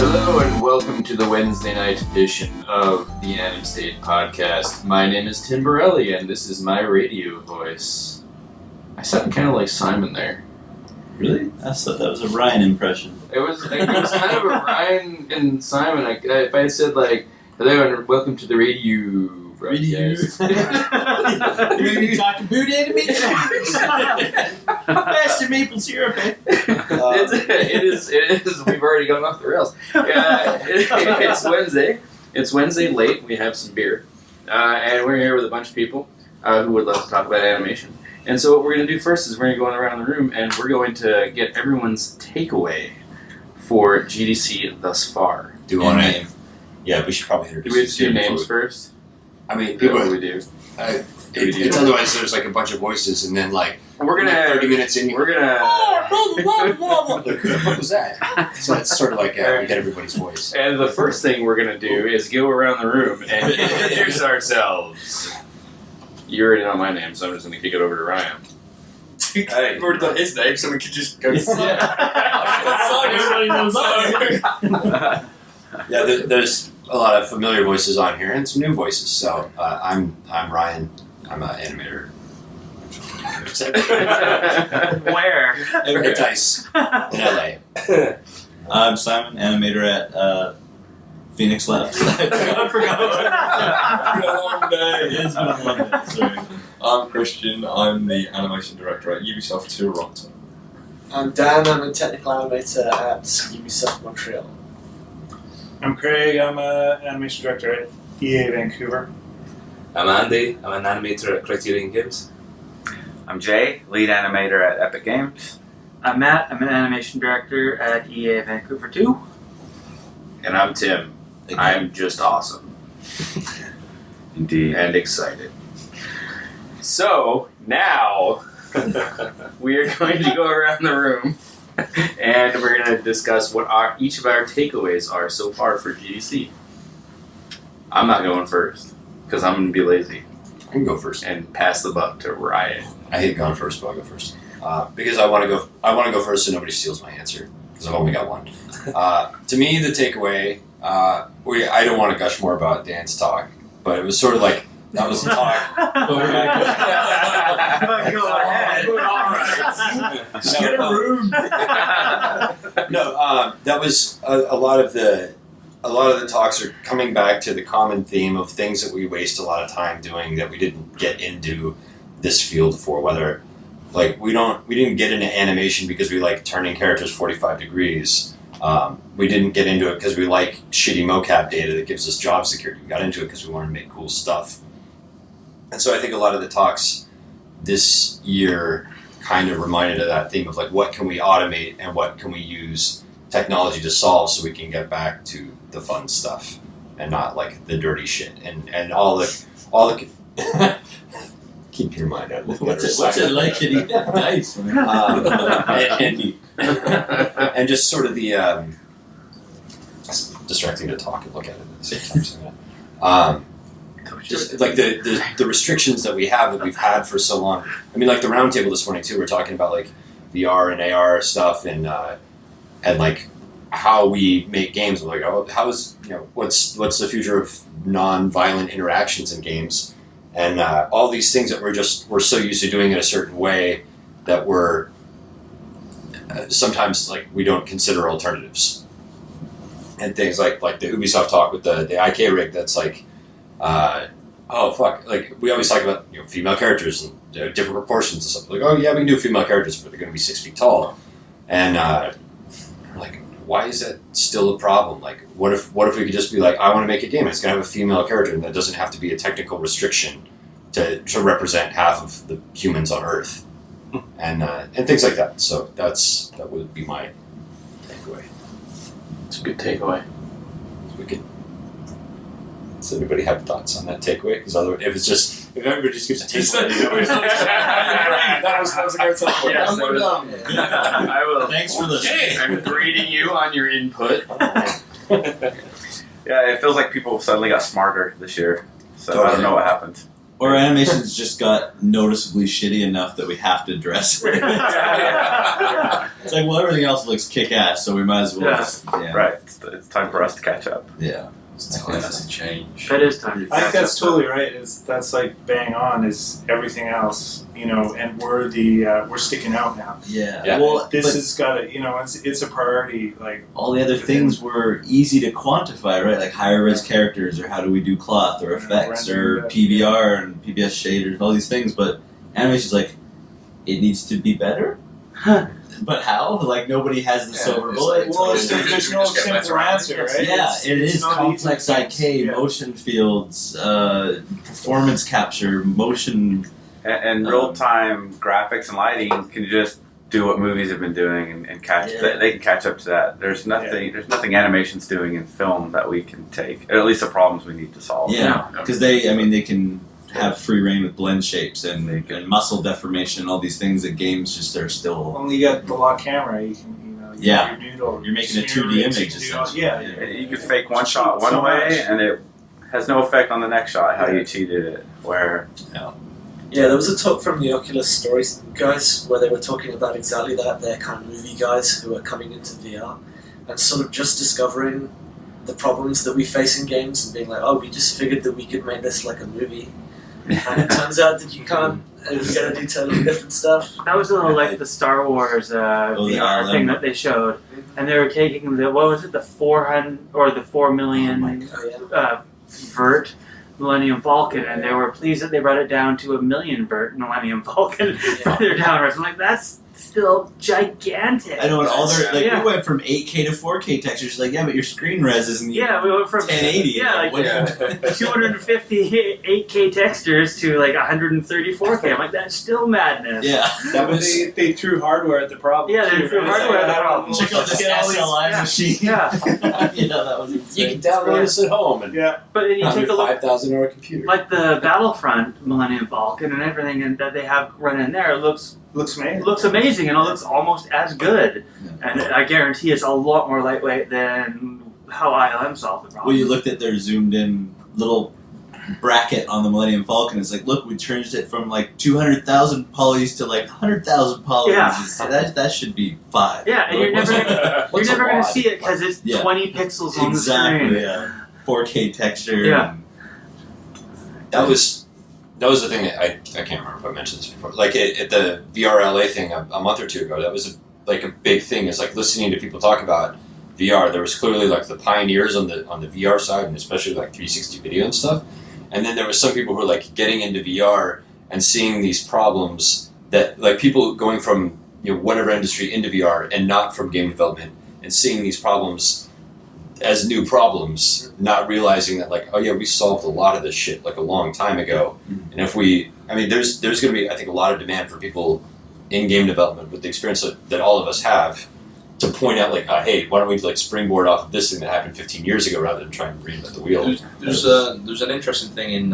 Hello and welcome to the Wednesday night edition of the AnimState podcast. My name is Tim Borrelli and this is my radio voice. I sound kind of like Simon there. Really? I thought that was a Ryan impression. It was kind of a Ryan and Simon. If I had said like, hello and welcome to the radio broadcast. You're talking about animators. Master maple syrup. It is. We've already gone off the rails. It's Wednesday. It's Wednesday late. We have some beer, and we're here with a bunch of people who would love to talk about animation. And so what we're going to do first is we're going to go around the room and we're going to get everyone's takeaway for GDC thus far. Do you want to? Yeah, we should probably introduce. Do we do names first? I mean, people. What do we do? It's otherwise there's like a bunch of voices, and then like we're gonna 30 minutes in. We're gonna. Like, who the fuck was that? So it's sort of like we get everybody's voice. And the first thing we're gonna do is go around the room and introduce ourselves. You already know my name, so I'm just gonna kick it over to Ryan. Hey. We've already done his name, so we could just go. Everybody knows that. Yeah, there's a lot of familiar voices on here and some new voices. So I'm Ryan. I'm an animator. Where? At Dice in LA. I'm Simon, animator at Phoenix Labs. I forgot. It's been a long day. It's been a long day. Sorry. I'm Kristjan. I'm the animation director at Ubisoft Toronto. I'm Dan. I'm a technical animator at Ubisoft Montreal. I'm Craig, I'm an animation director at EA Vancouver. I'm Andy, I'm an animator at Crierion Games. I'm Jay, lead animator at Epic Games. I'm Matt, I'm an animation director at EA Vancouver too. And I'm Tim. I'm just awesome. Indeed. And excited. So, now, we are going to go around the room and we're going to discuss what each of our takeaways are so far for GDC. I'm not going first, because I'm going to be lazy. I can go first. And pass the buck to Ryan. I hate going first, but I'll go first. Because I want to go. I want to go first, so nobody steals my answer. Because I've only got one. To me, the takeaway. I don't want to gush more about Dan's talk, but it was sort of like that was the talk. Go ahead. Just get a room. No, that was a lot of the talks are coming back to the common theme of things that we waste a lot of time doing that we didn't get into this field for. Whether like we didn't get into animation because we like turning characters 45 degrees. We didn't get into it because we like shitty mocap data that gives us job security. We got into it because we wanted to make cool stuff. And so I think a lot of the talks this year kind of reminded of that theme of like what can we automate and what can we use technology to solve so we can get back to the fun stuff and not like the dirty shit and all the keep your mind out of the gutter. What's it like to eat dice? And just sort of the it's distracting to talk and look at it at the same time. Just like the restrictions that we have that we've had for so long. I mean, like the roundtable this morning too. We're talking about like VR and AR stuff and like how we make games. We're like, oh, how is what's the future of non-violent interactions in games? And all these things that we're so used to doing it a certain way that we're sometimes like we don't consider alternatives. And things like the Ubisoft talk with the IK rig that's like. Oh fuck! Like we always talk about female characters and different proportions and stuff. Like, oh yeah, we can do female characters, but they're going to be 6 feet tall. And like, why is that still a problem? Like, what if we could just be like, I want to make a game. It's going to have a female character, and that doesn't have to be a technical restriction to represent half of the humans on Earth, and things like that. So that would be my takeaway. It's a good takeaway. We could. Does anybody have thoughts on that takeaway? Because if everybody just gives a takeaway, that was a great takeaway. Yes, I'm done. I will. Thanks for listening. I'm grading you on your input. Yeah, it feels like people suddenly got smarter this year. So I don't know what happened. Or animation's just got noticeably shitty enough that we have to address it. It's like, well, everything else looks kick-ass, so we might as well just... Yeah. Right. It's time for us to catch up. Yeah. It's time to change. That is time to I think catch that's up. totally right. That's like bang on. Is everything else, and we're sticking out now. Yeah. Yeah. Well, This but has got to, it's a priority. Like all the other things were easy to quantify, right? Like higher res characters, or how do we do cloth, or effects, or rendering, PBR, and PBS shaders, all these things. But animation's like, it needs to be better. But how? Like nobody has the silver bullet. well, It's like- there's no just get simple better answer, right? Yeah, It's it is not complex easy. IK, Yeah. motion fields, performance capture, motion. And real-time graphics and lighting can just do what movies have been doing and catch. Yeah. They can catch up to that. There's nothing animation's doing in film that we can take. Or at least the problems we need to solve. Yeah, because they can have free reign with blend shapes and muscle deformation, all these things that games just are still. Only you got the lock camera, you can, Yeah. your noodle, You're making a smear 2D rigs, you image, can do all- essentially. Yeah, You can fake one shot one So way, much. and it has no effect on the next shot. How you cheated it. Where Yeah, there was a talk from the Oculus Stories guys where they were talking about exactly that. They're kind of movie guys who are coming into VR and sort of just discovering the problems that we face in games and being like, oh, we just figured that we could make this like a movie. And it turns out that you can't, and you gotta do totally different stuff. That was like the Star Wars the VR ILM. thing that they showed, and they were taking the 400 or the 4 million Oh, yeah. vert Millennium Falcon, and they were pleased that they brought it down to 1 million vert Millennium Falcon for their downres. I'm like, that's still gigantic. I know, and all their Yeah. we went from 8K to 4K textures. Like, yeah, but your screen res isn't. Yeah, we went from 1080. Yeah, like 250 8K textures to like 134K. I'm like, that's still madness. Yeah. That was they threw hardware at the problem. Yeah, they too, threw right? hardware at the Like, problem. Check out this Yeah. SLI Yeah. machine. Yeah. Yeah, that was You insane. can download this at home and Yeah, But then you on take a your look, 5,000 computer. like the Battlefront Millennium Falcon and everything that they have running there, it looks amazing and it looks almost as good. And I guarantee it's a lot more lightweight than how ILM solved the problem. Well, you looked at their zoomed in little bracket on the Millennium Falcon. It's like, look, we changed it from like 200,000 polys to like 100,000 polys. Yeah. That should be 5. Yeah, and you're never you're What's a never going to lot? see it because it's Yeah. 20 pixels on the Exactly. screen. Yeah. 4K texture. Yeah. That was the thing that I can't remember if I mentioned this before. Like at the VRLA thing a month or two ago, that was a big thing. Is like listening to people talk about VR. There was clearly like the pioneers on the VR side, and especially like 360 video and stuff. And then there was some people who were like getting into VR and seeing these problems that like people going from whatever industry into VR and not from game development and seeing these problems as new problems, not realizing that like, oh yeah, we solved a lot of this shit like a long time ago. And if there's going to be, I think, a lot of demand for people in game development with the experience that all of us have to point out like, hey, why don't we like springboard off of this thing that happened 15 years ago rather than trying to reinvent the wheel. There's an interesting thing in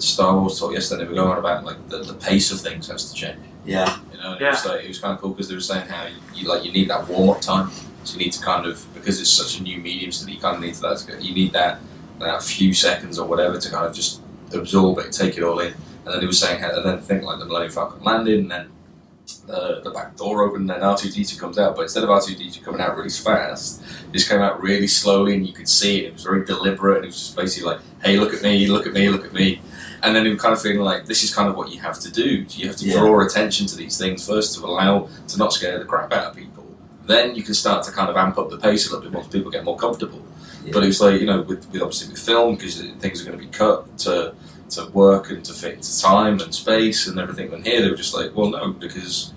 Star Wars talk yesterday. They were going on about like the pace of things has to change. Yeah. And it was kind of cool because they were saying how you need that warm up time. So you need to kind of, because it's such a new medium, so that you kind of need you need that few seconds or whatever to kind of just absorb it, take it all in. And then he was saying how, and then think like the Millennium Falcon landed, and then the back door opened, and then R2-D2 comes out. But instead of R2-D2 coming out really fast, it just came out really slowly, and you could see it. It was very deliberate, and it was just basically like, hey, look at me, look at me, look at me. And then he was kind of feeling like, this is kind of what you have to do. You have to draw attention to these things first to allow to not scare the crap out of people. Then you can start to kind of amp up the pace a little bit once people get more comfortable. Yeah. But it was like, with obviously with film, because things are going to be cut to work and to fit to time and space and everything. And here they were just like, well, no, because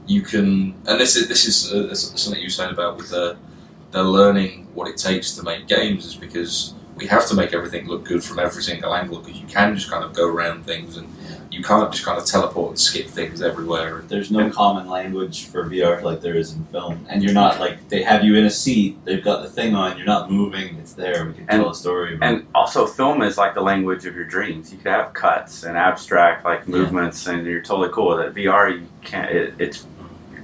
you can. And this is something you were saying about with they're learning what it takes to make games, is because we have to make everything look good from every single angle, because you can just kind of go around things and you can't just kind of teleport and skip things everywhere. There's no common language for VR like there is in film. And you're not like, they have you in a seat, they've got the thing on, you're not moving, it's there, we can tell a story. And also film is like the language of your dreams. You could have cuts and abstract like movements and you're totally cool with it. VR, you can't, it's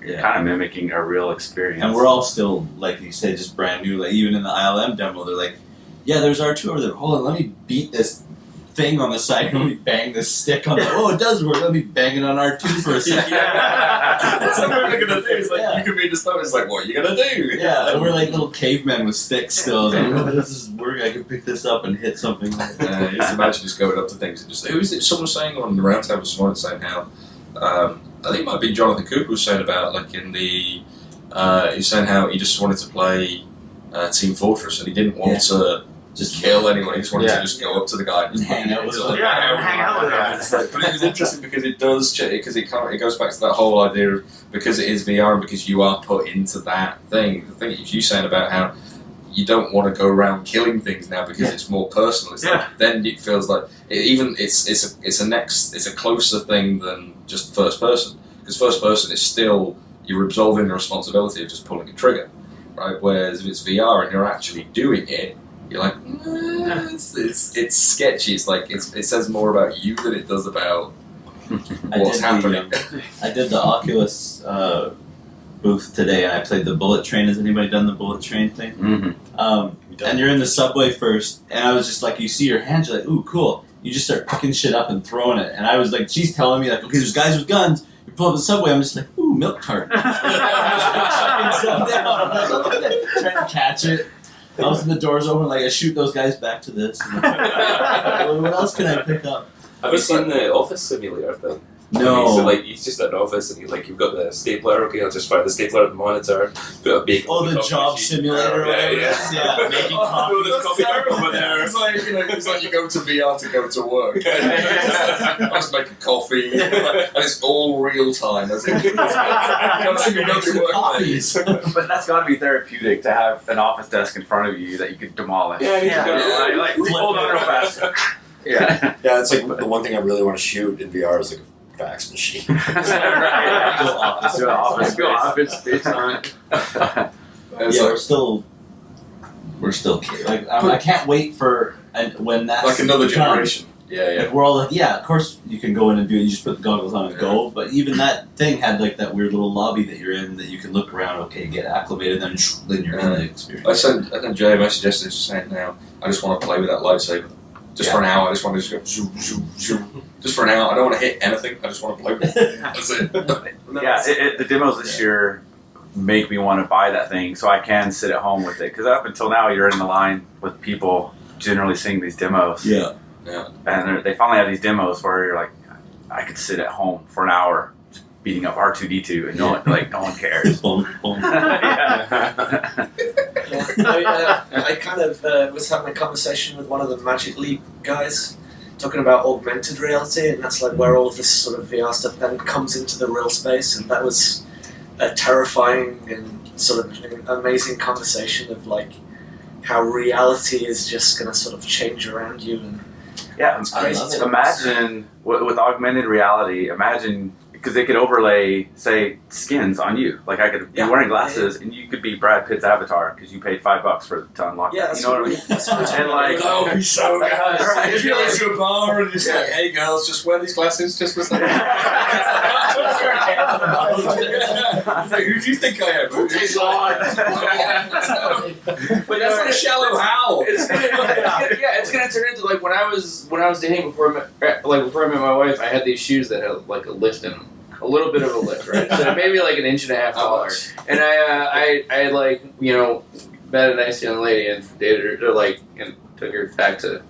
kind of mimicking a real experience. And we're all still, like you said, just brand new. Like even in the ILM demo, they're like, yeah, there's R2 over there. Hold on, let me beat this thing on the side and we bang this stick on the. Oh, it does work. Let me bang it on R2 for a second. That's what we're gonna do. It's like you could be in the stuff. It's like, what are you gonna do? Yeah, and we're like little cavemen with sticks still. Like, oh, this is work. I can pick this up and hit something. Just imagine just going up to things and just. Who is it? Someone was saying on the roundtable this morning, saying how. I think it might be Jonathan Cooper was saying about like in the. He's saying how he just wanted to play Team Fortress and he didn't want to. Just kill anyone. He just wanted to just go up to the guy and just hang out with him. Hang out with him. But it was interesting because it does because it goes back to that whole idea of because it is VR and because you are put into that thing. The thing that you saying about how you don't want to go around killing things now because it's more personal. It's like, then it feels like it's a closer thing than just first person because first person is still you're absolving the responsibility of just pulling a trigger, right? Whereas if it's VR and you're actually doing it. You're like, it's sketchy. It's like it says more about you than it does about what's happening. I did the Oculus booth today, and I played the bullet train. Has anybody done the bullet train thing? Mm-hmm. And you're in the subway first, and I was just like, you see your hands, you're like, ooh, cool. You just start picking shit up and throwing it, and I was like, she's telling me like, okay, there's guys with guns. You pull up the subway, I'm just like, ooh, milk tart. Trying to catch it. All of a sudden the door's open, like I shoot those guys back to this. What else can I pick up? Have you seen the office simulator thing? No. So like he's just at an office and you've got the stapler. Okay, I'll just fire the stapler at the monitor. Put a bacon. Oh, the job simulator. Yeah. Making coffee. There's coffee over there. It's like it's like you go to VR to go to work. I was making coffee, and it's all real time. As in, you go to work. Coffees. But that's got to be therapeutic to have an office desk in front of you that you could demolish. Like hold on real fast. Yeah, it's like the one thing I really want to shoot in VR is like a fax machine. Go office space on it. We're still kids. Like I can't wait for when that's Like another done. generation. Yeah. Like we're all like, yeah, of course you can go in and do it. You just put the goggles on and go. But even that thing had like that weird little lobby that you're in that you can look around. Okay, get acclimated, then you're in the experience. I sent Jay a message yesterday saying now I just want to play with that lightsaber. Just for an hour, I just want to go zoom, zoom, zoom. Just for an hour, I don't want to hit anything. I just want to play with it. That's it. The demos this year make me want to buy that thing so I can sit at home with it. Because up until now, you're in the line with people generally seeing these demos. Yeah. And they finally have these demos where you're like, I could sit at home for an hour just beating up R2-D2 and no one cares. I kind of was having a conversation with one of the Magic Leap guys talking about augmented reality, and that's like where all of this sort of VR stuff then comes into the real space, and that was a terrifying and sort of an amazing conversation of like how reality is just going to sort of change around you. And it's crazy. Imagine with augmented reality, because they could overlay, say, skins on you. Like I could be wearing glasses, and you could be Brad Pitt's avatar because you paid $5 to unlock. Yeah, it. You know what I mean? And like, that would be so good. Right. If you go to a bar and it's like, hey girls, just wear these glasses just for a second. It's like, who do you think I am? But that's like a shallow howl. It's gonna turn into like when I was dating before I met my wife. I had these shoes that had like a lift in them, a little bit of a lift, right? So maybe like an inch and a half taller. And I like met a nice young lady and dated her, and took her back to the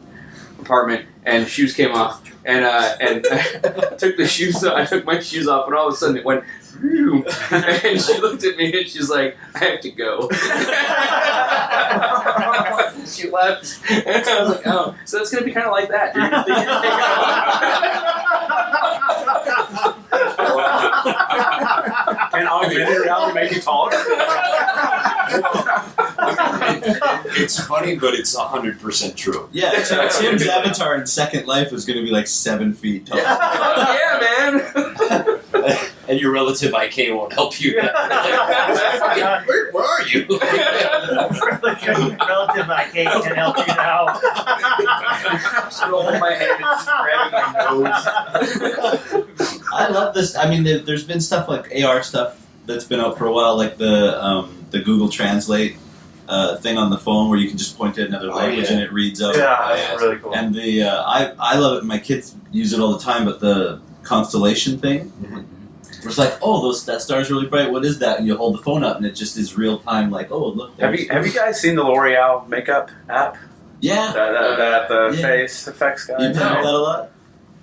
apartment, and shoes came off, and I took the shoes off. I took my shoes off, and all of a sudden it went. And she looked at me and she's like, I have to go. She left. And I was like, oh, so it's going to be kind of like that. can augmented reality make you taller? It's funny, but it's 100% true. Yeah, Tim's avatar in Second Life was going to be like 7 feet tall. Yeah, man. And your relative IK won't help you. Where are you? Relative I can't help you now. Holding my head and grabbing my nose. I love this. I mean, there's been stuff like AR stuff that's been out for a while, like the Google Translate thing on the phone where you can just point to another language and it reads out. Yeah, that's really cool. And the I love it. My kids use it all the time. But the constellation thing, where it's like, oh, that star's really bright. What is that? And you hold the phone up, and it just is real time. Like, oh, look. Have you guys seen the L'Oreal makeup app? Yeah. The face effects guy. You play that a lot.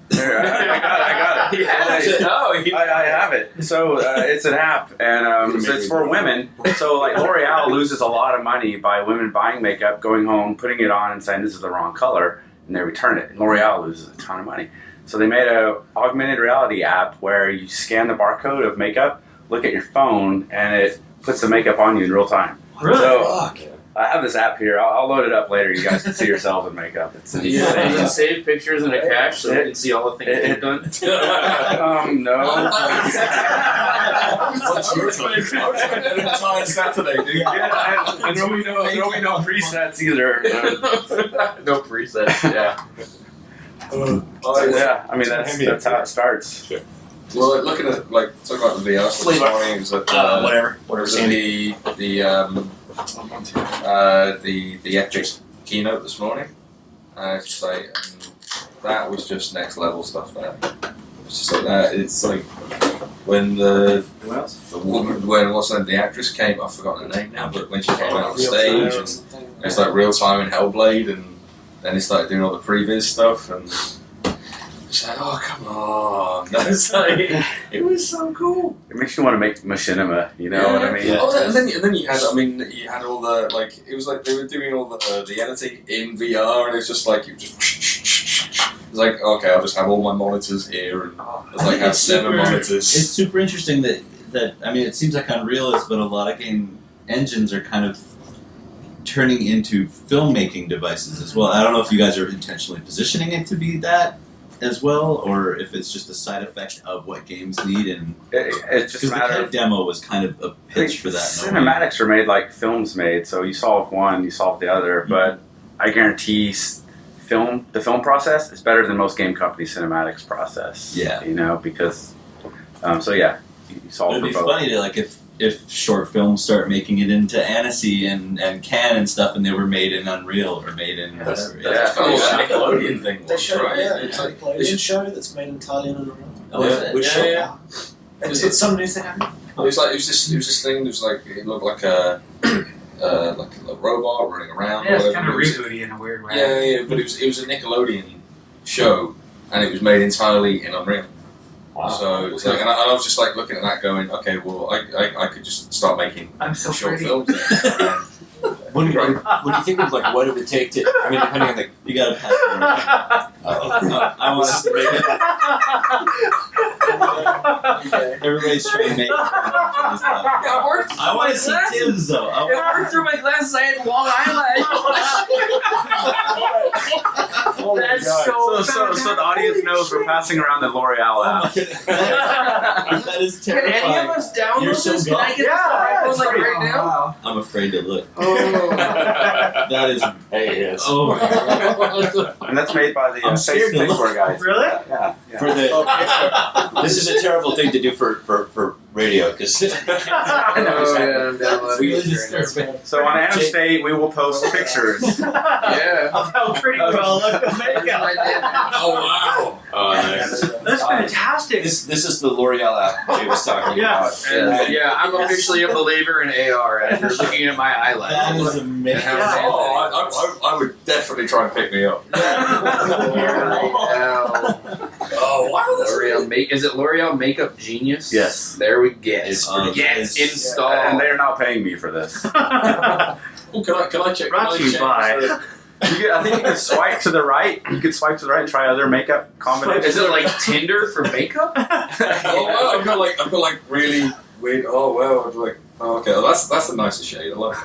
There, I got it. I have it. So it's an app, and so it's for women. So like L'Oreal loses a lot of money by women buying makeup, going home, putting it on, and saying this is the wrong color, and they return it. And L'Oreal loses a ton of money. So they made a augmented reality app where you scan the barcode of makeup, look at your phone, and it puts the makeup on you in real time. Really? So, I have this app here. I'll load it up later. You guys can see yourselves in makeup. It's insane. You can save pictures in a cache so you can see all the things you've done. No. What's your an entire Saturday, dude? Yeah, and there'll be no presets either. No presets, yeah. Yeah, I mean that's how it starts. Sure. Well, looking at talking about the VR stuff this morning, it was at whatever. Sandy, the Epic keynote this morning. It's like that was just next level stuff. There, it's just like that. It's like when the woman, the actress came. I've forgotten her name now, but when she came out on stage, and it's like real time in Hellblade, and then he started doing all the previs stuff, and it's like, oh come on! It's like, it was so cool. It makes you want to make machinima. You know what I mean? Yeah. Oh, and then you had all the it was like they were doing all the editing in VR, and it's just like you just. It's like, okay, I'll just have all my monitors here, and it's like have 7 monitors. It's super interesting that I mean, it seems like Unreal is, but a lot of game engines are kind of turning into filmmaking devices as well. I don't know if you guys are intentionally positioning it to be that as well, or if it's just a side effect of what games need. And it's just because the Kite demo was kind of a pitch for that. Cinematics are made like films made, so you solve one, you solve the other. But I guarantee the film process is better than most game companies' cinematics process. Yeah, you know, because so yeah, you solve. It'd be funny to like if short films start making it into Annecy and Koehn and stuff, and they were made in Unreal or made in whatever. That's kind of what the Nickelodeon thing They was, show right? it's like a Nickelodeon show that's made entirely in Unreal. Oh, is it? Which show? Yeah. It's some new thing happening. It was this thing. It was like it looked like a robot running around. Yeah, or it's whatever. kind of It was- rebooty in a weird way. Yeah, but it was a Nickelodeon show, and it was made entirely in Unreal. So it's like, and I was just like looking at that, going, okay, well, I could just start making I'm so short pretty. films. There. When you think of like what it would take to, I mean, depending on the, You got to pass it around. I want us to make it. Everybody's trying to make it. I want to see Tim's though. It worked through my glasses. I had long eyelashes. That's so the audience knows we're passing around the L'Oreal app. That is Can terrifying. any of us download You're so this? Can I get this on my phone like right now? I'm afraid to look. Oh. That is. hey, yes. Oh my God. And that's made by the I'm scared to look. Facebook guys. Really? Yeah. For the, this is a terrible thing to do for radio because I'm downloading Really it right now. So on AnimState, we will post pictures. Yeah. Of how pretty we all look with makeup. Oh wow! oh, nice. That's fantastic. This is the L'Oreal app Jay was talking Yeah. about. And, yeah, I'm officially a believer in AR after looking at my That eyelashes. is amazing. Oh, I would definitely try and pick me up. Oh wow! L'Oreal is it L'Oreal Makeup Genius? Yes. There we get. It's pretty Yes, good. install. And they're not paying me for this. Oh, can I check? Brought to you by. I think you can swipe to the right. You can swipe to the right and try other makeup combinations. Is it like Tinder for makeup? Oh wow! I've got like really weird. Oh wow! I'm like, oh, okay, well, that's a nicer shade. I love it.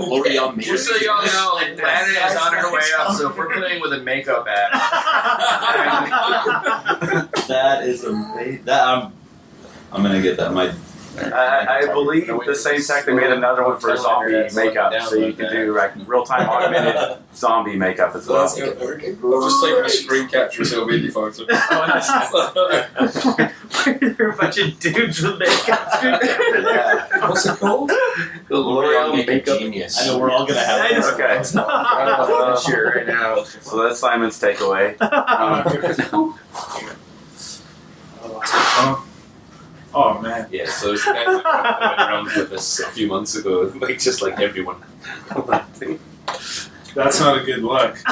L'Oreal makeup. Just so y'all know, like Planet is on her way up, so if we're playing with a makeup app. That is amazing. That I'm gonna get that. I believe the same tech, they made another one for zombie makeup, so you can do like real-time augmented zombie makeup as well. I've just taken a screen capture so it'll be in your photo. There are a bunch of dudes with makeup. What's it called? The L'Oreal make a makeup. genius. I know we're all gonna have I this. know. Okay. Sure, right now. So that's Simon's takeaway. Oh man. Yeah, so it's the guy that went around with us a few months ago, like just like everyone. That's not a good look. So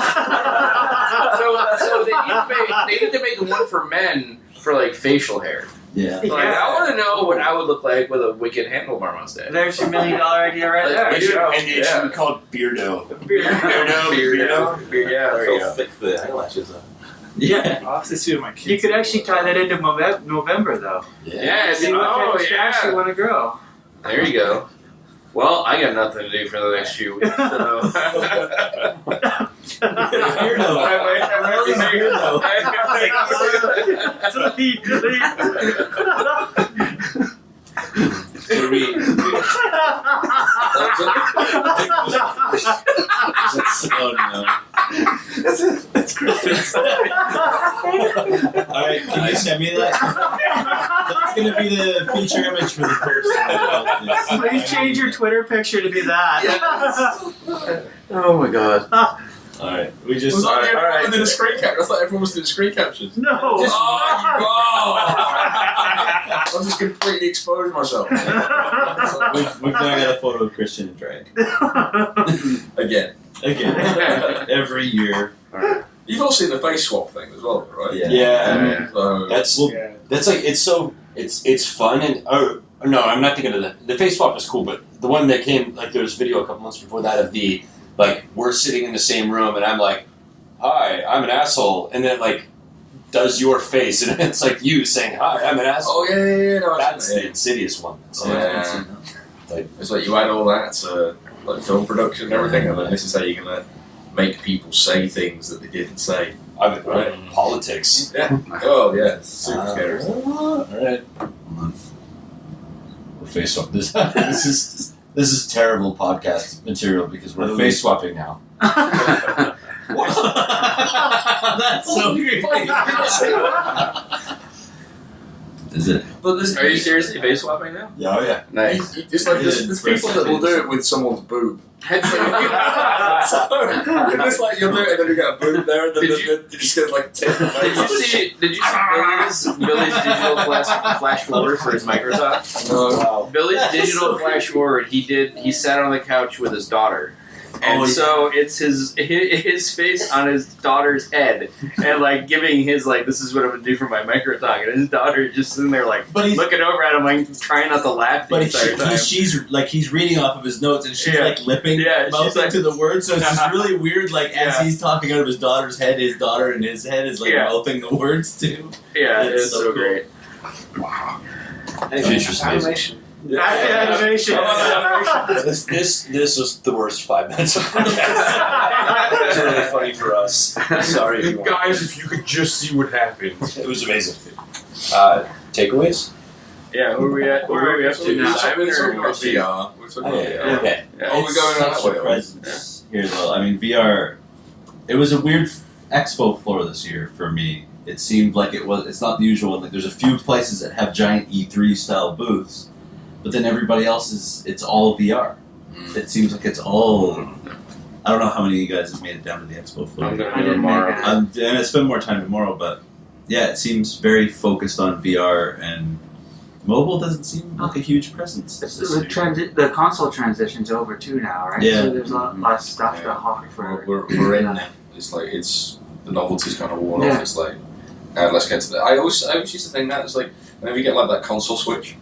they need to make one for men for like facial hair. Yeah. Like I want to know what I would look like with a wicked handlebar mustache. There's your $1 million idea right there. And it should Yeah. be called Beardo. Beardo. Yeah, there you How go. thick the eyelashes are. Yeah. I'll have to see what my kids You could look actually like. tie that into November, though. Yeah, See what kind oh of stash you yeah. want to grow. There you go. Well, I got nothing to do for the next few weeks, so. Beardo. Should we? Oh no. That's Kristjan. Alright, can you send me that? That's gonna be the feature image for the post. Please change your Twitter picture to be that. Oh my god. Alright, we just Was alright. I did a screen cap? I thought everyone was doing screen captions. No. I'm just completely exposed myself. We've now got a photo of Kristjan and drag. Again. Again. Every year. You've all seen the face swap thing as well, right? Yeah. Yeah. So, That's Yeah. that's like it's fun and no, I'm not thinking of the face swap is cool, but the one that came like there was a video a couple months before that of the like we're sitting in the same room and I'm like, hi, I'm an asshole, and then it like does your face and it's like you saying hi, I'm an asshole. oh yeah. No, That's I've the seen Insidious one. So, Yeah. It's like you add all that to like film production and everything, and then this is how you're gonna make people say things that they didn't say. I mean, politics. Yeah. Oh yeah. Super scary. All right. We're face swap. This is terrible podcast material because we're face swapping now. That's so creepy. Is it? But there's, Are you seriously face swapping now? Yeah, oh yeah. Nice. It's like there's people that will do it with someone's boob. So you're just like you'll do it and then you get a boob there and then you just get like tip. Did you see Billy's digital flash forward for his Microsoft? No. Billy's digital flash forward. He sat on the couch with his daughter. And so it's his face on his daughter's head, and like giving his like, this is what I'm gonna do for my microtalk, and his daughter is just sitting there like looking over at him like trying not to laugh the entire time. She's like he's reading off of his notes and she's Yeah. like lipping, Yeah, she's mouthing like- to the words. So it's just really weird. Like as Yeah. he's talking out of his daughter's head, his daughter in his head is like Yeah. mouthing the words too. Yeah, It's it's so so cool. great. Future's amazing. Animation. Animation. This was the worst 5 minutes of podcast. It was really funny for us. Sorry, if you want. Guys, if you could just see what happened. It was amazing. Takeaways? Yeah, who are we at? Where are we up to now? We're talking about VR. We're talking about VR. Okay. Oh, we're going that Such way. a presence here though. I mean, VR. It was a weird expo floor this year for me. It seemed like it's not the usual. Like there's a few places that have giant E3 style booths, but then everybody else it's all VR. It seems like it's all. I don't know how many of you guys have made it down to the expo floor. I'm gonna I do it didn't tomorrow. make it. I'm gonna spend more time tomorrow, but yeah, it seems very focused on VR, and mobile doesn't seem like a huge presence. It's this the, year. the console transition's over too now, right? Yeah. So there's a lot less stuff to hawk for. We're in now. It's like the novelty's kind of worn Yeah. off. It's like let's get to that. I always used to think that it's like whenever you get like that console switch,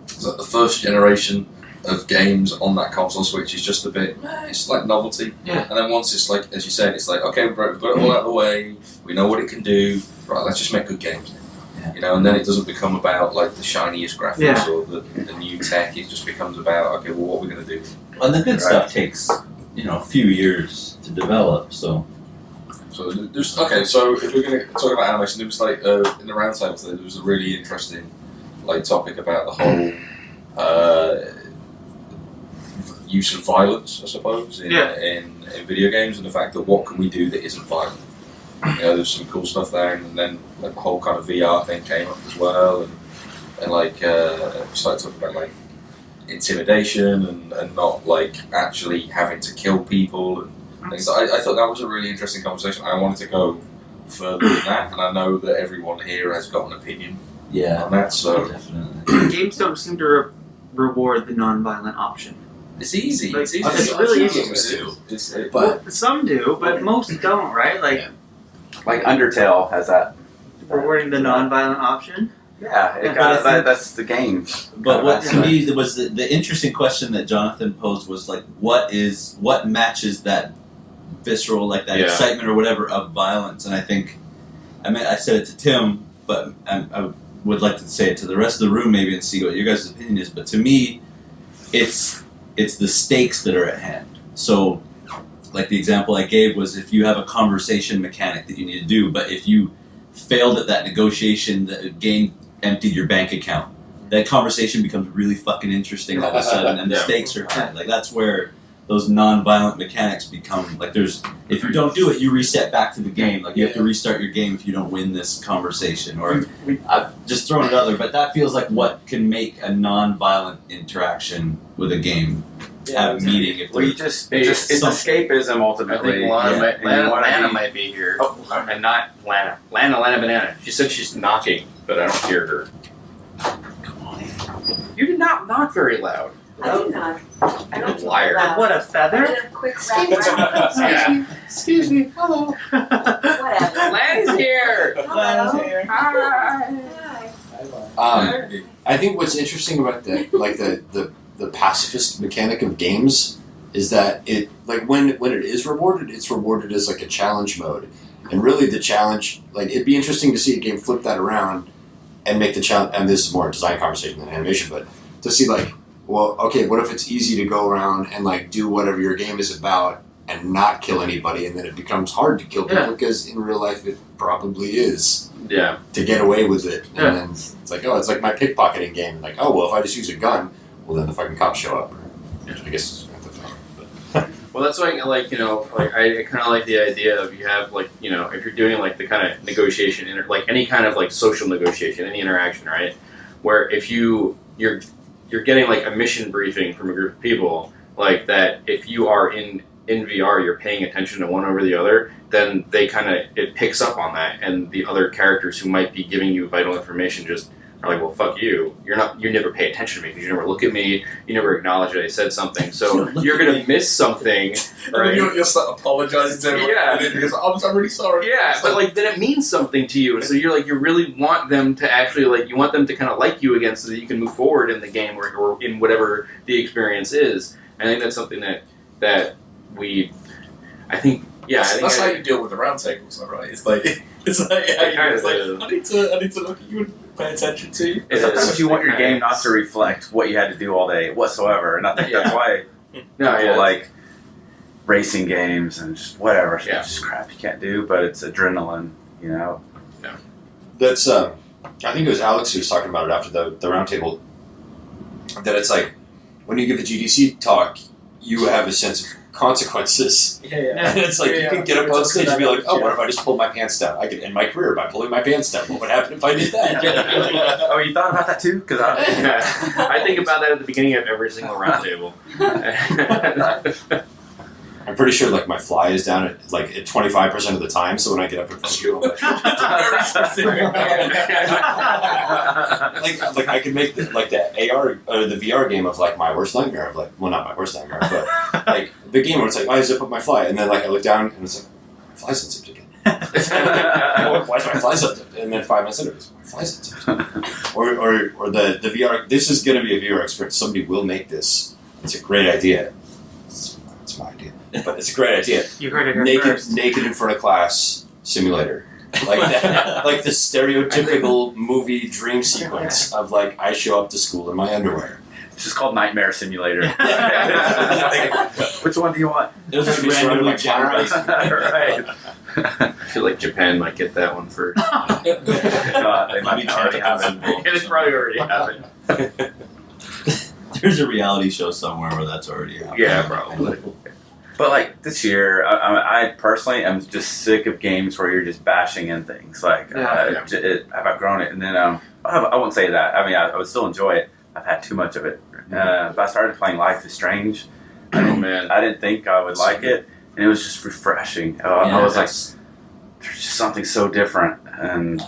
it's like the first generation of games on that console switch is just a bit. It's like novelty. Yeah. And then once it's like, as you said, it's like okay, bro, we've got it all out of the way. We know what it can do. Right, let's just make good games. Yeah. You know, and then it doesn't become about like the shiniest graphics Yeah. or the new tech. It just becomes about okay, well, what are we going to do? And the good Right. stuff takes a few years to develop. So So there's okay. So if we're going to talk about animation, there was like in the roundtable today, there was a really interesting like topic about the whole use of violence, I suppose, in video games, and the fact that what can we do that isn't violent. There's some cool stuff there, and then like the whole kind of VR thing came up as well, and like we started talking about like intimidation and not like actually having to kill people and things. I thought that was a really interesting conversation. I wanted to go further than that, and I know that everyone here has got an opinion on that. So definitely. Games don't seem to reward the non-violent option. it's easy. Like, It's easy. it's really easy. But Some do, but most don't, right? Like Like Undertale has that. rewarding the non-violent option. Yeah, But I think- that's the game. But what to Yeah. me was the interesting question that Jonathan posed was like, what matches that visceral, like that Yeah. excitement or whatever of violence? And I think, I said it to Tim, but I would like to say it to the rest of the room maybe and see what your guys' opinion is. But to me, it's the stakes that are at hand. So, like the example I gave was if you have a conversation mechanic that you need to do, but if you failed at that negotiation, the game emptied your bank account. That conversation becomes really fucking interesting all of a sudden, and the Yeah. stakes are high. Like that's where those non-violent mechanics become like. If you don't do it, you reset back to the game. Like you have to restart your game if you don't win this conversation. Or I've just thrown it out there, but that feels like what can make a non-violent interaction with a game have a meaning. If Well, there's it's escapism I ultimately. think Lana be- might be here. And not Lana. Lana Banana. She said she's knocking, but I don't hear her. You did not knock very loud. I did not. I don't Liar. know. What a I feather! did a quick wrap around. Excuse me. Hello. Whatever. Lana's here. Hello. Hi. I think what's interesting about the pacifist mechanic of games is that it when it is rewarded, it's rewarded as like a challenge mode, and really the challenge, like it'd be interesting to see a game flip that around and make the challenge. And this is more a design conversation than animation, but to see like, well, okay, what if it's easy to go around and like do whatever your game is about and not kill anybody, and then it becomes hard to kill people because in real life it probably is. Yeah. To get away with it, and Yeah. then it's like, oh, it's like my pickpocketing game. Like, oh, well, if I just use a gun, well, then the fucking cops show up. I guess. Well, that's why, I kind of like the idea of you have, if you're doing, the kind of negotiation, any kind of, social negotiation, any interaction, right? Where if you're getting, a mission briefing from a group of people, that if you are in VR, you're paying attention to one over the other, then it picks up on that, and the other characters who might be giving you vital information just are like, well, fuck you. You never pay attention to me because you never look at me. You never acknowledge that I said something. So you're gonna miss something, right? And then you'll start apologizing to everyone. Yeah. And then you go, I'm really sorry. Yeah, but then it means something to you, and so you really want them to actually you want them to kind of like you again, so that you can move forward in the game or in whatever the experience is. And I think that's something that we, I think. Yeah, that's how you deal with the round tables, though, right? It's like I need to look at you and pay attention to you. Sometimes you want your game not to reflect what you had to do all day whatsoever, and I think that's why people like racing games and just whatever. It's just crap you can't do, but it's adrenaline, Yeah. That's I think it was Alex who was talking about it after the roundtable. That it's like when you give a GDC talk, you have a sense of consequences. And it's like you can get up on stage and be like, oh, what if I just pulled my pants down? I could end my career by pulling my pants down. What would happen if I did that? Oh, you thought about that too? Because I think about that at the beginning of every single roundtable. I'm pretty sure my fly is down at 25% of the time, so when I get up in front of you, I'm like I could make the AR or the VR game of my worst nightmare of well, not my worst nightmare, but the game where it's I zip up my fly and then I look down and it's my fly's unzipped again. Why is my fly zipped? And then 5 minutes later, my fly's unzipped. Or the VR. This is going to be a VR experience. Somebody will make this. It's a great idea. It's my idea. But it's a great idea. You heard it here first. Naked in front of class simulator, that, the stereotypical movie dream sequence of I show up to school in my underwear. It's just called Nightmare Simulator. Which one do you want? It was just randomly generated. Right. I feel like Japan might get that one first. They might already have it. They probably already have it. There's a reality show somewhere where that's already happening. Yeah, probably. But this year, I personally am just sick of games where you're just bashing in things. I've outgrown it, and then I won't say that. I mean, I would still enjoy it. I've had too much of it But I started playing Life is Strange. Oh man, I didn't think I would like it, and it was just refreshing. I was like, there's just something so different, and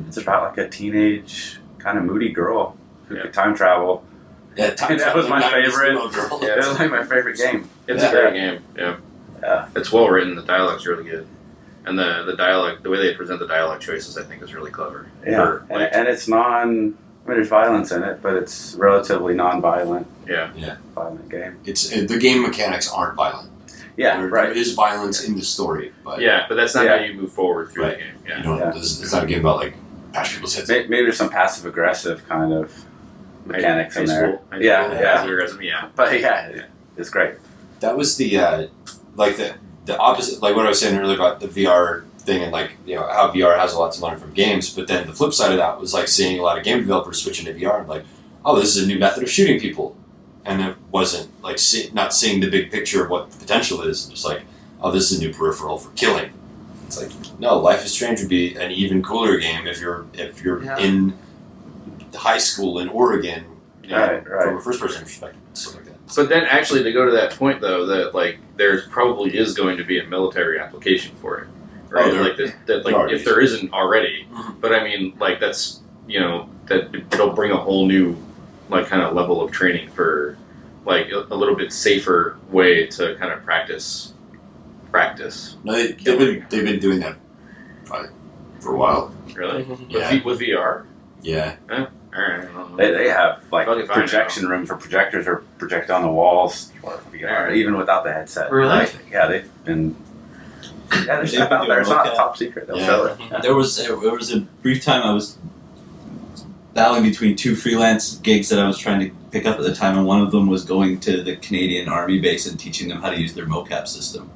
it's about like a teenage kind of moody girl who could time travel. Yeah, that was my favorite. Girl. Yeah, it was like my favorite game. it's a great game. Yeah, it's well written. The dialogue's really good, and the dialogue, the way they present the dialogue choices, I think is really clever. Yeah, and it's there's violence in it, but it's relatively non-violent. Yeah. Violent game. It's the game mechanics aren't violent. Yeah, There is violence in the story, but but that's not how you move forward through the game. you don't. It's not a game about like bash people's heads. Maybe there's some passive-aggressive kind of mechanics in there. Yeah. But it's great. That was the like the opposite, like what I was saying earlier about the VR thing, and like how VR has a lot to learn from games. But then the flip side of that was like seeing a lot of game developers switch into VR and like, oh, this is a new method of shooting people, and it wasn't like not seeing the big picture of what the potential is. Just like, oh, this is a new peripheral for killing. It's like, no, Life is Strange would be an even cooler game if you're in high school in Oregon, from a first person perspective, stuff like that. But then, actually, to go to that point though, that like there's probably is going to be a military application for it, right? If there isn't already, but I mean, like that's that it'll bring a whole new like kind of level of training for like a little bit safer way to kind of practice. No, they've been doing that for a while. Really? Yeah. With VR? Yeah. All right. I don't know. They have like Okay, fine, projection rooms or projectors or project on the walls for VR, even without the headset. Really? Yeah, they've been. Yeah, there's stuff out there. It's not top secret. They'll sell it. There was a brief time I was battling between two freelance gigs that I was trying to pick up at the time, and one of them was going to the Canadian Army base and teaching them how to use their mocap system.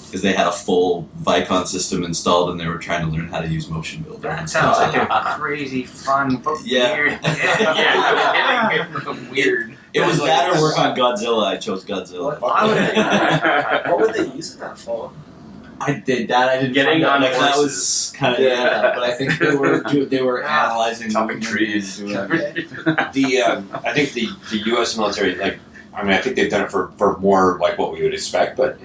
Because they had a full Vicon system installed and they were trying to learn how to use Motion Builder. That sounds like a crazy, fun, but weird. Weird. It was that or work on Godzilla. I chose Godzilla. What were they using that for? I did that. I didn't Getting find out. on Like, that horses. was kind of but I think they were analyzing Chopping trees. I think the U.S. military, I think they've done it for more like what we would expect, but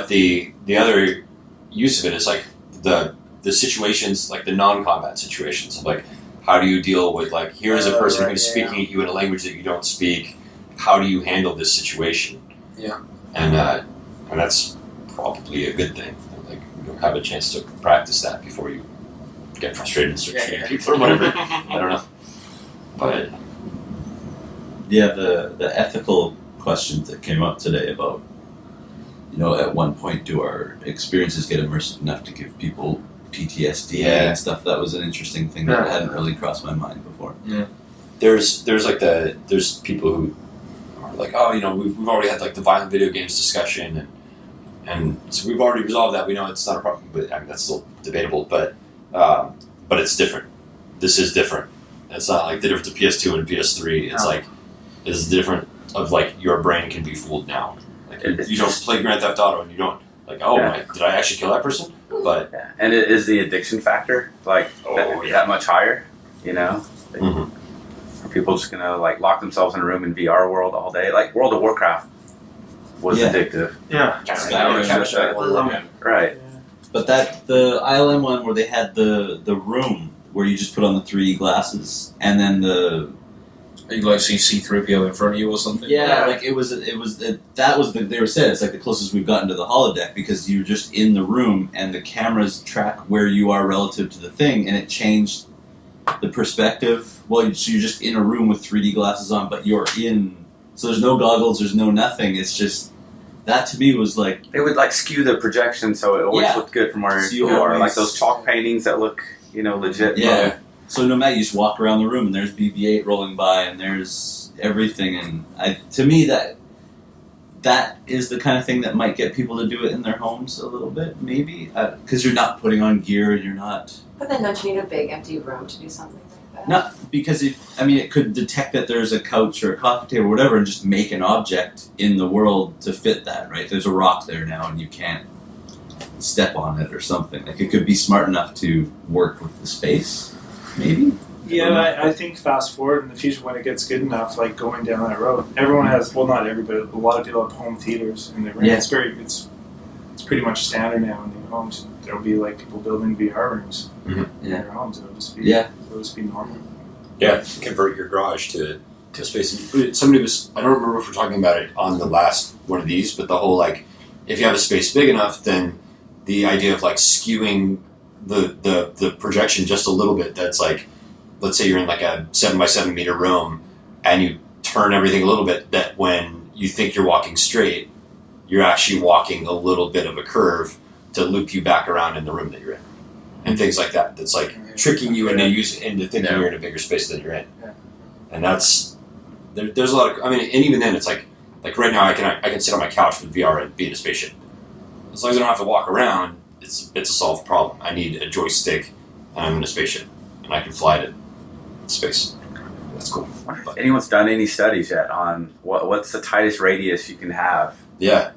the other use of it is like the situations, like the non-combat situations of like, how do you deal with like, here is a person who's speaking at you in a language that you don't speak. How do you handle this situation? Yeah. And that's probably a good thing. Like, you'll have a chance to practice that before you get frustrated and start shooting people or whatever. I don't know. But yeah, the ethical questions that came up today about, at one point, do our experiences get immersive enough to give people PTSD and stuff? That was an interesting thing that hadn't really crossed my mind before. Yeah. There's people who are like, oh, we've already had like the violent video games discussion, and so we've already resolved that. We know it's not a problem, but I mean that's still debatable. But it's different. This is different. It's not like the difference of PS2 and PS3. It's like it's different. Of like your brain can be fooled now. Like you don't play Grand Theft Auto and you don't like, did I actually kill that person? But and it is the addiction factor that much higher? Are people just gonna like lock themselves in a room in VR world all day? Like World of Warcraft was addictive. Yeah. Right. But the ILM one where they had the room where you just put on the 3D glasses and then You like see C-3PO in front of you or something? Yeah, like they were saying it's like the closest we've gotten to the holodeck, because you're just in the room and the cameras track where you are relative to the thing, and it changed the perspective. Well, so you're just in a room with 3D glasses on, but you're in. So there's no goggles, there's no nothing. It's just that to me was like they would like skew the projection so it always looked good from where you are. Like those chalk paintings that look legit. Yeah. So no matter, you just walk around the room and there's BB-8 rolling by and there's everything, and to me that is the kind of thing that might get people to do it in their homes a little bit, maybe, because you're not putting on gear, you're not. But then don't you need a big empty room to do something like that? Not because it could detect that there's a couch or a coffee table or whatever and just make an object in the world to fit that, right? There's a rock there now and you can't step on it or something. Like it could be smart enough to work with the space. Maybe. Yeah, I think fast forward in the future when it gets good enough, like going down that road, everyone has, well, not everybody, but a lot of people have home theaters in their room. Yeah. It's pretty much standard now in their homes. There'll be like people building VR rooms in their homes. It'll just be normal. Yeah, convert your garage to space. Somebody was, I don't remember if we're talking about it on the last one of these, but the whole like, if you have a space big enough, then the idea of like skewing the projection just a little bit, that's like, let's say you're in like a 7x7 meter room and you turn everything a little bit, that when you think you're walking straight, you're actually walking a little bit of a curve to loop you back around in the room that you're in. And things like that. That's like tricking you into thinking you're in a bigger space than you're in. Yeah. And that's, there's a lot of, I mean, and even then it's like right now I can sit on my couch with VR and be in a spaceship. As long as I don't have to walk around, it's a solved problem. I need a joystick and I'm in a spaceship and I can fly to space. That's cool. If anyone's done any studies yet on what's the tightest radius you can have, Yeah.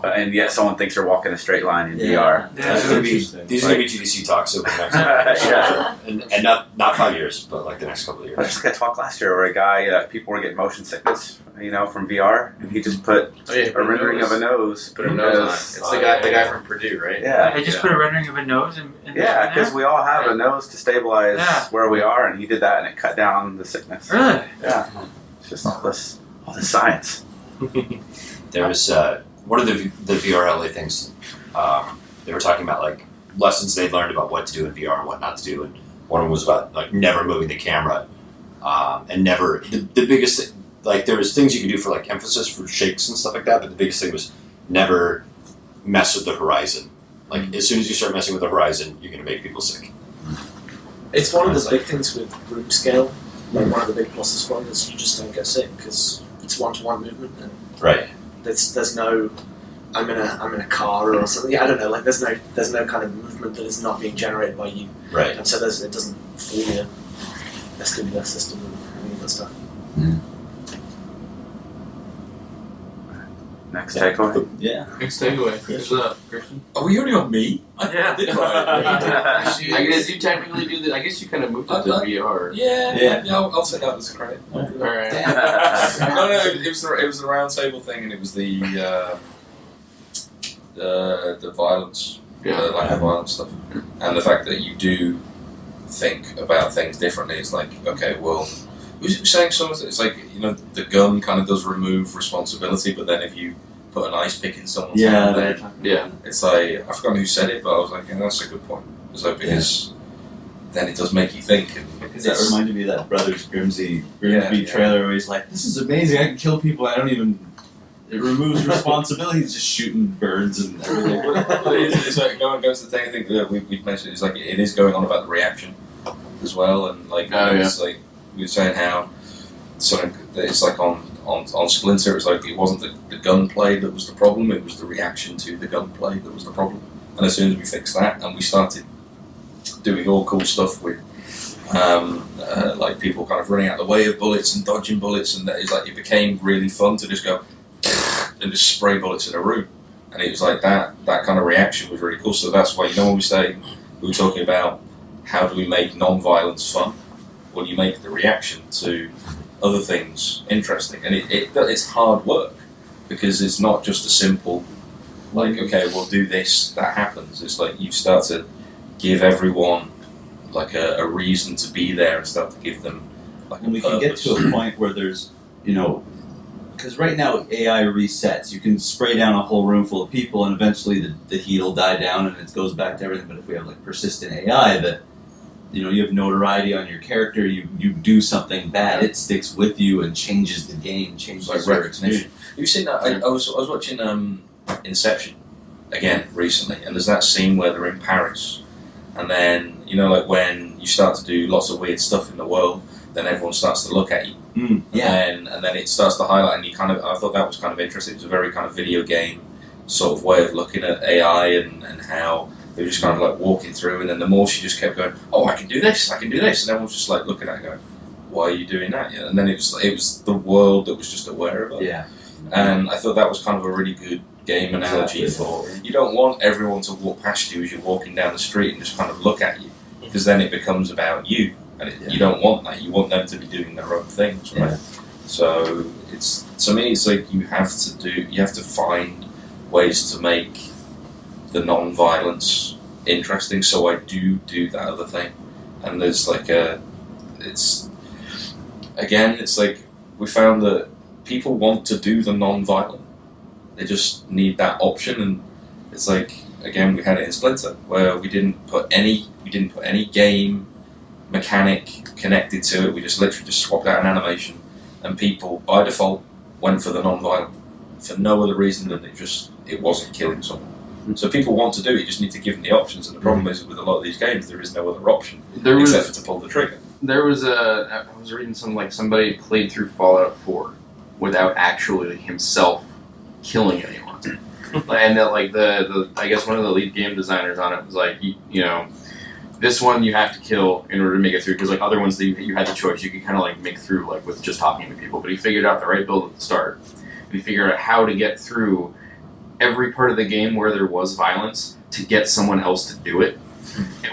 and yet someone thinks you're walking a straight line in VR. These are going to be GDC talks over the next Yeah. and not 5 years, but like the next couple of years. I just got a talk last year where a guy, people were getting motion sickness, from VR, and he just put a rendering of a nose. Put a nose on it. It's the guy from Purdue, right? Yeah. They just put a rendering of a nose in Yeah, because we all have a nose to stabilize Yeah. where we are, and he did that, and it cut down the sickness. Really? Yeah. It's just all this science. There was one of the VR LA things. They were talking about like lessons they'd learned about what to do in VR and what not to do, and one of them was about like never moving the camera, and never the biggest thing, like there was things you could do for like emphasis for shakes and stuff like that, but the biggest thing was never mess with the horizon. Like as soon as you start messing with the horizon, you're going to make people sick. It's one of the big things with room scale. Like one of the big pluses for it is you just don't get sick because it's one-to-one movement and Right. there's no I'm in a car or something. I don't know. Like there's no kind of movement that is not being generated by you. Right. And so it doesn't fool your vestibular system and any of that stuff. Next takeaway. Yeah. Next takeaway. What's up, Kristjan? Are we already on me? Yeah. I guess you technically do that. I guess you kind of moved it to VR. Yeah, I'll take that as credit. All right. No, it was the round table thing, and it was the violence, the lack of violence stuff, and the fact that you do think about things differently. It's like, okay, well, was saying something? It's like, the gun kind of does remove responsibility, but then if you put an ice pick in someone's hand, then it's like, I forgot who said it, but I was like, yeah, that's a good point. It's like, because then it does make you think. And That reminded me of that Brothers Grimsby trailer where he's like, this is amazing, I can kill people, it removes responsibility, he's just shooting birds and everything. It's like going to the thing I think that we've mentioned, is like it is going on about the reaction as well, and like it's like we were saying how it's like on Splinter, it's like it wasn't the gunplay that was the problem, it was the reaction to the gunplay that was the problem. And as soon as we fixed that and we started doing all cool stuff with like people kind of running out the way of bullets and dodging bullets, and it's like it became really fun to just go and just spray bullets in a room, and it was like that kind of reaction was really cool. So that's why, when we were talking about how do we make non-violence fun, well, you make the reaction to other things interesting, and it's hard work because it's not just a simple like, okay, we'll do this, that happens. It's like you start to give everyone like a reason to be there and start to give them like a And we purpose. can get to a point where there's, because right now AI resets. You can spray down a whole room full of people, and eventually the heat will die down, and it goes back to everything. But if we have like persistent AI that, you have notoriety on your character, you do something bad, it sticks with you and changes the game, changes like your recognition. You've seen that? I was watching Inception again recently, and there's that scene where they're in Paris, and then like when you start to do lots of weird stuff in the world, then everyone starts to look at you. And then it starts to highlight, and I thought that was kind of interesting. It was a very kind of video game sort of way of looking at AI and how they were just kind of like walking through, and then the more she just kept going, oh, I can do this, and everyone's just like looking at her going, why are you doing that? And then it was the world that was just aware of it. And I thought that was kind of a really good game analogy for, you don't want everyone to walk past you as you're walking down the street and just kind of look at you, because then it becomes about you. and you don't want that. You want them to be doing their own things, right? So to me, it's like you have to find ways to make the non-violence interesting. So I do that other thing, and there's like it's like we found that people want to do the non-violent. They just need that option, and it's like, again, we had it in Splinter where we didn't put any game mechanic connected to it. We just literally just swapped out an animation, and people by default went for the non-violent for no other reason than it wasn't killing someone. So people want to do it. You just need to give them the options, and the problem is with a lot of these games there is no other option except for to pull the trigger. There was I was reading somebody played through Fallout 4 without actually himself killing anyone, and that like the I guess one of the lead game designers on it was like, you know, this one you have to kill in order to make it through, because like other ones that you had the choice, you could kind of like make through like with just talking to people. But he figured out the right build at the start, and he figured out how to get through every part of the game where there was violence to get someone else to do it,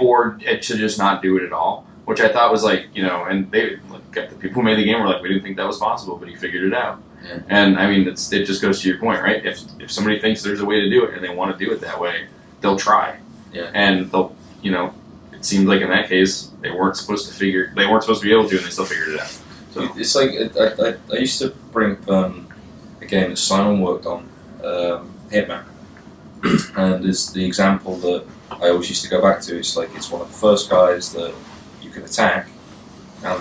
or to just not do it at all. Which I thought was like, you know, and they like, the people who made the game were like, we didn't think that was possible, but he figured it out. Yeah. And I mean, it just goes to your point, right? If somebody thinks there's a way to do it and they want to do it that way, they'll try. Yeah. And they'll, you know, it seemed like in that case they weren't supposed to be able to, and they still figured it out. So it's like I used to bring up a game that Simon worked on, Hitman, and it's the example that I always used to go back to. It's like it's one of the first guys that you can attack. I'm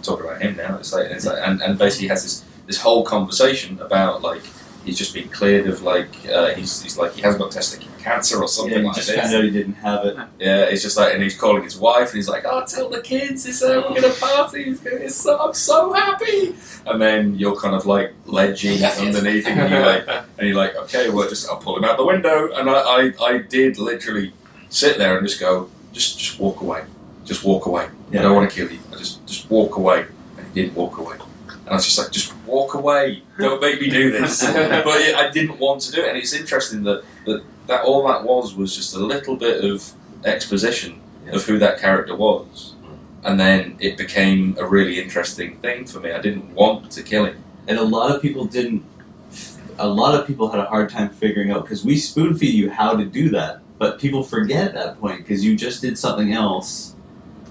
talking about him now. It's like and basically has this whole conversation about like he's just been cleared of like he's like he hasn't got testicular cancer or something like this. Just found out he didn't have it. Yeah, it's just like, and he's calling his wife and he's like, "Oh, tell the kids, we're gonna party. I'm so happy." And then you're kind of like ledging underneath him, and you're like, "Okay, well, I'll pull him out the window." And I did literally sit there and just go, just walk away. Just walk away. Yeah. I don't want to kill you. I just walk away. And he didn't walk away. And I was just like, just walk away. Don't make me do this. But I didn't want to do it. And it's interesting that all that was just a little bit of exposition of who that character was. And then it became a really interesting thing for me. I didn't want to kill him. And a lot of people had a hard time figuring out, because we spoon feed you how to do that. But people forget at that point, because you just did something else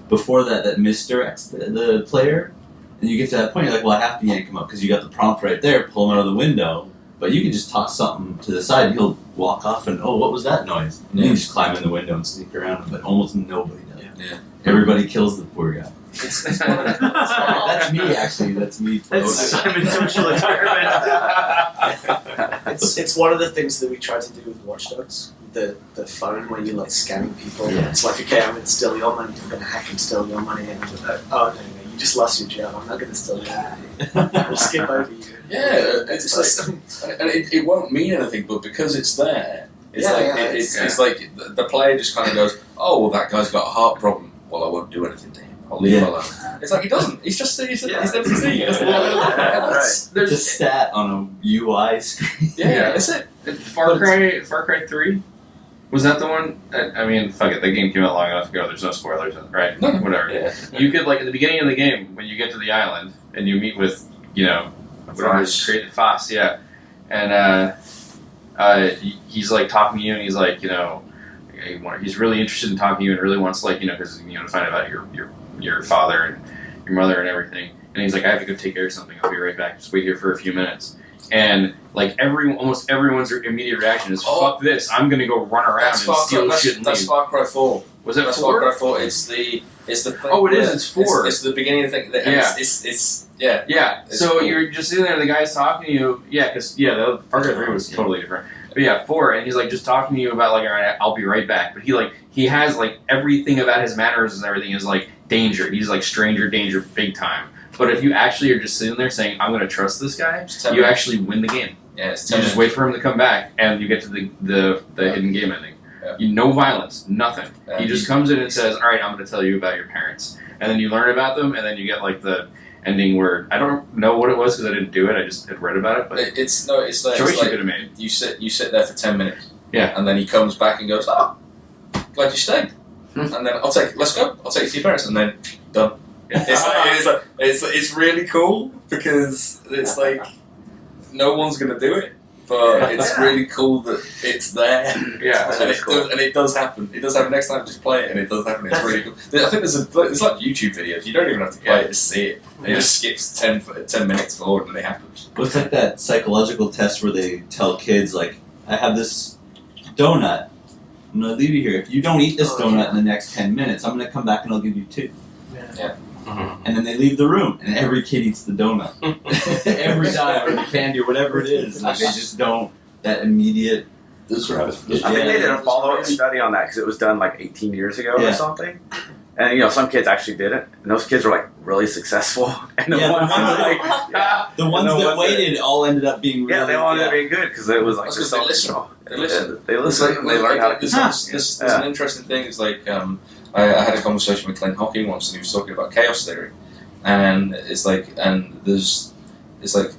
before that misdirects the player, and you get to that point, you're like, well, I have to yank him up because you got the prompt right there, pull him out of the window, but you can just toss something to the side and he'll walk off and, oh, what was that noise? And then you just climb in the window and sneak around, but almost nobody does. Yeah. Everybody kills the poor guy. It's one of the, That's me, actually. That's me. That's Simon's social experiment. It's one of the things that we tried to do with Watch Dogs. The phone where you're like scanning people. Yeah. It's like, okay, I'm going to steal your money. I'm going to hack and steal your money. And oh no, you just lost your job. I'm not going to steal your money. We'll skip over you. yeah, it's like, and it won't mean anything, but because it's there, it's like the player just kind of goes, oh, well, that guy's got a heart problem. Well, I won't do anything to him. I'll leave him alone. It's like he doesn't. He's never seen it. There's a stat on a UI screen. Yeah, that's it. Far Cry 3. Was that the one? I mean, fuck it. The game came out long enough ago. There's no spoilers, right? No. Whatever. Yeah. You could, like, at the beginning of the game, when you get to the island and you meet with, you know, whatever is created, Foss, yeah, and he's like talking to you, and he's like, you know, he's really interested in talking to you and really wants, like, you know, because you know, to find out about your father and your mother and everything. And he's like, I have to go take care of something. I'll be right back. Just wait here for a few minutes. And like almost everyone's immediate reaction is, "Fuck this! I'm gonna go run around and steal shit and That's leave." Far Cry 4. Was that That's 4? Far Cry 4. It's the thing. Oh, it is. It's 4. It's the beginning of the thing. Yeah. It's Yeah. It's So cool. you're just sitting there, the guy's talking to you. Yeah, because the Far Cry 3 was totally different. But yeah, 4, and he's like just talking to you about like, all right, I'll be right back. But he has like everything about his manners and everything is like danger. He's like stranger danger big time. But if you actually are just sitting there saying, I'm going to trust this guy, you actually win the game. Yeah, it's You just wait for him to come back, and you get to the hidden game ending. Yeah. No violence, nothing. Yeah. He just comes in and says, all right, I'm going to tell you about your parents. And then you learn about them, and then you get like the ending where, I don't know what it was because I didn't do it, I just had read about it. But it's choice like, you could have made. You sit there for 10 minutes. Yeah. And then he comes back and goes, oh, glad you stayed. And then let's go. I'll take you to your parents. And then, done. It's really cool because it's like no one's gonna do it, but it's really cool that it's there. Yeah, and it does happen. It does happen next time. Just play it, and it does happen. It's really cool. I think there's like YouTube videos. You don't even have to play it; just see it. And it just skips 10 minutes forward, and it happens. Well, it's like that psychological test where they tell kids, like, I have this donut. I'm going to leave you here. If you don't eat this donut in the next 10 minutes, I'm going to come back and I'll give you 2. Yeah. And then they leave the room, and every kid eats the donut. Every time, or the candy, or whatever it is. Like, they just don't, that immediate... I think they did a follow-up study on that because it was done like 18 years ago or something. And you know, some kids actually did it, and those kids were like really successful. And the ones that waited all ended up being really, they all ended up being good because it was like they listen. They listen. They learn how to. This is an interesting thing. It's like I had a conversation with Clint Hocking once, and he was talking about chaos theory, and it's like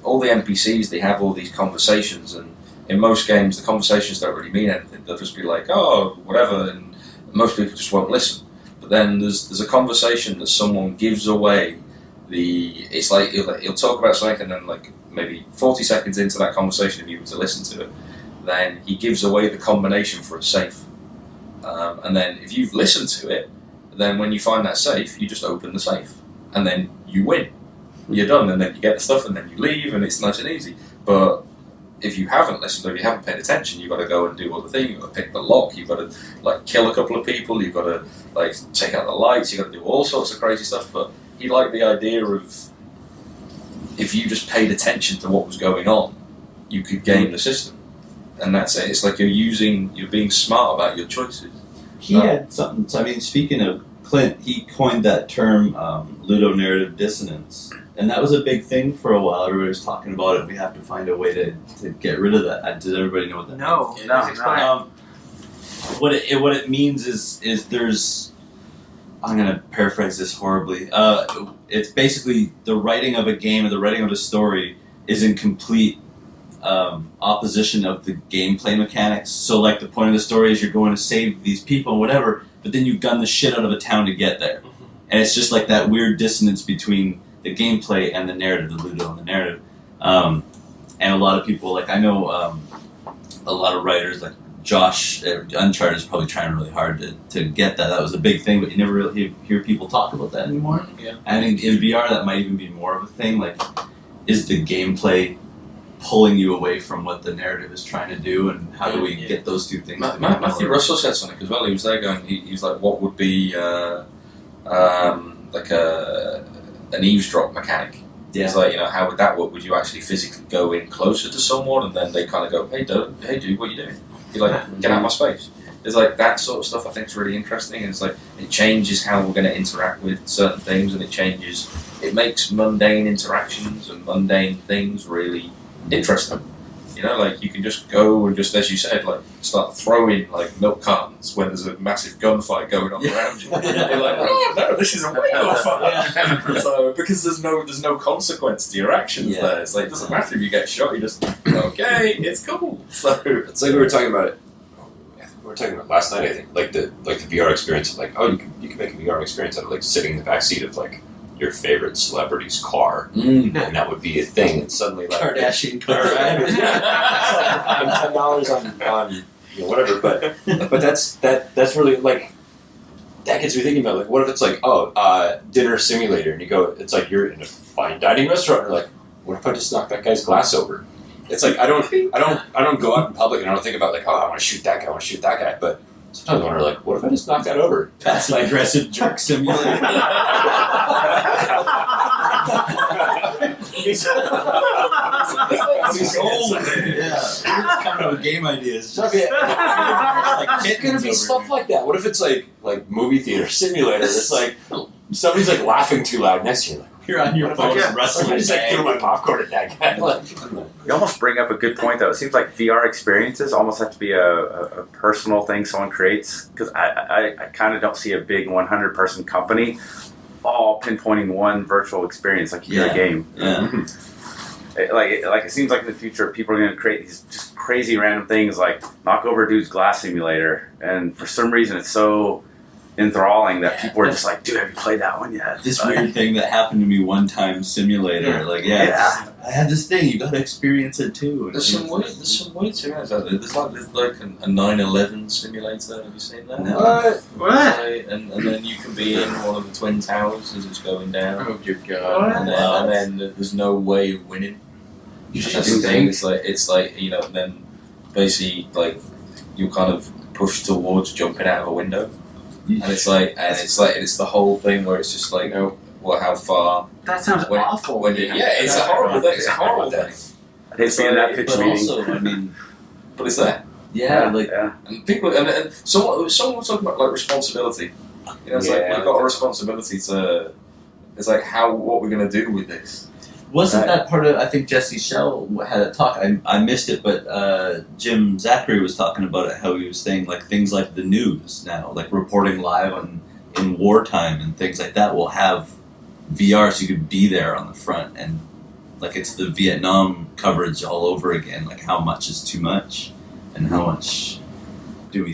all the NPCs, they have all these conversations, and in most games the conversations don't really mean anything. They'll just be like, oh, whatever, and most people just won't listen. But then there's a conversation that someone gives away. It's like he'll talk about something, and then like maybe 40 seconds into that conversation, if you were to listen to it, then he gives away the combination for a safe. And then if you've listened to it, then when you find that safe, you just open the safe, and then you win. You're done, and then you get the stuff, and then you leave, and it's nice and easy. But if you haven't listened or if you haven't paid attention, you've got to go and do all the things. You've got to pick the lock, you've got to like kill a couple of people, you've got to like take out the lights, you've got to do all sorts of crazy stuff. But he liked the idea of if you just paid attention to what was going on, you could game the system. And that's it. It's like you're being smart about your choices. He had something, I mean, speaking of Clint, he coined that term ludonarrative dissonance. And that was a big thing for a while. Everybody was talking about it. We have to find a way to get rid of that. Does everybody know what that means? No. What it means is there's... I'm going to paraphrase this horribly. It's basically the writing of a game or the writing of a story is in complete opposition of the gameplay mechanics. So like the point of the story is you're going to save these people and whatever, but then you gun the shit out of a town to get there. And it's just like that weird dissonance between the gameplay and the narrative, the Ludo and the narrative. And a lot of people, like I know a lot of writers, like Josh at Uncharted is probably trying really hard to get that. That was a big thing, but you never really hear people talk about that anymore. Yeah. I think in VR that might even be more of a thing. Like, is the gameplay pulling you away from what the narrative is trying to do, and how do we get those two things together? Matthew Russell said something as well. He was there going, he was like, what would be like an eavesdrop mechanic? Yeah. It's like, how would that work? Would you actually physically go in closer to someone, and then they kind of go, hey dude, what are you doing? You're like, get out of my space. It's like that sort of stuff I think is really interesting, and it's like it changes how we're going to interact with certain things, and it makes mundane interactions and mundane things really interesting. Like you can just go and just, as you said, like start throwing like milk cartons when there's a massive gunfight going on around you. You're like, oh no, this is a real fight. So because there's no consequence to your actions there. It's like it doesn't matter if you get shot. You just okay, it's cool. So it's like we were talking about it. We were talking about last night. I think like the VR experience of like you can make a VR experience out of like sitting in the back seat of like your favorite celebrity's car, and that would be a thing. And suddenly, like Kardashian car, right? It's like $10 on whatever. But that's really like that gets me thinking about like what if it's like dinner simulator, and you go, it's like you're in a fine dining restaurant. And you're like, what if I just knock that guy's glass over? It's like I don't go out in public and I don't think about like I want to shoot that guy, but sometimes I wonder, like, what if I just knock that over? That's like aggressive jerk simulator. He's old. Yeah. It's coming up with game ideas. It's gonna be stuff like that. What if it's like movie theater simulator? It's like somebody's like laughing too loud next to you. Like, you're on your phone wrestling. I just like threw my popcorn at that guy. You almost bring up a good point, though. It seems like VR experiences almost have to be a personal thing someone creates, because I kind of don't see a big 100-person company all pinpointing one virtual experience like you do a game. Yeah. It seems like in the future people are going to create these just crazy random things like knock over a dude's glass simulator, and for some reason it's so enthralling that people were just like, dude, have you played that one yet? This weird thing that happened to me one time, simulator. Like, I had this thing. You got to experience it too. There's some weird simulators out there. There's like a 9/11 simulator. Have you seen that? No. What? And then you can be in one of the twin towers as it's going down. Oh dear God. And then there's no way of winning. You should That's do the thing. things. It's like and then basically like you kind of push towards jumping out of a window, and it's the whole thing where it's just like, well, how far? That sounds awful. It's a horrible thing. It's a horrible thing. I hate seeing that pitch But meeting. also, I mean, But it's there. And people and someone was talking about like responsibility. It's like we've got a responsibility to. It's like what we're gonna do with this. wasn't that part of? I think Jesse Shell had a talk. I missed it, but Jim Zachary was talking about it. How he was saying like things like the news now, like reporting live in wartime and things like that, will have VR, so you could be there on the front, and like it's the Vietnam coverage all over again. Like how much is too much, and how much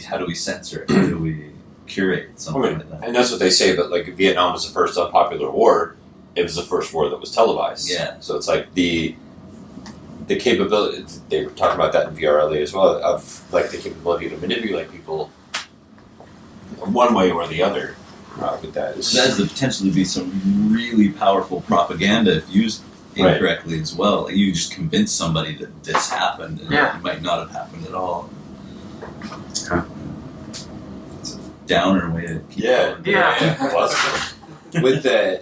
how do we censor it? How do we curate something like that? And that's what they say. But like Vietnam was the first unpopular war. It was the first war that was televised. Yeah. So it's like the capability. They were talking about that in VRLA as well. Of like the capability to manipulate people one way or the other. With that is That has the potential to be some really powerful propaganda if used incorrectly as well. Like you just convince somebody that this happened, and it might not have happened at all. It's a downer way to keep going. With the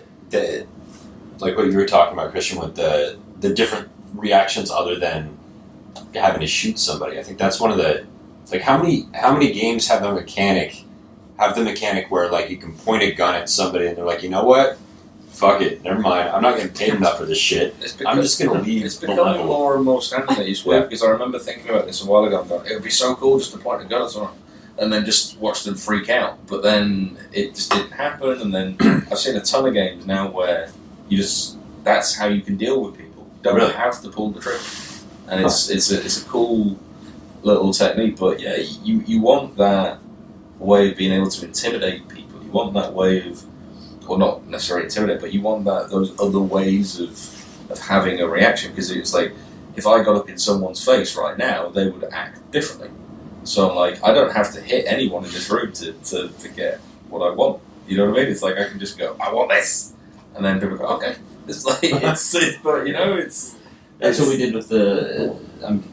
like what you were talking about, Kristjan, with the different reactions other than having to shoot somebody. I think that's one of the like how many games have the mechanic where like you can point a gun at somebody and they're like, you know what? Fuck it, never mind. I'm not getting paid enough for this shit. I'm just gonna leave. It's becoming more and more standard these days because I remember thinking about this a while ago. I'm going, it would be so cool just to point a gun at someone and then just watch them freak out. But then it just didn't happen. And then I've seen a ton of games now where that's how you can deal with people. You don't really have to pull the trigger, and it's a cool little technique. But yeah, you want that way of being able to intimidate people. You want that way of, or not necessarily intimidate, but you want those other ways of having a reaction, because it's like if I got up in someone's face right now, they would act differently. So I'm like, I don't have to hit anyone in this room to get what I want. You know what I mean? It's like I can just go, I want this, and then people go, okay. It's like but it's. That's what we did with the. I'm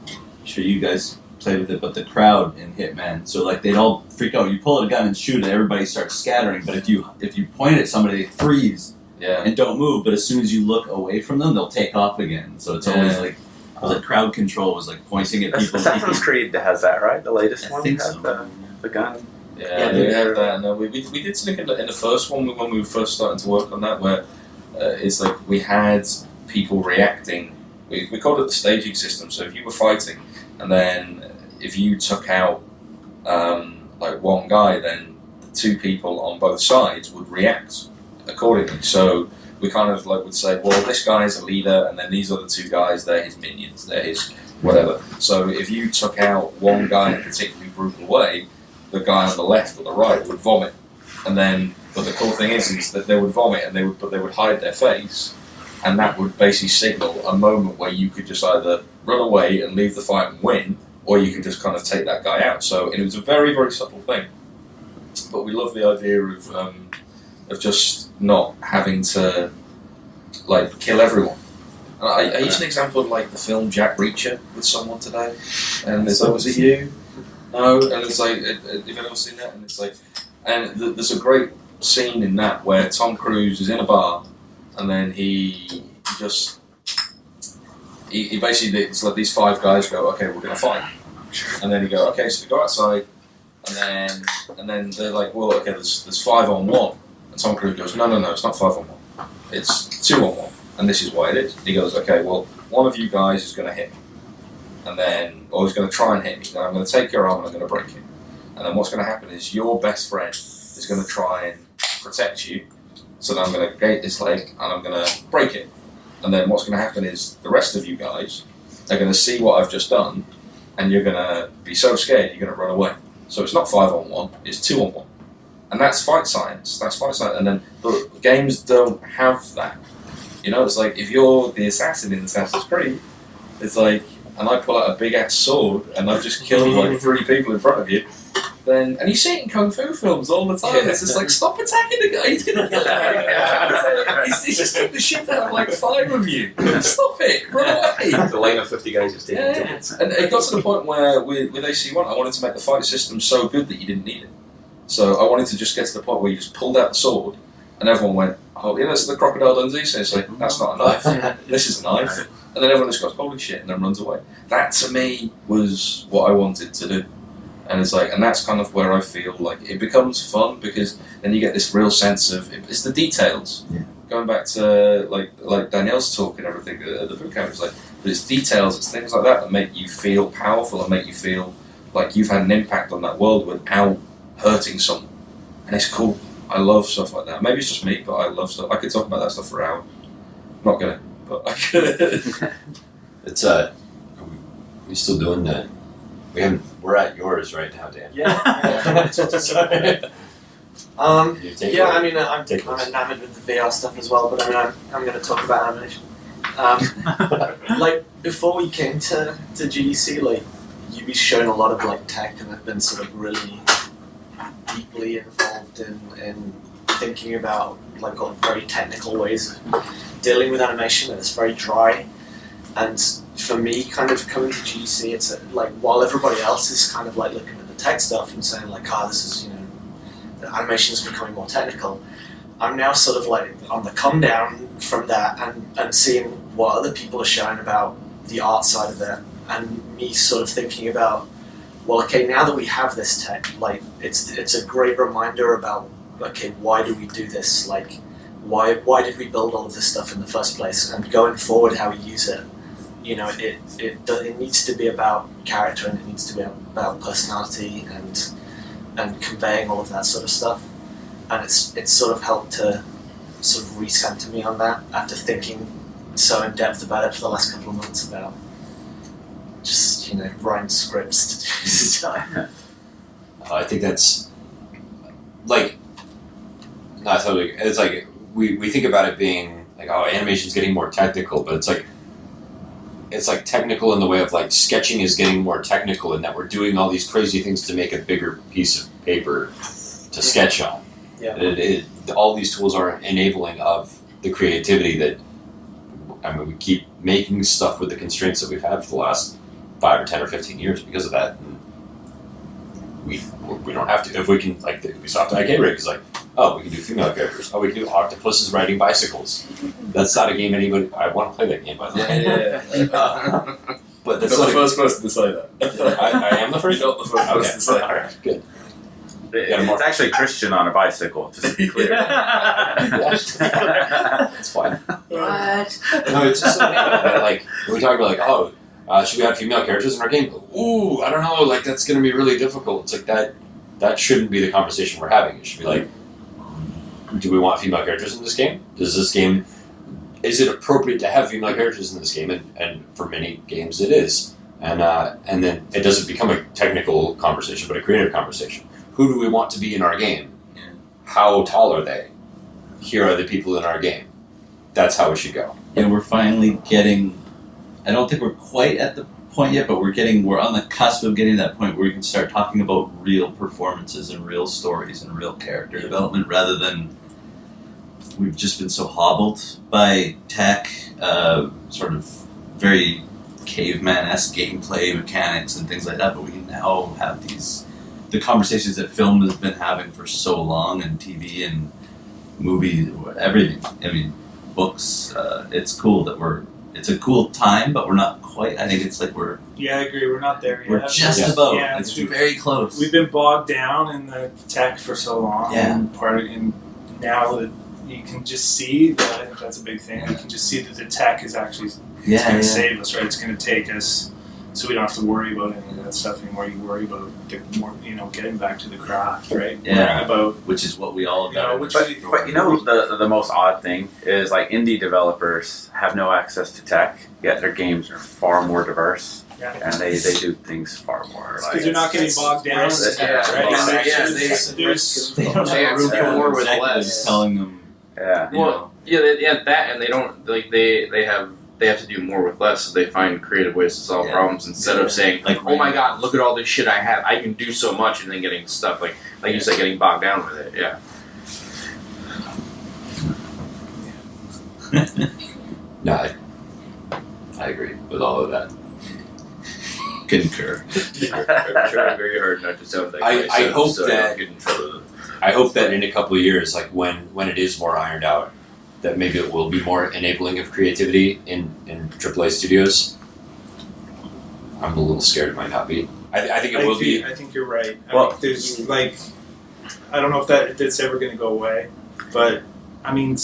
sure you guys played with it, but the crowd in Hitman. So like they'd all freak out. You pull out a gun and shoot, and everybody starts scattering. But if you point it at somebody, they freeze and don't move. But as soon as you look away from them, they'll take off again. So it's always like crowd control was like pointing at people. Assassin's Creed has that, right? The latest one think has so. the gun. Yeah, we had that. No, we did something in the first one when we were first starting to work on that, where it's like we had people reacting. We called it the staging system. So if you were fighting, and then if you took out like one guy, then the two people on both sides would react accordingly. So we kind of like would say, well, this guy is a leader, and then these other two guys, they're his minions, they're his whatever. So if you took out one guy in a particularly brutal way, the guy on the left or the right would vomit, and then. But the cool thing is that they would vomit, and they would hide their face, and that would basically signal a moment where you could just either run away and leave the fight and win, or you could just kind of take that guy out. So it was a very, very subtle thing, but we love the idea of just not having to like kill everyone. And I used an example of like the film Jack Reacher with someone today, and it's like, was it you? No, and it's like, have you ever seen that? And it's like, and there's a great scene in that where Tom Cruise is in a bar, and then he basically, it's like these five guys go, okay, we're gonna fight, and then you go, okay, so we go outside, and then they're like, well, okay, there's 5 on 1, and Tom Cruise goes, no, it's not 5 on 1, it's 2 on 1, and this is why it is. And he goes, okay, well, one of you guys is gonna hit me, or he's gonna try and hit me, then I'm gonna take your arm and I'm gonna break it, and then what's gonna happen is your best friend is gonna try and protect you, so then I'm going to gate this leg and I'm going to break it, and then what's going to happen is the rest of you guys are going to see what I've just done, and you're going to be so scared you're going to run away. So it's not 5 on 1, it's 2 on 1, and that's fight science. And then but games don't have that. You know, it's like if you're the assassin in Assassin's Creed, it's like, and I pull out a big ass sword and I've just killed like 3 people in front of you. Then, and you see it in kung fu films all the time. It's just like, stop attacking the guy. He's gonna kill you. He's just taking the shit out of like 5 of you. Stop it. Run away. The line of 50 guys just taking tickets. And it got to the point where with AC1, I wanted to make the fight system so good that you didn't need it. So I wanted to just get to the point where you just pulled out the sword, and everyone went, "Oh, yeah, that's the Crocodile Dundee." So it's like, that's not a knife. This is a knife. And then everyone just goes, "Holy shit!" and then runs away. That to me was what I wanted to do. And it's like, and that's kind of where I feel like it becomes fun, because then you get this real sense of it's the details. Yeah. Going back to like Danielle's talk and everything, the boot camp is like, but it's details, it's things like that make you feel powerful and make you feel like you've had an impact on that world without hurting someone. And it's cool. I love stuff like that. Maybe it's just me, but I love stuff. I could talk about that stuff for hours. I'm not gonna, but I could. It's we still doing that? We're at yours right now, Dan. Yeah. Sorry. You take yeah, it. I mean, I'm Take this. enamored with the VR stuff as well, but I mean, I'm going to talk about animation. Like, before we came to GDC, like, Ubi's shown a lot of, like, tech, and I've been sort of really deeply involved in thinking about, like, all very technical ways of dealing with animation, and it's very dry. And for me, kind of coming to GDC, it's like, while everybody else is kind of like looking at the tech stuff and saying like, this is, the animation is becoming more technical, I'm now sort of like on the come down from that and seeing what other people are showing about the art side of it, and me sort of thinking about, well, okay, now that we have this tech, like, it's a great reminder about, okay, why do we do this? Like, why did we build all of this stuff in the first place? And going forward, how we use it. It needs to be about character, and it needs to be about personality and conveying all of that sort of stuff. And it's sort of helped to sort of recenter me on that after thinking so in depth about it for the last couple of months about just writing scripts to do stuff. I think that's like not totally. It's like we think about it being like, oh, animation's getting more technical, but it's like technical in the way of like sketching is getting more technical in that we're doing all these crazy things to make a bigger piece of paper to sketch on. Yeah. All these tools are enabling of the creativity that, I mean, we keep making stuff with the constraints that we've had for the last 5 or 10 or 15 years because of that. And we don't have to. If we can, like the Ubisoft IK rig is like, oh, we can do female characters. Oh, we can do octopuses riding bicycles. That's not a game anybody. I want to play that game, by the way. Yeah. But that's You're like, the first person to say that. I am the first. Not the first person to say All that. right, good. It's actually Kristjan on a bicycle, just to be clear. That's fine. What? No, it's just something that, like, when we talk about, like, oh, should we have female characters in our game? Ooh, I don't know, like, that's going to be really difficult. It's like that shouldn't be the conversation we're having. It should be like, do we want female characters in this game? Is it appropriate to have female characters in this game? And for many games it is. And then it doesn't become a technical conversation, but a creative conversation. Who do we want to be in our game? How tall are they? Here are the people in our game. That's how it should go. Yeah, we're finally getting. I don't think we're quite at the point yet, but we're on the cusp of getting to that point where we can start talking about real performances and real stories and real character development, rather than we've just been so hobbled by tech, sort of very caveman-esque gameplay mechanics and things like that. But we can now have the conversations that film has been having for so long, and TV and movies, everything. I mean, books. It's cool that it's a cool time, but we're not quite. I think it's like Yeah, I agree. We're not there yet. we're just about. Yeah, It's very close. We've been bogged down in the tech for so long. Yeah. And now that you can just see that, I think that's a big thing. You can just see that the tech is actually going to save us, right? It's going to take us, so we don't have to worry about any of that stuff anymore. You worry about getting back to the craft, right? Yeah. Worrying about, Which is what we all got. which But the most odd thing is, like, indie developers have no access to tech, yet their games are far more diverse and they do things far more. Because you're not getting bogged down. Risk. Right? They don't have room for more with executives telling them. Yeah. Well, that, and they don't like they have to do more with less, so they find creative ways to solve problems instead of saying Like, "Oh my God, look at all this shit I have! I can do so much," and then getting stuff like you said, getting bogged down with it. Yeah. No, I agree with all of that. Concur. Trying very hard not to sound that I way, hope so that- I don't get in trouble with it. I hope that in a couple of years, like when it is more ironed out, that maybe it will be more enabling of creativity in AAA studios. I'm a little scared it might not be. I think it will be. I think you're right. Well- There's like, I don't know if that's ever going to go away, but I mean,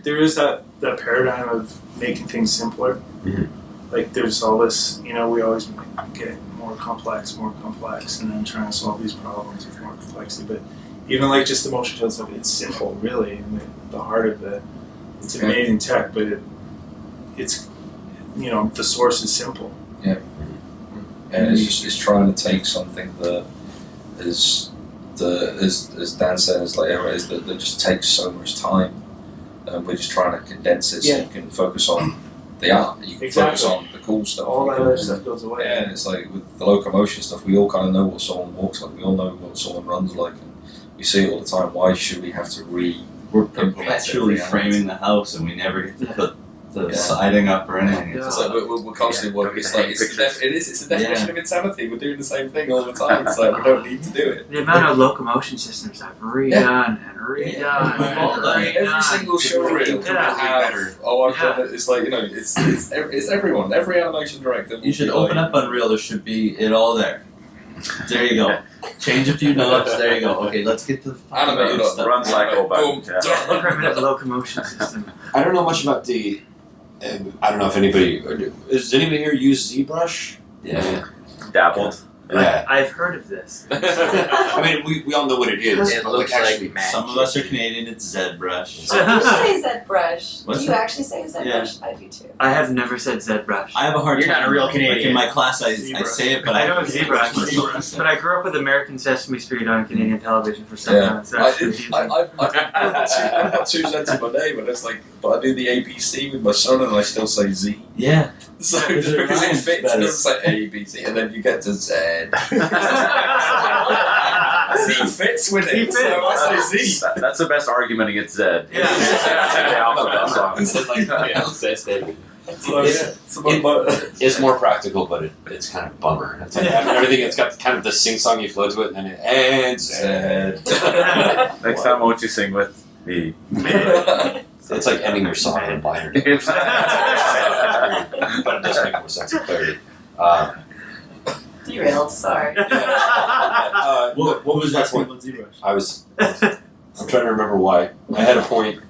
there is that paradigm of making things simpler. Mhm. Like there's all this, we always get more complex, and then trying to solve these problems with more complexity. But even like just the motion field stuff, it's simple, really, and the heart of it's amazing tech, but it's the source is simple. And it's trying to take something that is as Dan said, that just takes so much time. We're just trying to condense it so you can focus on the art. You can focus on the cool stuff. All that other stuff goes away. Yeah, and it's like with the locomotion stuff, we all kind of know what someone walks like. We all know what someone runs like, and we see it all the time. Why should we have to We're perpetually framing the house, and we never get to put the siding up or anything. It's like we're constantly working. It's like it's a definition of insanity. We're doing the same thing all the time. It's like we don't need to do it. The amount of locomotion systems I've redone and redone and redone. Every single showreel can have. Oh, I've done it. It's like it's everyone. Every animation director. You should open up Unreal. There should be it all there. There you go. Change a few notes. There you go. Okay, let's get to the Animator stuff. Run cycle button. Yeah, primitive locomotion system. I don't know much about the. I don't know if anybody. Does anybody here use ZBrush? Yeah. Dabbled. Yeah. I've heard of this. I mean, we all know what it is. It but looks actually, like magic. Some of us are Canadian. It's ZBrush. You say ZBrush. What's Do you that? actually say ZBrush? I do too. I have never said ZBrush. I have a hard You're time. not a real Like Canadian. in my class, I say it, but I know don't ZBrush, but I grew up with American Sesame Street on Canadian television for some Yeah. time. So that's confusing. I've got two Z's in my name, but it's like, but I do the ABC with my son, and I still say Z. Yeah. So Because it because it rhymes fits, it better. doesn't say A, B, C, and then you get to Z. Z fits with it, so I say Z. That's the best argument against Zed. Yeah. The alphabet song. It's more practical, but it's kind of bummer. It's like having everything. It's got kind of the sing-songy flow to it, and then it ends. Next time, won't you sing with me? It's like ending your song in a binary. But it does make more sense of clarity. Derailed, sorry. What was my that point? point? ZBrush. I'm trying to remember why. I had a point.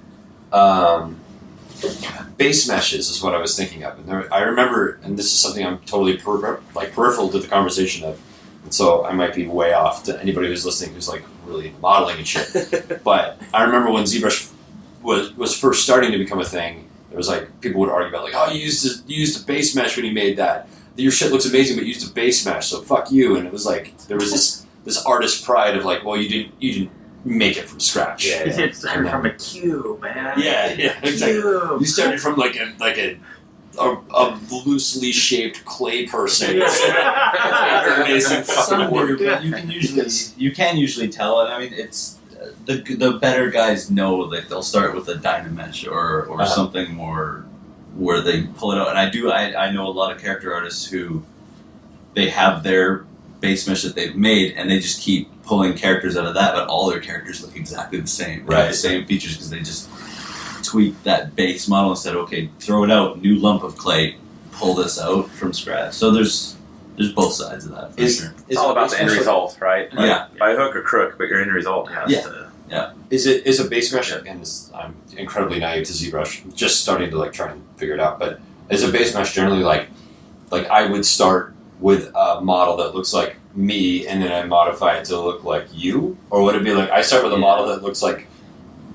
Base meshes is what I was thinking of. And I remember, and this is something I'm totally peripheral to the conversation of, and so I might be way off to anybody who's listening who's like really modeling and shit. But I remember when ZBrush was first starting to become a thing, there was like, people would argue about like, oh, you used a base mesh when you made that. Your shit looks amazing, but you used a base mesh, so fuck you. And it was like, there was this artist pride of like, well, you didn't make it from scratch. It started from a cube, man. Yeah, exactly. Cube. You started from like a loosely shaped clay person. Amazing fucking work. But you can usually tell it. I mean, it's the better guys know that they'll start with a Dynamesh or something more where they pull it out. And I know a lot of character artists who they have their base mesh that they've made, and they just keep pulling characters out of that, but all their characters look exactly the same. They have the same features because they just tweak that base model instead of, okay, throw it out, new lump of clay, pull this out from scratch. So there's both sides of that. For sure. It's all about the end result, right? Like, Yeah. By hook or crook, but your end result has to. Is a base mesh, and I'm incredibly naive to ZBrush, just starting to like try and figure it out, but is a base mesh generally like I would start with a model that looks like me and then I modify it to look like you? Or would it be like I start with a model that looks like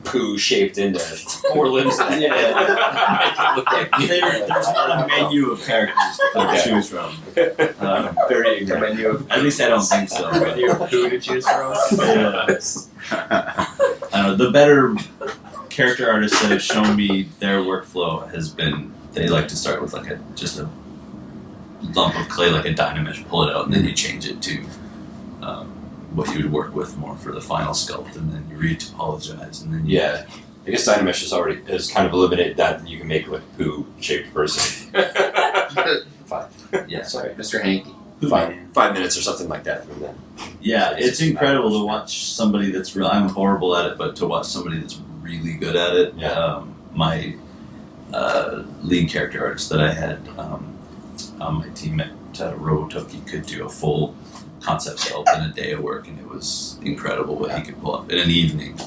poo shaped into 4 limbs. There's not a menu of characters to choose from. Very ignorant. Menu of At least I don't think so. menu of who to choose from. The better character artists that have shown me their workflow has been they like to start with like just a lump of clay, like a Dynamesh, pull it out, and then you change it to what you would work with more for the final sculpt, and then you retopologize, and then Yeah. I guess Dynamesh has kind of eliminated that, and you can make like a poo-shaped person. 5. Yeah. Sorry, Mr. Hanky. 5 minutes or something like that from then. Yeah, it's incredible to watch somebody that's real. I'm horrible at it, but to watch somebody that's really good at it. Yeah. My lead character artist that I had on my team at Robotoki could do a full concept sculpt in a day of work, and it was incredible what he could pull up in an evening.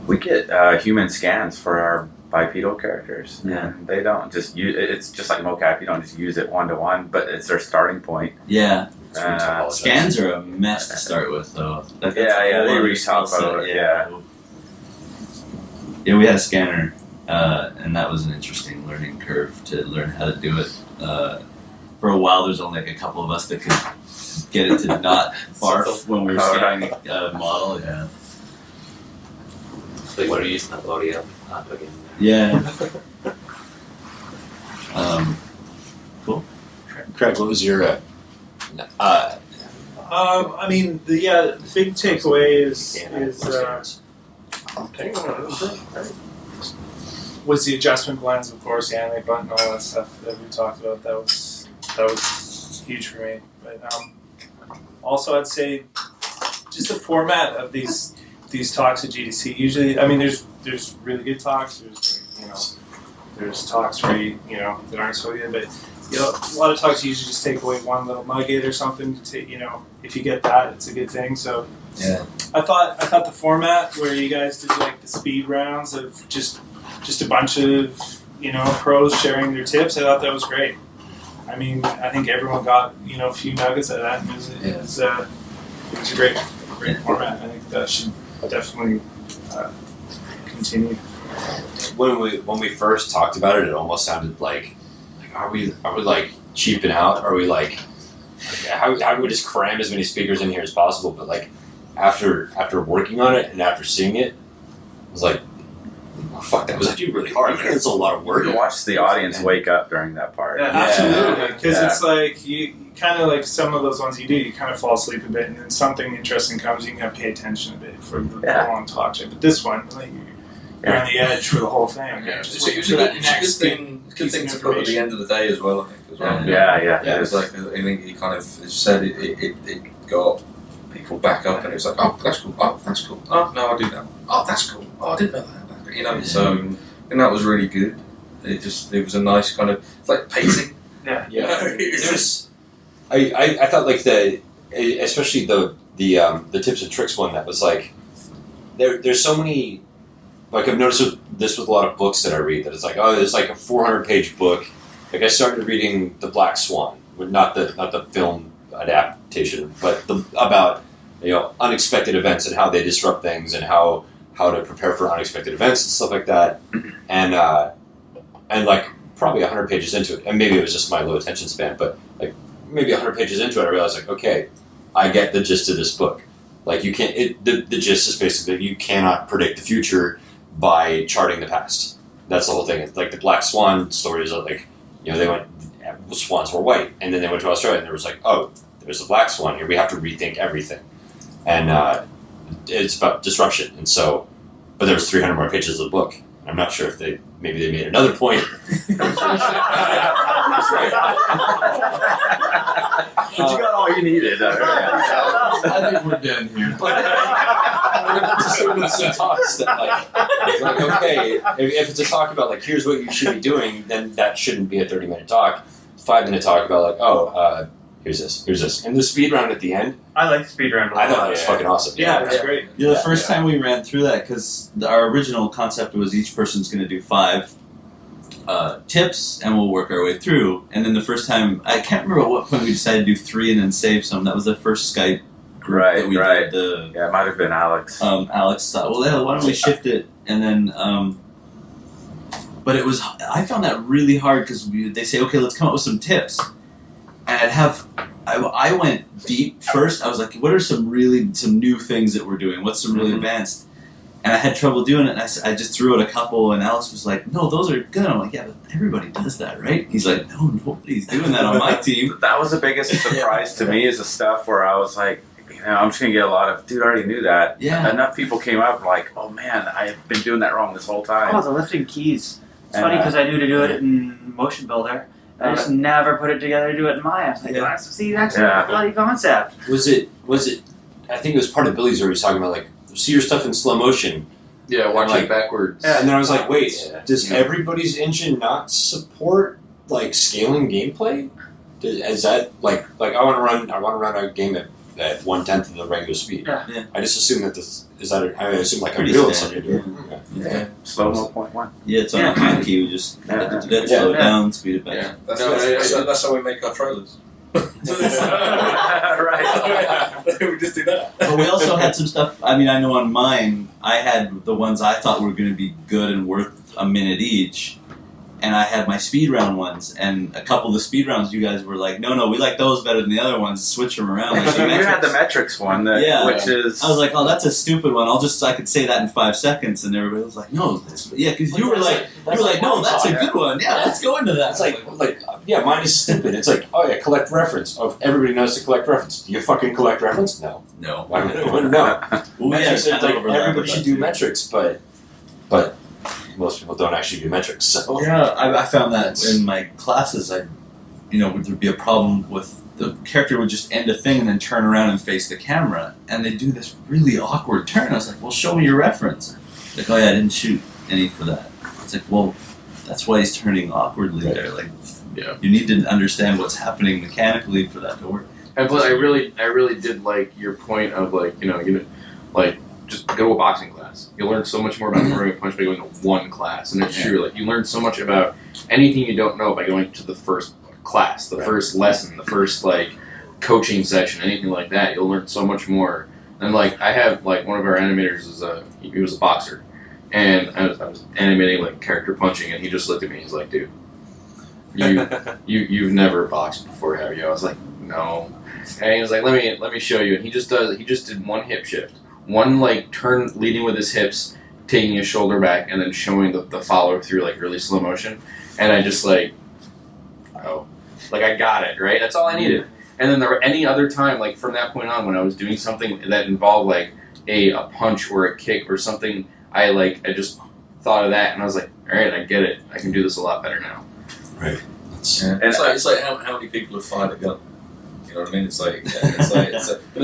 We get human scans for our bipedal characters, and they don't just use it's just like mocap. You don't just use it 1-to-1, but it's their starting point. Yeah, Uh, scans are a mess to start with, though. That's Yeah, a whole they other re-talk skill set, about it, yeah. Yeah, we had a scanner, and that was an interesting learning curve to learn how to do it. For a while, there's only like a couple of us that could get it to not barf when we were scanning a model. Yeah. Like, what are you using that audio? Not looking. Yeah. Cool. Craig, what was your I mean, the big takeaway was the adjustment blends, of course, the animate button, all that stuff that we talked about. That was huge for me. But also, I'd say just the format of these talks at GDC. Usually, I mean, there's really good talks. There's talks where that aren't so good, but a lot of talks usually just take away one little nugget or something. To take, if you get that, it's a good thing. So Yeah. I thought the format where you guys did like the speed rounds of just a bunch of pros sharing their tips. I thought that was great. I mean, I think everyone got a few nuggets out of that. And it was a great format. I think that should definitely continue. when we first talked about it, it almost sounded like are we like cheaping out? Are we like how do we just cram as many speakers in here as possible? But like after working on it and after seeing it, I was like, oh, fuck, that was actually really hard. Like, it's a lot of work. You watch the audience wake up during that part. Yeah, absolutely. Because it's like you kind of like some of those ones you do, you kind of fall asleep a bit, and then something interesting comes, you can pay attention a bit for the long talk. But this one, like you're on the edge for the whole thing. Yeah, Just it's wait a for that good next good thing to put at the end of the day as well, I think. As well. Yeah. It's like I think he kind of said it got people back up, and it was like, oh, that's cool. Oh, that's cool. Oh, no, I'll do that. Oh, that's cool. Oh, I didn't know that. So I think that was really good. It was a nice kind of, it's like pacing. Yeah. It's just I thought like especially the tips and tricks one that was like there's so many. Like I've noticed this with a lot of books that I read, that it's like, oh, there's like a 400-page book. Like I started reading The Black Swan, not the film adaptation, but about unexpected events and how they disrupt things and how to prepare for unexpected events and stuff like that. And like probably 100 pages into it, and maybe it was just my low attention span, but like maybe 100 pages into it, I realized like, okay, I get the gist of this book. Like you can't. The gist is basically you cannot predict the future by charting the past. That's the whole thing. It's like the Black Swan stories are like, they went, swans were white, and then they went to Australia, and there was like, oh, there's a black swan here. We have to rethink everything, and it's about disruption. And so, but there's 300 more pages of the book. I'm not sure if maybe they made another point. But you got all you needed. I think we're done here. Talks that like okay, if it's a talk about like here's what you should be doing, then that shouldn't be a 30-minute talk. 5-minute talk about like here's this, and the speed round at the end. I like the speed round a lot. I thought that was fucking awesome. Yeah, it's great. Yeah, the first time we ran through that, because our original concept was each person's going to do 5 tips, and we'll work our way through. And then the first time, I can't remember at what point we decided to do 3 and then save some. That was the first Skype group that we did the. Yeah, it might have been Alex. Alex thought, well, yeah, why don't we shift it? And then, but it was, I found that really hard because they say, okay, let's come up with some tips. And I went deep first. I was like, what are some new things that we're doing? What's some really advanced? And I had trouble doing it. And I just threw out a couple, and Alex was like, no, those are good. I'm like, yeah, but everybody does that, right? He's like, no, nobody's doing that on my team. That was the biggest surprise to me is the stuff where I was like, I'm just going to get a lot of, dude, I already knew that. Yeah. Enough people came up like, oh man, I've been doing that wrong this whole time. Oh, the lifting keys. It's funny because I knew to do it in Motion Builder. I just never put it together to do it in Maya. I was like, see, that's a bloody concept. Was it? I think it was part of Billy's where he was talking about like see your stuff in slow motion. Yeah, watch like, it backwards. And then I was like, wait, does everybody's engine not support like scaling gameplay? Is that like I want to run a game at 1/10 of the regular speed. Yeah. I just assume that I assume like a real something. Yeah. Slow-mo 0.1. Yeah, it's on a hotkey. We just slow it down, speed it back. Yeah. That's how we make our trailers. Right. We just do that. But we also had some stuff. I mean, I know on mine, I had the ones I thought were going to be good and worth a minute each. And I had my speed round ones, and a couple of the speed rounds, you guys were like, no, we like those better than the other ones. Switch them around. Like You had the metrics one, which is. I was like, oh, that's a stupid one. I could say that in 5 seconds, and everybody was like, no, because you were like, no, that's a good one. Yeah, let's go into that. It's like mine is stupid. It's like, oh yeah, collect reference. Oh, everybody knows to collect reference. Do you fucking collect reference? No. No. Why would no? Metrics, it's like everybody should do metrics, but most people don't actually do metrics. So yeah, I found that in my classes, there'd be a problem with the character would just end a thing and then turn around and face the camera, and they do this really awkward turn. I was like, well, show me your reference. Like, oh yeah, I didn't shoot any for that. It's like, well, that's why he's turning awkwardly there. Like, you need to understand what's happening mechanically for that to work. And plus, I really did like your point of just go to a boxing class. You'll learn so much more about throwing a punch by going to one class, and it's true. Like you learn so much about anything you don't know by going to the first class, the first lesson, the first coaching session, anything like that. You'll learn so much more. And I have one of our animators he was a boxer, and I was animating character punching, and he just looked at me. He's like, "Dude, you've never boxed before, have you?" I was like, "No." And he was like, "Let me show you." And he just did one hip shift. One turn leading with his hips, taking his shoulder back, and then showing the follow through really slow motion. And I just I got it, right? That's all I needed. And then there were any other time, from that point on, when I was doing something that involved a punch or a kick or something, I just thought of that and I was like, all right, I get it. I can do this a lot better now. Right. And it's like how many people have fired a gun. You know what I mean? But it's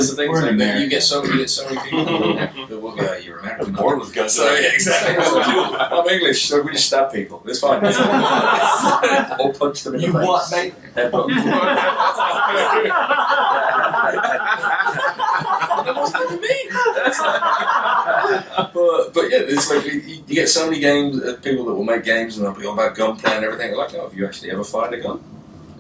the thing is that you get so many people that will go, you're American. Born with guns. So yeah, exactly. I'm English, so we just stab people. It's fine. Or punch them in the face. You what, mate? That wasn't even me. But yeah, it's you get so many games, people that will make games and they'll be all about gunplay and everything. They're like, oh, have you actually ever fired a gun?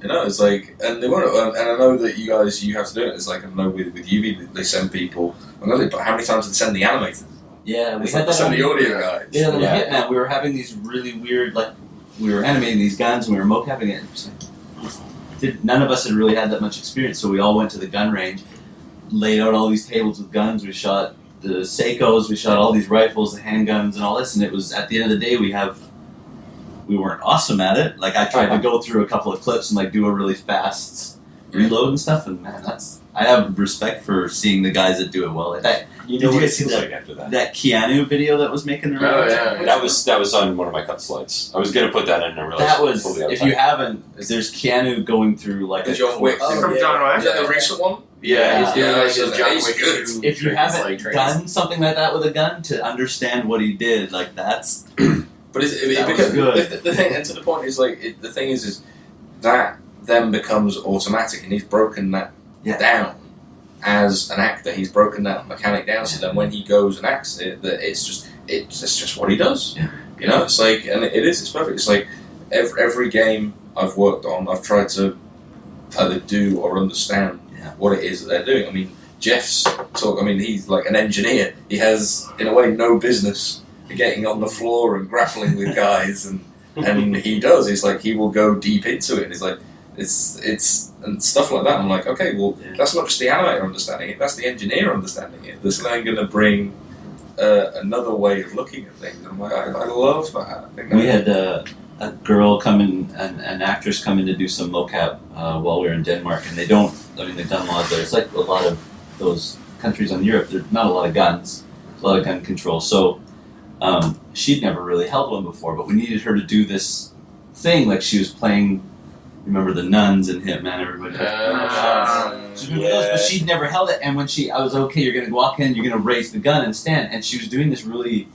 It's and they won't. And I know that you have to do it. It's I know with UV they send people. But how many times did they send the animators? Yeah, we had that. Send the audio guys. Yeah, the Hitman. We were having these really weird, we were animating these guns and we were mocapping it. None of us had really had that much experience, so we all went to the gun range, laid out all these tables with guns. We shot the Seikos, we shot all these rifles, the handguns, and all this. And it was at the end of the day, we weren't awesome at it. I tried to go through a couple of clips and do a really fast reload and stuff. And man, I have respect for seeing the guys that do it well. Did you guys see that Keanu video that was making the rounds? Oh yeah. That was on one of my cut slides. I was gonna put that in and I realized that was if you haven't. There's Keanu going through a John Wick. From John Wick. Is that the recent one? Yeah, he's doing his John Wick. Good. If you haven't done something like that with a gun to understand what he did, that's. But because the thing, and to the point is the thing is that then becomes automatic, and he's broken that down as an actor. He's broken that mechanic down, so then when he goes and acts it, it's just what he does. Yeah. It's and it's perfect. It's every game I've worked on, I've tried to either do or understand what it is that they're doing. I mean, Jeff's talk. I mean, he's like an engineer. He has, in a way, no business getting on the floor and grappling with guys, and he does. It's like he will go deep into it. And it's like it's and stuff like that. I'm like, okay, well, that's not just the animator understanding it. That's the engineer understanding it. That's then going to bring another way of looking at things. I'm like, I love that. I think We had a girl come in, an actress come in to do some mocap while we were in Denmark, and they've done a lot of there's like a lot of those countries in Europe, there's not a lot of guns, a lot of gun control. So she'd never really held one before, but we needed her to do this thing like she was playing. Remember the nuns and Hitman? Everybody. But she'd never held it, and when I was okay. You're gonna walk in, you're gonna raise the gun and stand, and she was doing this really.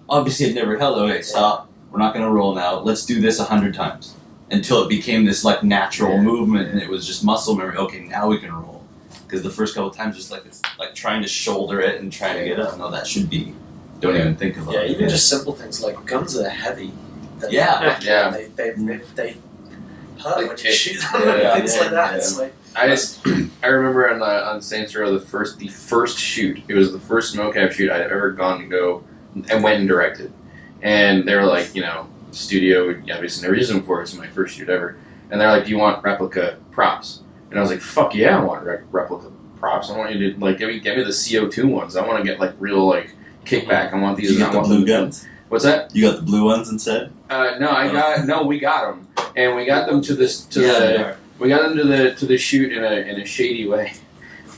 Obviously, I'd never held it. Okay, stop. We're not gonna roll now. Let's do this 100 times until it became this like natural movement, and it was just muscle memory. Okay, now we can roll. Because the first couple of times, it's like trying to shoulder it and trying to get up. No, that should be. Don't even think about it. Yeah, even just simple things like guns are heavy. They hurt when you shoot them. Things like that. It's like I remember on Saints Row the first shoot. It was the first mocap shoot I'd ever gone to go and went and directed. And they were like, studio obviously never used them before. It was my first shoot ever. And they're like, do you want replica props? And I was like, fuck yeah, I want replica props. I want you to give me the CO2 ones. I want to get real kickback. I want these. You got the blue guns. What's that? You got the blue ones instead? No, we got them, and we got them to the shoot in a shady way.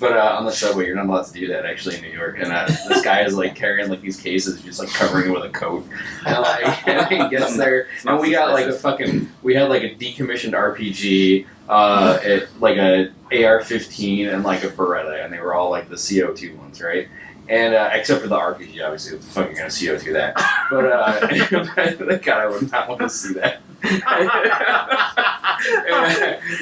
But on the subway, you're not allowed to do that actually in New York. And this guy is carrying these cases, just covering it with a coat. And he gets there, and we got we had a decommissioned RPG, a AR-15, and a Beretta, and they were all the CO2 ones, right? And except for the RPG, obviously, what the fuck are you gonna CO2 that? But God, I would not want to see that.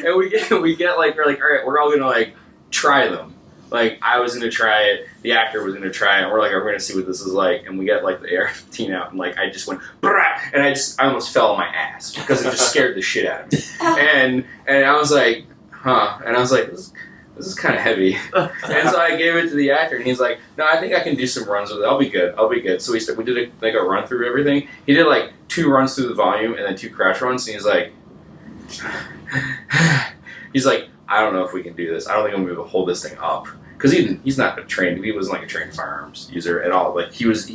and we get we're all right, we're all gonna try them. I was gonna try it, the actor was gonna try it, and we're gonna see what this is like. And we get the AR-15 out, and I just went, brah! And I almost fell on my ass because it just scared the shit out of me. And I was like, huh? And I was like, this is kind of heavy. And so I gave it to the actor, and he's like, no, I think I can do some runs with it. I'll be good. So we did a run through everything. He did 2 runs through the volume and then 2 crash runs, and he's like, I don't know if we can do this. I don't think I'm going to be able to hold this thing up. Because he's not he wasn't a trained firearms user at all. He used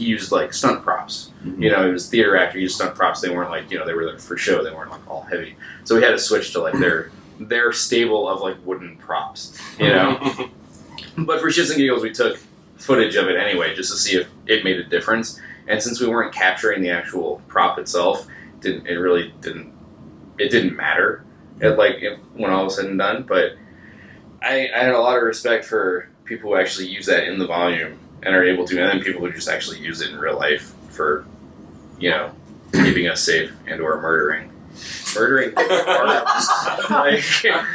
stunt props. Mm-hmm. He was theater actor, he used stunt props. They weren't they were there for show. They weren't all heavy. So we had to switch to their stable of wooden props, But for shits and giggles, we took footage of it anyway, just to see if it made a difference. And since we weren't capturing the actual prop itself, it didn't matter. When all was said and done. But I had a lot of respect for people who actually use that in the volume and are able to, and then people who just actually use it in real life for, keeping us safe and or murdering artists.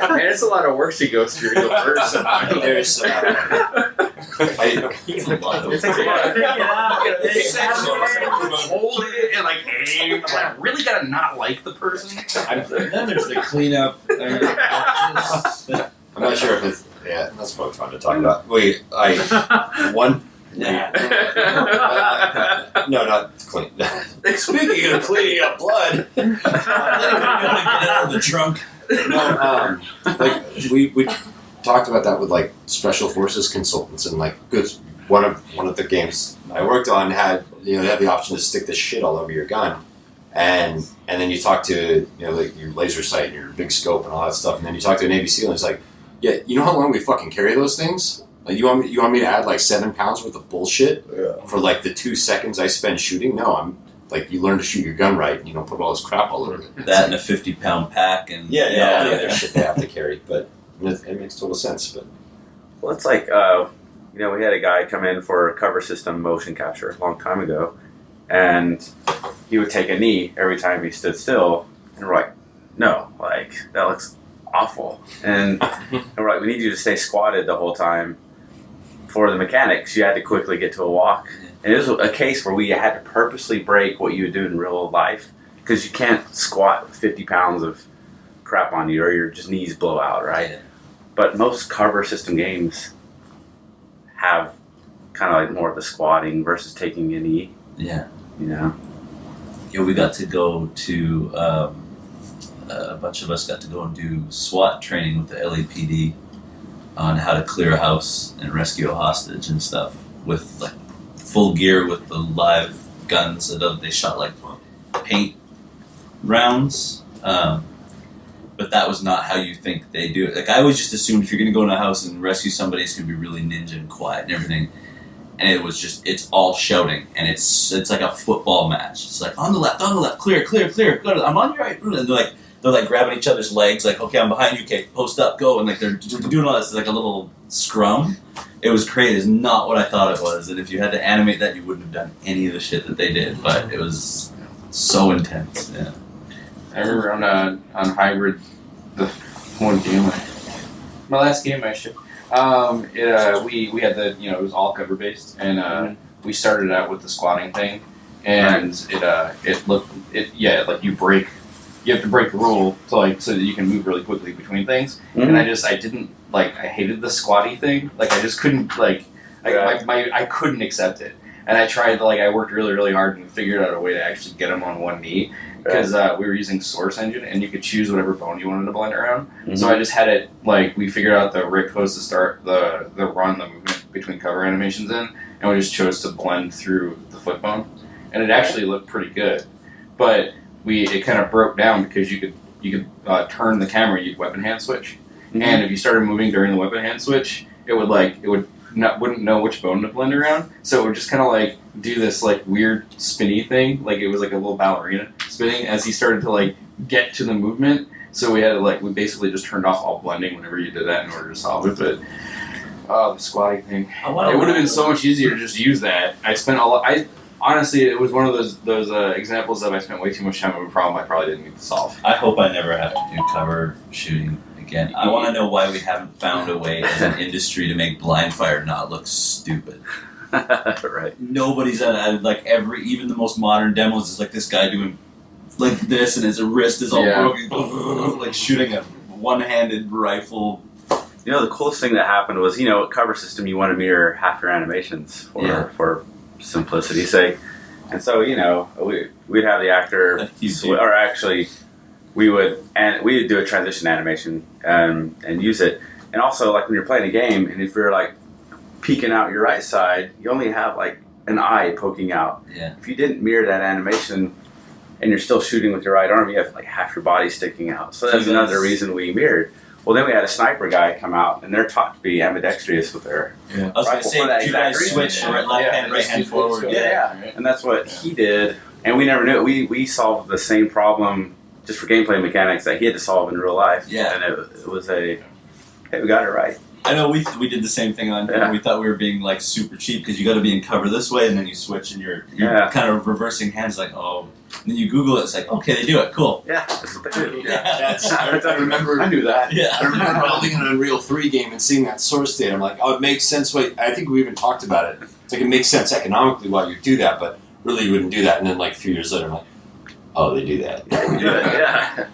And it's a lot of work to go through to go murder someone. There's hold it and aim. Really gotta not like the person. Then there's the cleanup. I'm not sure if it's that's probably fun to talk about. No, not clean. Speaking of cleaning up blood, get out of the trunk. No, we talked about that with special forces consultants, and one of the games I worked on had they had the option to stick this shit all over your gun, and then you talk to your laser sight and your big scope and all that stuff, and then you talk to a Navy SEAL and it's yeah, you know how long we fucking carry those things? You want me to add 7 pounds worth of bullshit for the 2 seconds I spend shooting? No, I'm you learn to shoot your gun right, and you don't put all this crap all over it. That and a 50-pound pack, and all the other shit they have to carry. But it makes total sense. But well, it's we had a guy come in for a cover system motion capture a long time ago, and he would take a knee every time he stood still, and we're like, no, that looks awful, and we're like, we need you to stay squatted the whole time. For the mechanics, you had to quickly get to a walk. And it was a case where we had to purposely break what you would do in real life, because you can't squat with 50 pounds of crap on you or your just knees blow out, right? But most cover system games, have kind of like more of the squatting versus taking a knee. Yeah. You know. Yeah, we got to go to a bunch of us got to go and do SWAT training with the LAPD on how to clear a house and rescue a hostage and stuff with like full gear with the live guns that they shot like paint rounds. But that was not how you think they do it. Like I always just assumed if you're gonna go in a house and rescue somebody, it's gonna be really ninja and quiet and everything. And it was just, it's all shouting, and it's like a football match. It's like, on the left, clear, I'm on your right. And they're like grabbing each other's legs, like, okay, I'm behind you, okay, post up, go. And like they're doing all this, like a little scrum. It was crazy. It's not what I thought it was. And if you had to animate that, you wouldn't have done any of the shit that they did. But it was so intense, yeah. I remember on Hybrid, the one game, my last game I shipped. We had the, it was all cover based, and we started out with the squatting thing, and like you have to break the rule to so that you can move really quickly between things, and I hated the squatty thing, like I just couldn't I couldn't accept it, and I tried I worked really really hard and figured out a way to actually get them on one knee. Because we were using Source Engine, and you could choose whatever bone you wanted to blend around. Mm-hmm. So I just had it, we figured out the right pose to start the movement between cover animations in, and we just chose to blend through the foot bone. And it actually looked pretty good. But it kind of broke down because you could turn the camera, you'd weapon hand switch. Mm-hmm. And if you started moving during the weapon hand switch, wouldn't know which bone to blend around, so it would just kind of do this weird spinny thing, it was like a little ballerina spinning as he started to get to the movement. So we had to we basically just turned off all blending whenever you did that in order to solve it. But the squatting thing, it would have been so much easier to just use that. Honestly, it was one of those examples of I spent way too much time on a problem I probably didn't need to solve. I hope I never have to do cover shooting again. I want to know why we haven't found a way as an industry to make blind fire not look stupid. Right. Nobody's even the most modern demos is this guy doing this, and his wrist is all broken, shooting a one-handed rifle. The coolest thing that happened was, cover system, you want to mirror half your animations for simplicity's sake. And so, we'd have the actor, or actually, we would do a transition animation and use it. And also, when you're playing a game, and if you're peeking out your right side, you only have an eye poking out. Yeah. If you didn't mirror that animation, and you're still shooting with your right arm, you have half your body sticking out. So that's another reason we mirrored. Well, then we had a sniper guy come out, and they're taught to be ambidextrous with their I was going to say, did you guys switch left hand, right hand forward? Yeah. And that's what he did. And we never knew it. We solved the same problem just for gameplay mechanics that he had to solve in real life. Yeah. And it was hey, we got it right. I know we did the same thing on. We thought we were being super cheap because you got to be in cover this way, and then you switch, and you're kind of reversing hands. And then you Google it. It's okay, they do it. Cool. Yeah, that's what they do. I remember. I knew that. Yeah, I remember building an Unreal 3 game and seeing that source data. I'm like, it makes sense. I think we even talked about it. It's it makes sense economically why you do that, but really you wouldn't do that. And then a few years later, I'm like, oh, they do that. Yeah.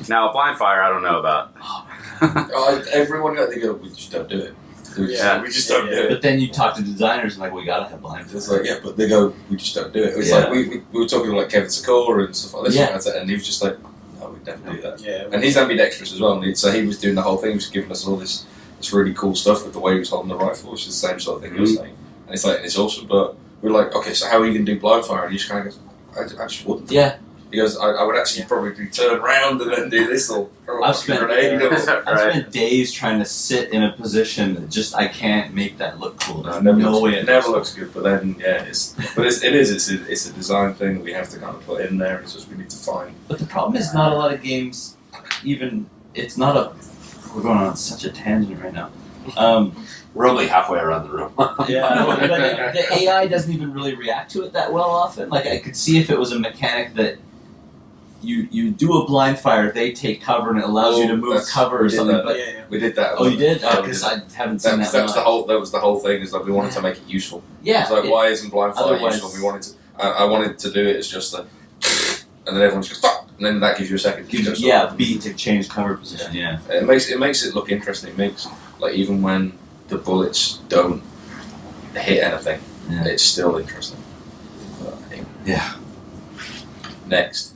Now, blind fire, I don't know about. Everyone got to go, we just don't do it. We just don't do it. But then you talk to designers and we gotta have blind fire. It's but they go, we just don't do it. It's we were talking to Kevin Sakura and stuff like this, and he was just no, we'd never do that. Yeah. And he's ambidextrous as well, so he was doing the whole thing, he was giving us all this really cool stuff with the way he was holding the rifle, which is the same sort of thing he was saying. And it's awesome, but we were okay, so how are you going to do blind fire? And he just kind of goes, I just wouldn't. Yeah. He goes, I would actually probably turn around and then do this or I've spent days trying to sit in a position that I can't make that look cool. It never looks good, but then it's a design thing that we have to kind of put in there. It's just we need to find. But the problem is not a lot of games it's not we're going on such a tangent right now. We're only halfway around the room. But the AI doesn't even really react to it that well often. I could see if it was a mechanic that you do a blind fire, they take cover, and it allows you to move cover or something. But we did that. Oh, you did? Because I haven't seen that. That was the whole thing. Is we wanted to make it useful. Yeah. It's why isn't blind fire useful? We wanted to. I wanted to do it as just and then everyone just goes fuck, and then that gives you a second. Beat to change cover position. Yeah. It makes it look interesting. It makes even when the bullets don't hit anything, Yeah. it's still interesting. But, hey. Yeah. Next.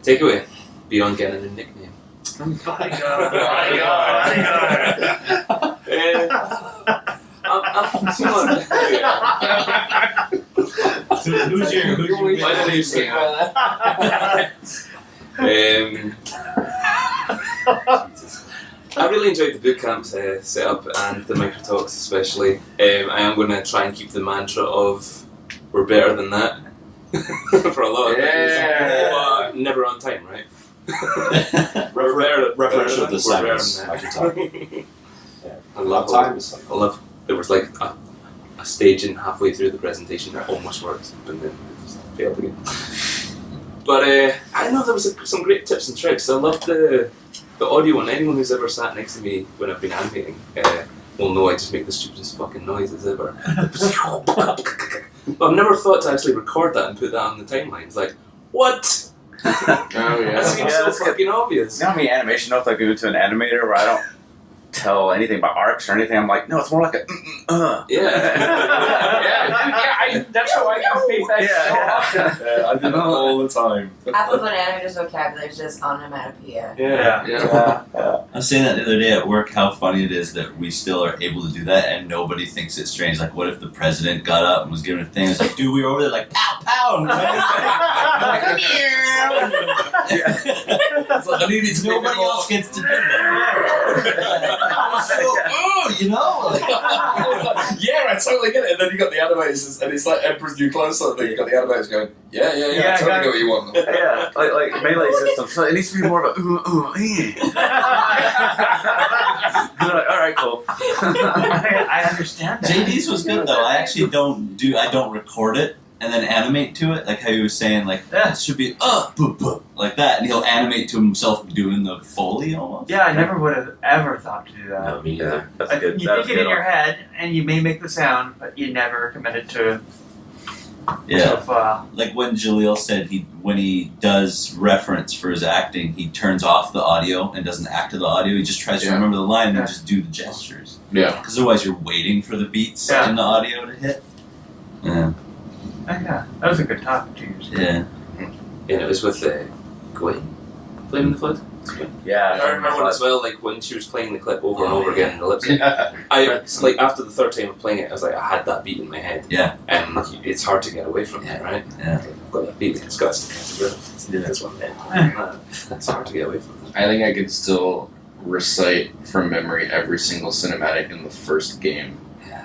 Take away. Beyond getting a nickname. Bodyguard. Who's your Why did you say that? I really enjoyed the bootcamp setup and the micro talks especially. I am going to try and keep the mantra of we're better than that for a lot of things. But never on time, right? Referential to We're better Simon's than microtalk. I love Time. I love. There was like a stage in halfway through the presentation that almost worked, but then it just failed again. But I know there was some great tips and tricks. I loved the audio one. Anyone who's ever sat next to me when I've been animating will know I just make the stupidest fucking noises ever. But I've never thought to actually record that and put that on the timeline. It's like, what? Oh That seems so fucking obvious. You know how many animation notes I give to an animator where I don't tell anything about arcs or anything? I'm like, no, it's more like a That's how I can fake that so often. I do that all the time. Half of an animator's vocabulary is just onomatopoeia. Yeah. I was saying that the other day at work, how funny it is that we still are able to do that and nobody thinks it's strange. Like, what if the president got up and was giving a thing? It's like, dude, we were over there like, pow, pow. And It's like, I needed to nobody else gets to do that. So, you know? Yeah, I totally get it. And then you got the animators, and it's like Emperor's New Clothes sort of thing. You got the animators going, yeah, I totally get what you want. yeah, like melee system. So it needs to be more of a They're like, all right, cool. I understand that. JD's was good though. I actually I don't record it and then animate to it, like how he was saying, like it should be boop, boop, like that, and he'll animate to himself doing the Foley almost. Yeah, I never would have ever thought to do that. No, me either. That's good. You That's think it in good. your head, and you may make the sound, but you never committed to. Yeah. Like when Jaleel said when he does reference for his acting, he turns off the audio and doesn't act to the audio. He just tries to remember the line and then just do the gestures. Yeah. Because otherwise you're waiting for the beats in the audio to hit. Yeah. Yeah, that was a good topic to use. Yeah. And it was with Koehn, Flaming the Flood. Yeah. I remember as well, like when she was playing the clip over and over again in the lip sync. It's like after the third time of playing it, I was like, I had that beat in my head. Yeah. And it's hard to get away from that, right? Yeah. I've got that beat, it's got this one there. It's hard to get away from that. I think I could still recite from memory every single cinematic in the first game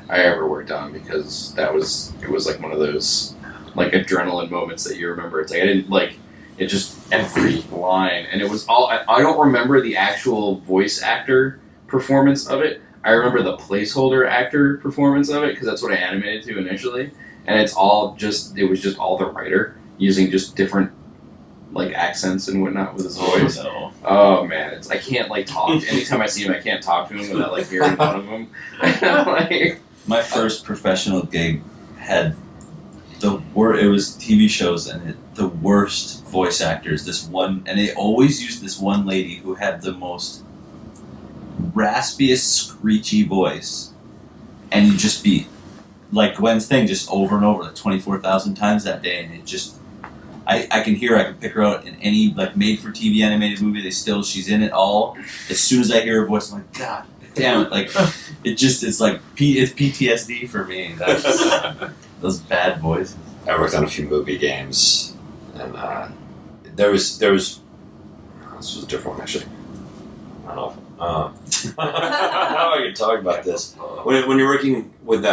I ever worked on, because it was like one of those like adrenaline moments that you remember. It's like I didn't like it, just every line, and it was all I don't remember the actual voice actor performance of it. I remember the placeholder actor performance of it because that's what I animated to initially, and it was just all the writer using just different like accents and whatnot with his voice. Oh man, I can't like talk. Anytime I see him, I can't talk to him without like hearing one of them. Like, my first professional gig had it was TV shows and the worst voice actors. And they always used this one lady who had the most raspiest, screechy voice, and you just be like Gwen's thing just over and over like 24,000 times that day, and it just I can hear her, I can pick her out in any like made for TV animated movie. She's in it all. As soon as I hear her voice, I'm like, God damn it! Like it's like it's PTSD for me. That's those bad voices. I worked on a few movie games, and there was this was a different one actually. I don't know. How I can talk about this when you're working with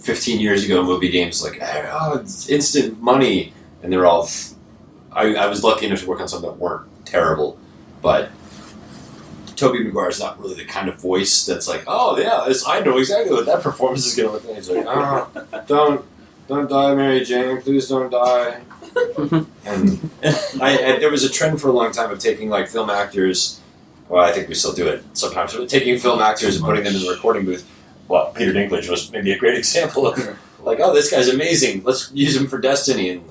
15 years ago movie games like it's instant money, and they're all. I was lucky enough to work on some that weren't terrible, but Tobey Maguire's not really the kind of voice that's like, oh yeah, I know exactly what that performance is going to look like. He's like, don't die, Mary Jane, please don't die. And there was a trend for a long time of taking like film actors. Well, I think we still do it sometimes. Taking film actors and putting them in the recording booth. Well, Peter Dinklage was maybe a great example of like, oh, this guy's amazing. Let's use him for Destiny. And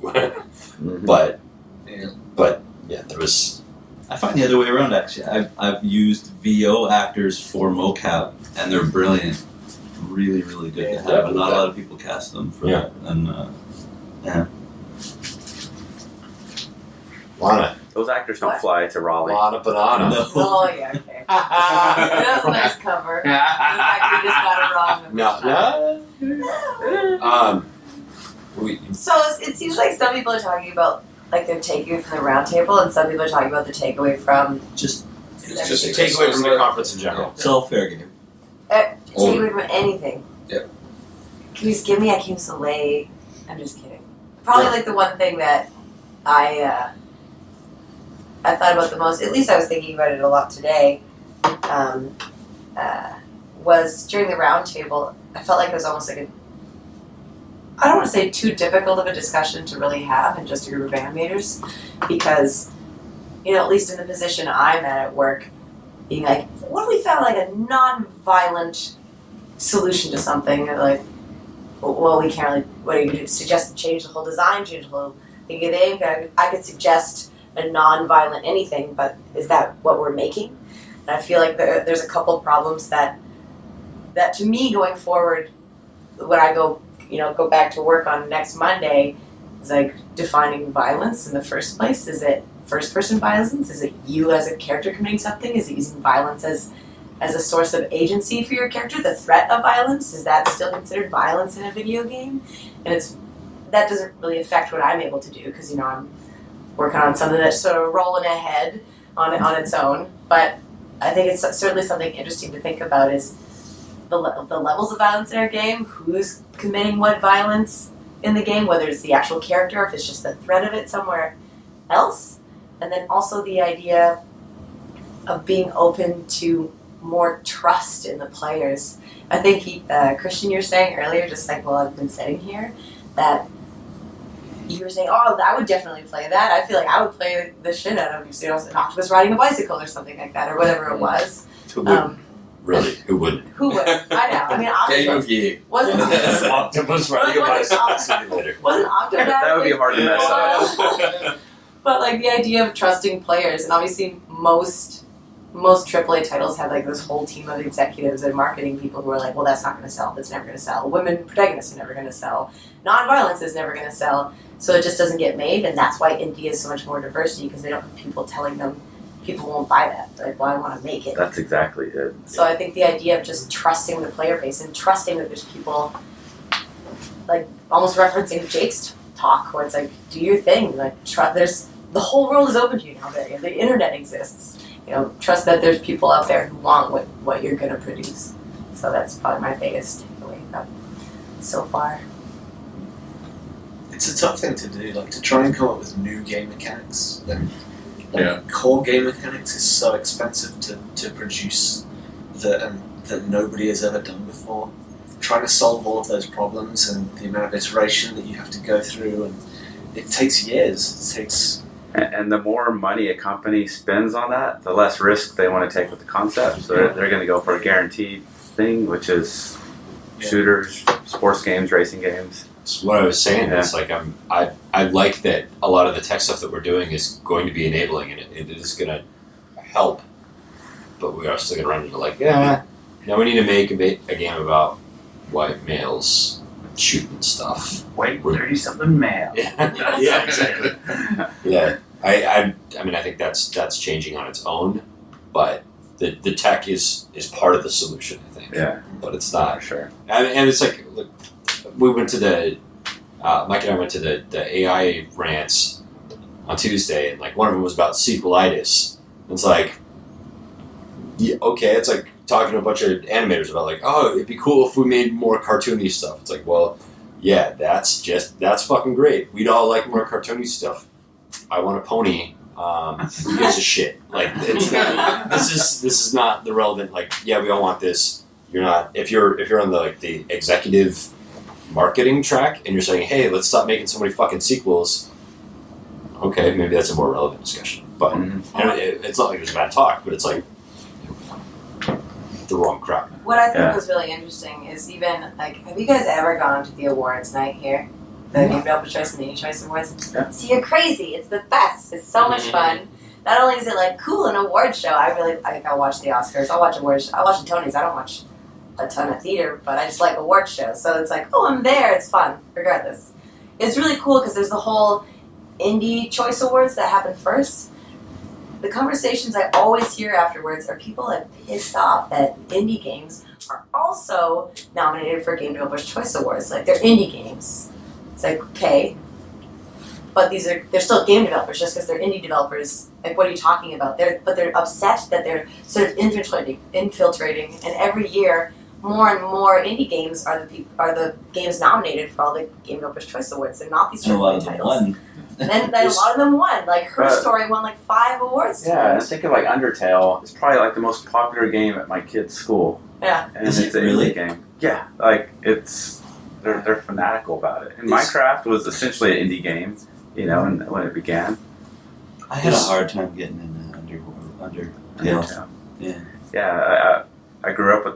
like, but yeah, there was. I find the other way around, actually. I've used VO actors for mocap, and they're brilliant. Really, really good to have, and not a lot of people cast them for that. And, Lana. Those actors don't fly to Raleigh. Lana Banana. No. Oh yeah, okay. That was a nice cover. In fact, we just got it wrong. So it seems like some people are talking about like their takeaway from the roundtable, and some people are talking about the takeaway from Just take away from the conference in general. it's all fair game. takeaway from anything. Yep. Can you just give me? I came so late. I'm just kidding. Probably like the one thing that I thought about the most. At least I was thinking about it a lot today. Was during the roundtable. I felt like it was almost like I don't want to say too difficult of a discussion to really have in just a group of animators, because, at least in the position I'm at work, being like, what if we found like a non-violent solution to something? And like, well, we can't really, what do you do? Suggest change the whole design, change the whole thing of the game? I could suggest a non-violent anything, but is that what we're making? And I feel like there's a couple of problems that to me going forward, when I go back to work on next Monday, is like defining violence in the first place. Is it first-person violence? Is it you as a character committing something? Is it using violence as a source of agency for your character? The threat of violence, is that still considered violence in a video game? And that doesn't really affect what I'm able to do, because I'm working on something that's sort of rolling ahead on its own. But I think it's certainly something interesting to think about, is the levels of violence in our game, who's committing what violence in the game, whether it's the actual character or if it's just the threat of it somewhere else. And then also the idea of being open to more trust in the players. I think Kristjan, you were saying earlier, just like while I've been sitting here, that you were saying, oh, I would definitely play that. I feel like I would play the shit out of an octopus riding a bicycle or something like that, or whatever it was. Really? Who wouldn't? Who would? I know. I mean, Game of year. Wasn't Octopus riding a bicycle simulator. Wasn't Octopus? That would be hard to mess up. But like the idea of trusting players, and obviously most AAA titles have like this whole team of executives and marketing people who are like, well, that's not going to sell. That's never going to sell. Women protagonists are never going to sell. Non-violence is never going to sell. So it just doesn't get made, and that's why indie is so much more diversity, because they don't have people telling them people won't buy that. Like, well, I want to make it. That's exactly it. So I think the idea of just trusting the player base and trusting that there's people, like almost referencing Jake's talk, where it's like, do your thing. Like, there's the whole world is open to you now. The internet exists. Trust that there's people out there who want what you're going to produce. So that's probably my biggest takeaway so far. It's a tough thing to do, like to try and come up with new game mechanics. Yeah. Core game mechanics is so expensive to produce that nobody has ever done before. Trying to solve all of those problems and the amount of iteration that you have to go through, and it takes years. It takes. And the more money a company spends on that, the less risk they want to take with the concept. So they're going to go for a guaranteed thing, which is shooters, sports games, racing games. So what I was saying Yeah. is like I like that a lot of the tech stuff that we're doing is going to be enabling, and it is going to help, but we are still going to run into like, now we need to make a game about white males shooting stuff. Wait, 30-something male. Yeah, exactly. Yeah, I mean I think that's changing on its own, but the tech is part of the solution, I think. Yeah, but it's not. Sure. And it's like, look, we went to Mike and I went to the AI rants on Tuesday, and like one of them was about sequelitis. It's like, yeah, okay, it's like talking to a bunch of animators about like, oh, it'd be cool if we made more cartoony stuff. It's like, well, yeah, that's fucking great. We'd all like more cartoony stuff. I want a pony. Who gives a shit? Like, this is not the relevant. Like, yeah, we all want this. You're not. If you're on the executive marketing track and you're saying, hey, let's stop making so many fucking sequels. Okay, maybe that's a more relevant discussion. But it's not like it was a bad talk, but it's like the wrong crowd. What I think was really interesting is even like, have you guys ever gone to the awards night here? The Game Developer Choice and the Choice Awards? Yeah. So you're crazy. It's the best. It's so much fun. not only is it like cool an award show, I'll watch the Oscars, I'll watch awards, I'll watch the Tonys. I don't watch a ton of theater, but I just like award shows. So it's like, oh, I'm there. It's fun, regardless. It's really cool because there's the whole Indie Choice Awards that happen first. The conversations I always hear afterwards are people like pissed off that indie games are also nominated for Game Developers Choice Awards. Like, they're indie games. It's like, okay, but they're still game developers just because they're indie developers. Like, what are you talking about? They're upset that they're sort of infiltrating, and every year more and more indie games are the games nominated for all the Game Developers Choice Awards. They're not these AAA titles. And then a lot of them won. Like, Her Story won like 5 awards. Yeah, and think of like Undertale. It's probably like the most popular game at my kid's school. Yeah. And Is it's it an really? indie game. Yeah, like they're fanatical about it. And Minecraft was essentially an indie game, you know, and when it began. I had a hard time getting into Undertale. Yeah. Yeah, I grew up with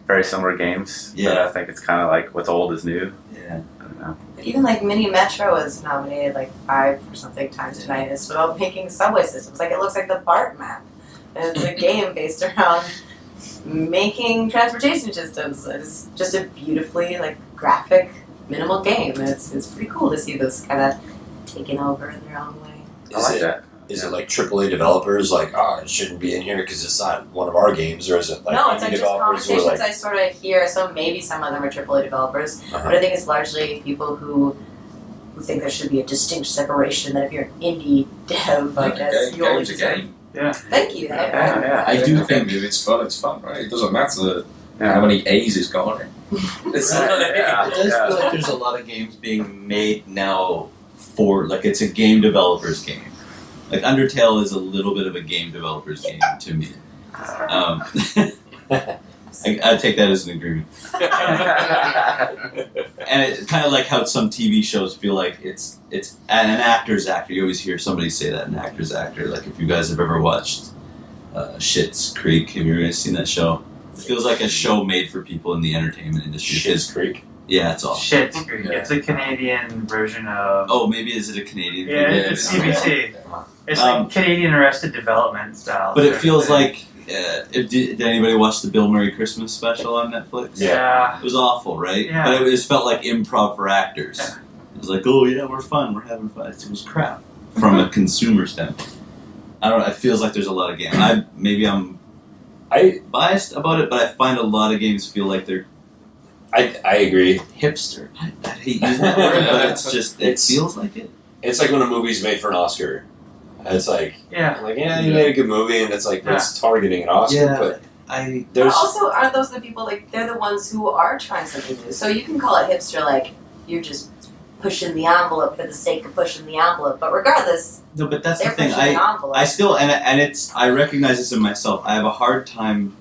very similar games. Yeah. But I think it's kind of like what's old is new. Yeah. I don't know. But even like Mini Metro was nominated like 5 or something times tonight. It's about making subway systems. Like, it looks like the BART map. And it's a game based around making transportation systems. It's just a beautifully like graphic, minimal game. It's pretty cool to see those kind of taken over in their own way. I like that. Is it like AAA developers like, oh, it shouldn't be in here because it's not one of our games, or is it like No, it's indie like just developers who are conversations like, I sort of hear. So maybe some of them are AAA developers, but I think it's largely people who think there should be a distinct separation. That if you're an indie dev, I guess you only Game's a game. Yeah. Thank you. Yeah. I do think if it's fun, right? It doesn't matter Yeah. how many A's it's got on it. It's Yeah. it does feel like there's a lot of games being made now for, like, it's a game developer's game. Like, Undertale is a little bit of a game developer's game to me. I take that as an agreement. And it's kind of like how some TV shows feel like it's an actor's actor. You always hear somebody say that, an actor's actor. Like, if you guys have ever watched Schitt's Creek, have you guys seen that show? It feels like a show made for people in the entertainment industry. Schitt's Creek? Yeah, it's awful. Schitt's Creek. It's a Canadian version of. Oh, maybe is it a Canadian? Yeah, maybe it's not. CBC. It's like Canadian Arrested Development style. But it feels like. Did anybody watch the Bill Murray Christmas special on Netflix? Yeah. It was awful, right? Yeah. But it just felt like improv for actors. Yeah. It was like, oh yeah, we're fun, we're having fun. It was crap from a consumer standpoint. I don't know. It feels like there's a lot of games. I'm biased about it, but I find a lot of games feel like they're. I agree. Hipster. I hate using that word, but it's just it feels like it. It's like when a movie's made for an Oscar. It's like, Yeah. you made a good movie, and it's like, it's targeting an Oscar, but But there's also, aren't those the people, like, they're the ones who are trying something new? So you can call it hipster, like, you're just pushing the envelope for the sake of pushing the envelope. But regardless, No, but that's they're the thing. pushing the envelope. I still and it's I recognize this in myself. I have a hard time.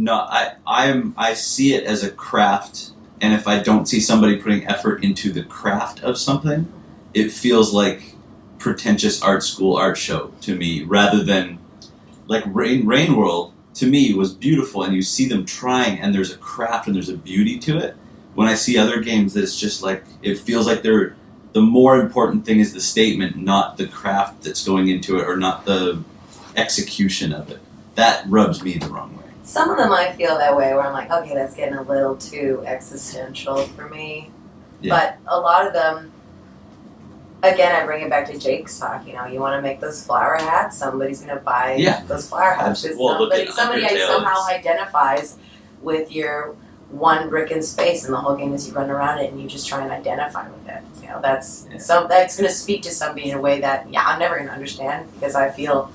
I see it as a craft, and if I don't see somebody putting effort into the craft of something, it feels like pretentious art school art show to me, rather than like Rain World to me was beautiful, and you see them trying, and there's a craft and there's a beauty to it. When I see other games, that it's just like it feels like the more important thing is the statement, not the craft that's going into it, or not the execution of it. That rubs me the wrong way. Some of them I feel that way, where I'm like, okay, that's getting a little too existential for me. Yeah. But a lot of them, again, I bring it back to Jake's talk. You know, you want to make those flower hats. Somebody's going to buy those flower hats. Well, look at Somebody Undertale. somehow identifies with your one brick in space, and the whole game is you run around it and you just try and identify with it. You know, that's going to speak to somebody in a way that I'm never going to understand, because I feel.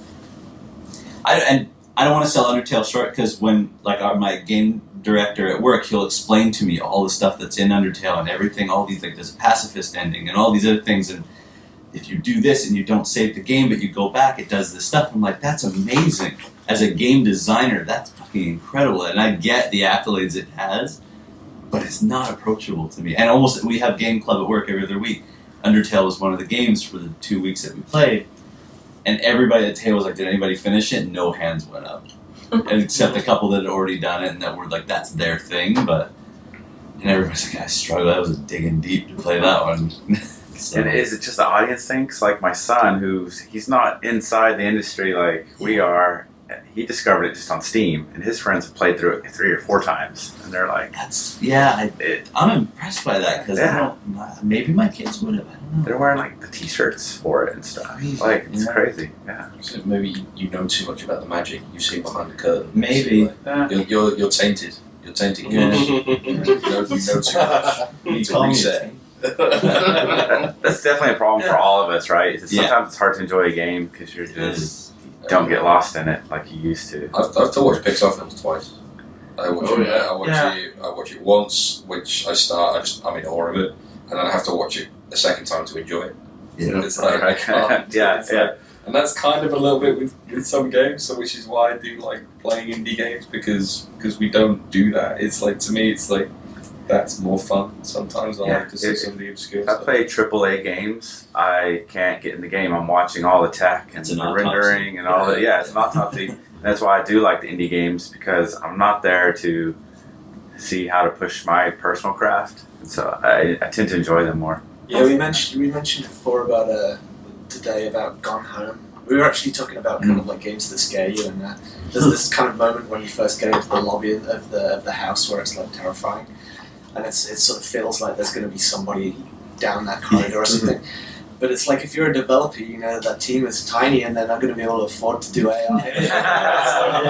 I don't want to sell Undertale short, because when my game director at work, he'll explain to me all the stuff that's in Undertale and everything, all these, like, there's a pacifist ending and all these other things, and if you do this and you don't save the game but you go back, it does this stuff. I'm like, that's amazing. As a game designer, that's fucking incredible, and I get the accolades it has, but it's not approachable to me. And almost, we have game club at work every other week. Undertale was one of the games for the 2 weeks that we played, and everybody at the table was like, did anybody finish it? And no hands went up. And except a couple that had already done it and that were like, that's their thing, and everybody's like, I struggled, I was digging deep to play that one. So, And is it just the audience thing? 'Cause like my son, he's not inside the industry like we are, he discovered it just on Steam, and his friends have played through it 3 or 4 times, and they're like, I'm impressed by that because I don't. Maybe my kids would have. I don't know. they're wearing like the T-shirts for it and stuff. Like it's crazy. Yeah. So maybe you know too much about the magic you've seen behind the curtain. Maybe. You're tainted. You're tainted. Good. You know too much. You need to reset. That's definitely a problem for all of us, right? Sometimes it's hard to enjoy a game because you don't get lost in it like you used to. I've watched Pixar films twice. I watch it once, which I'm in awe of it, and then I have to watch it a second time to enjoy it. Yeah. It's like I can't. And that's kind of a little bit with some games, so which is why I do like playing indie games because we don't do that. It's like, to me, it's like that's more fun. Sometimes I like to see some of the obscure I stuff. play AAA games. I can't get in the game. I'm watching all the tech and the rendering and all that. Yeah, it's an autopsy. That's why I do like the indie games, because I'm not there to see how to push my personal craft, and so I tend to enjoy them more. Yeah, we mentioned before about today about Gone Home. We were actually talking about kind of like games that scare you, and there's this kind of moment when you first get into the lobby of the house where it's like terrifying, and it sort of feels like there's going to be somebody down that corridor or something. But it's like if you're a developer, you know that team is tiny and they're not going to be able to afford to do AI.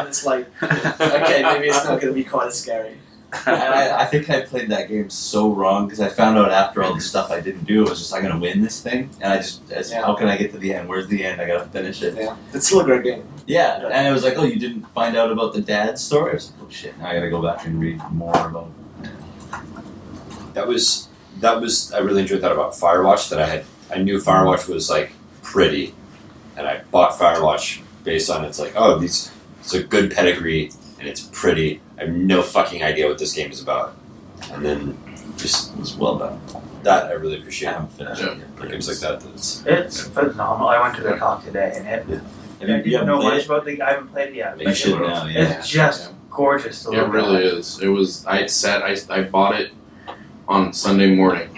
It's like, okay, maybe it's not going to be quite as scary. And I think I played that game so wrong because I found out after all the stuff I didn't do, it was just, I'm going to win this thing. And how can I get to the end? Where's the end? I got to finish it. Yeah, it's still a great game. Yeah, and it was like, oh, you didn't find out about the dad's story? I was like, oh shit, now I got to go back and read more about it. That was I really enjoyed that about Firewatch, that I knew Firewatch was like pretty, and I bought Firewatch based on it's like, oh, it's a good pedigree and it's pretty. I have no fucking idea what this game is about, and then just was well done. That I really appreciate. I haven't finished it yet. For games like that, it's phenomenal. I went to the talk today, and I didn't know much about the. I haven't played it yet. You should now. Yeah, it's just gorgeous. It really is. It was. I bought it on Sunday morning,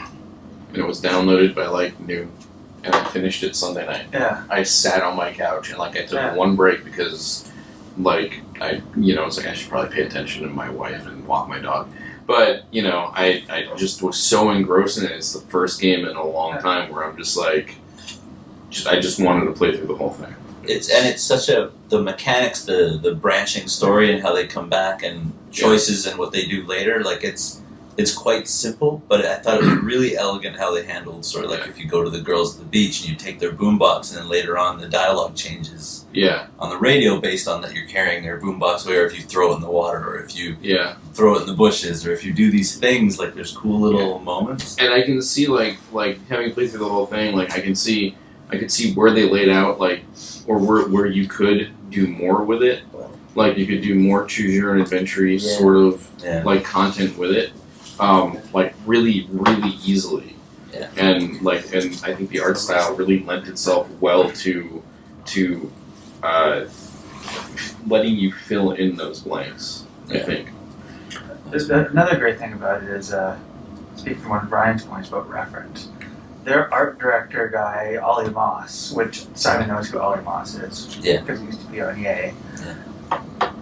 and it was downloaded by like noon, and I finished it Sunday night. Yeah. I sat on my couch and like I took one break because like it's like I should probably pay attention to my wife and walk my dog. But, I just was so engrossed in it. It's the first game in a long time where I'm just like I just wanted to play through the whole thing. It's such the mechanics, the branching story and how they come back and choices and what they do later, like it's quite simple, but I thought it was really elegant how they handled sort of like if you go to the girls at the beach and you take their boombox and then later on the dialogue changes on the radio based on that you're carrying their boombox, or if you throw it in the water, or if you throw it in the bushes, or if you do these things, like there's cool little moments. And I can see like having played through the whole thing, like I could see where they laid out like or where you could do more with it. Like you could do more choose your own adventure sort of like content with it. Like really, really easily, and I think the art style really lent itself well to letting you fill in those blanks. I think. There's another great thing about it is, speaking of one of Brian's points about reference, their art director guy, Ollie Moss, which Simon knows who Ollie Moss is, because he used to be on EA.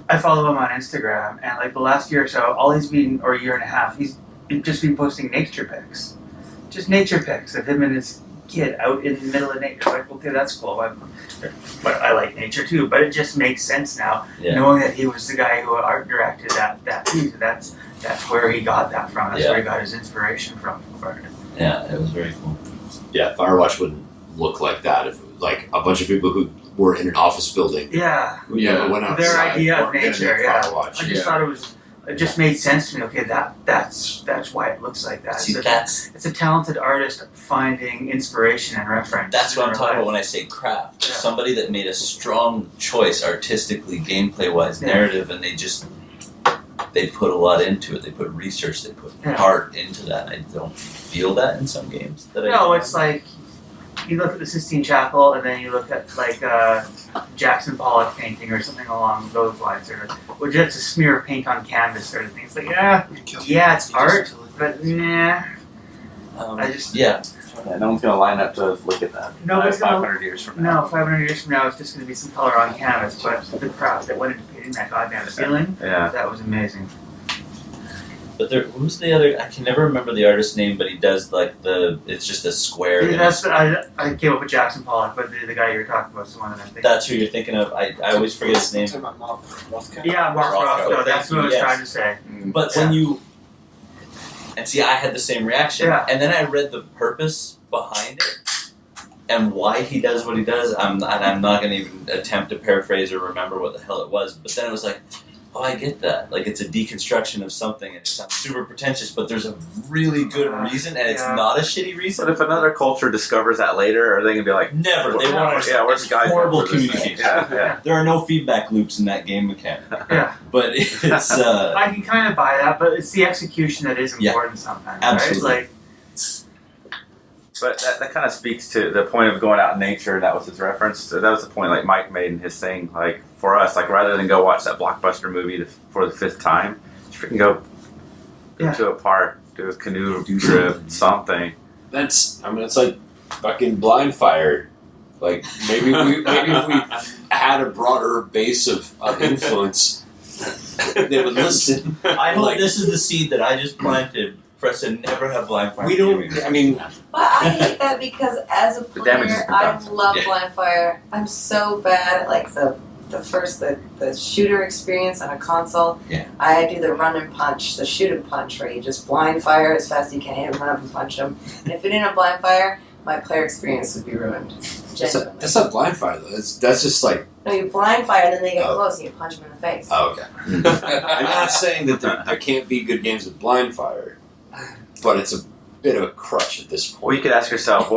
I follow him on Instagram, and like the last year or so, or a year and a half, he's just been posting nature pics. Just nature pics of him and his kid out in the middle of nature. Like, okay, that's cool. But I like nature too, but it just makes sense now, knowing that he was the guy who art directed that piece. That's where he got that from. That's where he got his inspiration from. Yeah, it was very cool. Yeah, Firewatch wouldn't look like that if it was like a bunch of people who were in an office building. Who never went outside. Their idea of nature. Firewatch. I just thought it just made sense to me. Okay, that's why it looks like that. See, it's a talented artist finding inspiration and reference. That's what I'm talking about when I say craft. Somebody that made a strong choice artistically, gameplay-wise, narrative, and they put a lot into it. They put research, they put heart into that. I don't feel that in some games. It's like you look at the Sistine Chapel, and then you look at like Jackson Pollock painting or something along those lines, or just a smear of paint on canvas sort of thing. It's like it's art, but nah. Yeah, no one's gonna line up to look at that. Nobody's gonna- 500 years from now. No, 500 years from now, it's just going to be some color on canvas, but the craft that went into painting that goddamn ceiling, Yeah. that was amazing. But who's the other? I can never remember the artist's name, but he does like it's just a square. Yeah, I came up with Jackson Pollock, but the guy you were talking about is the one that I'm thinking. That's who you're thinking of. I always forget his name. Yeah, Mark Rothko, Rothko, that's what I was yes. trying to say. But when you and see, I had the same reaction, Yeah. and then I read the purpose behind it and why he does what he does. I'm not going to even attempt to paraphrase or remember what the hell it was. But then it was like, oh, I get that. Like it's a deconstruction of something, and it sounds super pretentious, but there's a really good reason, and it's not a shitty reason. But if another culture discovers that later, are they gonna be like, Never. They want to. Yeah, where's the guy? Horrible for this thing? communication. Yeah. There are no feedback loops in that game mechanic. Yeah. But it's I can kind of buy that, but it's the execution that is important sometimes, absolutely. right? Like, But that kind of speaks to the point of going out in nature. That was his reference. So that was the point, like Mike made in his thing. Like for us, like rather than go watch that blockbuster movie for the 5th time, just freaking go to a park, do a canoe trip, something. It's like fucking Blind Fire. Like maybe if we had a broader base of influence, they would listen. I hope this is the seed that I just planted for us to never have blind fire. We don't. I mean, But I hate that because as a damage has player, been I done. love Yeah. blind fire. I'm so bad at like the shooter experience on a console. Yeah. I do the run and punch, the shoot and punch, where you just blind fire as fast as you can and run up and punch them. And if it didn't have blind fire, my player experience would be ruined. Genuinely. that's not Blind Fire though. That's just like. No, you blind fire, then they get Oh. close and you punch them in the face. Oh, okay. I'm not saying that there can't be good games with Blind Fire, but it's a bit of a crutch at this point. Well, you could ask yourself,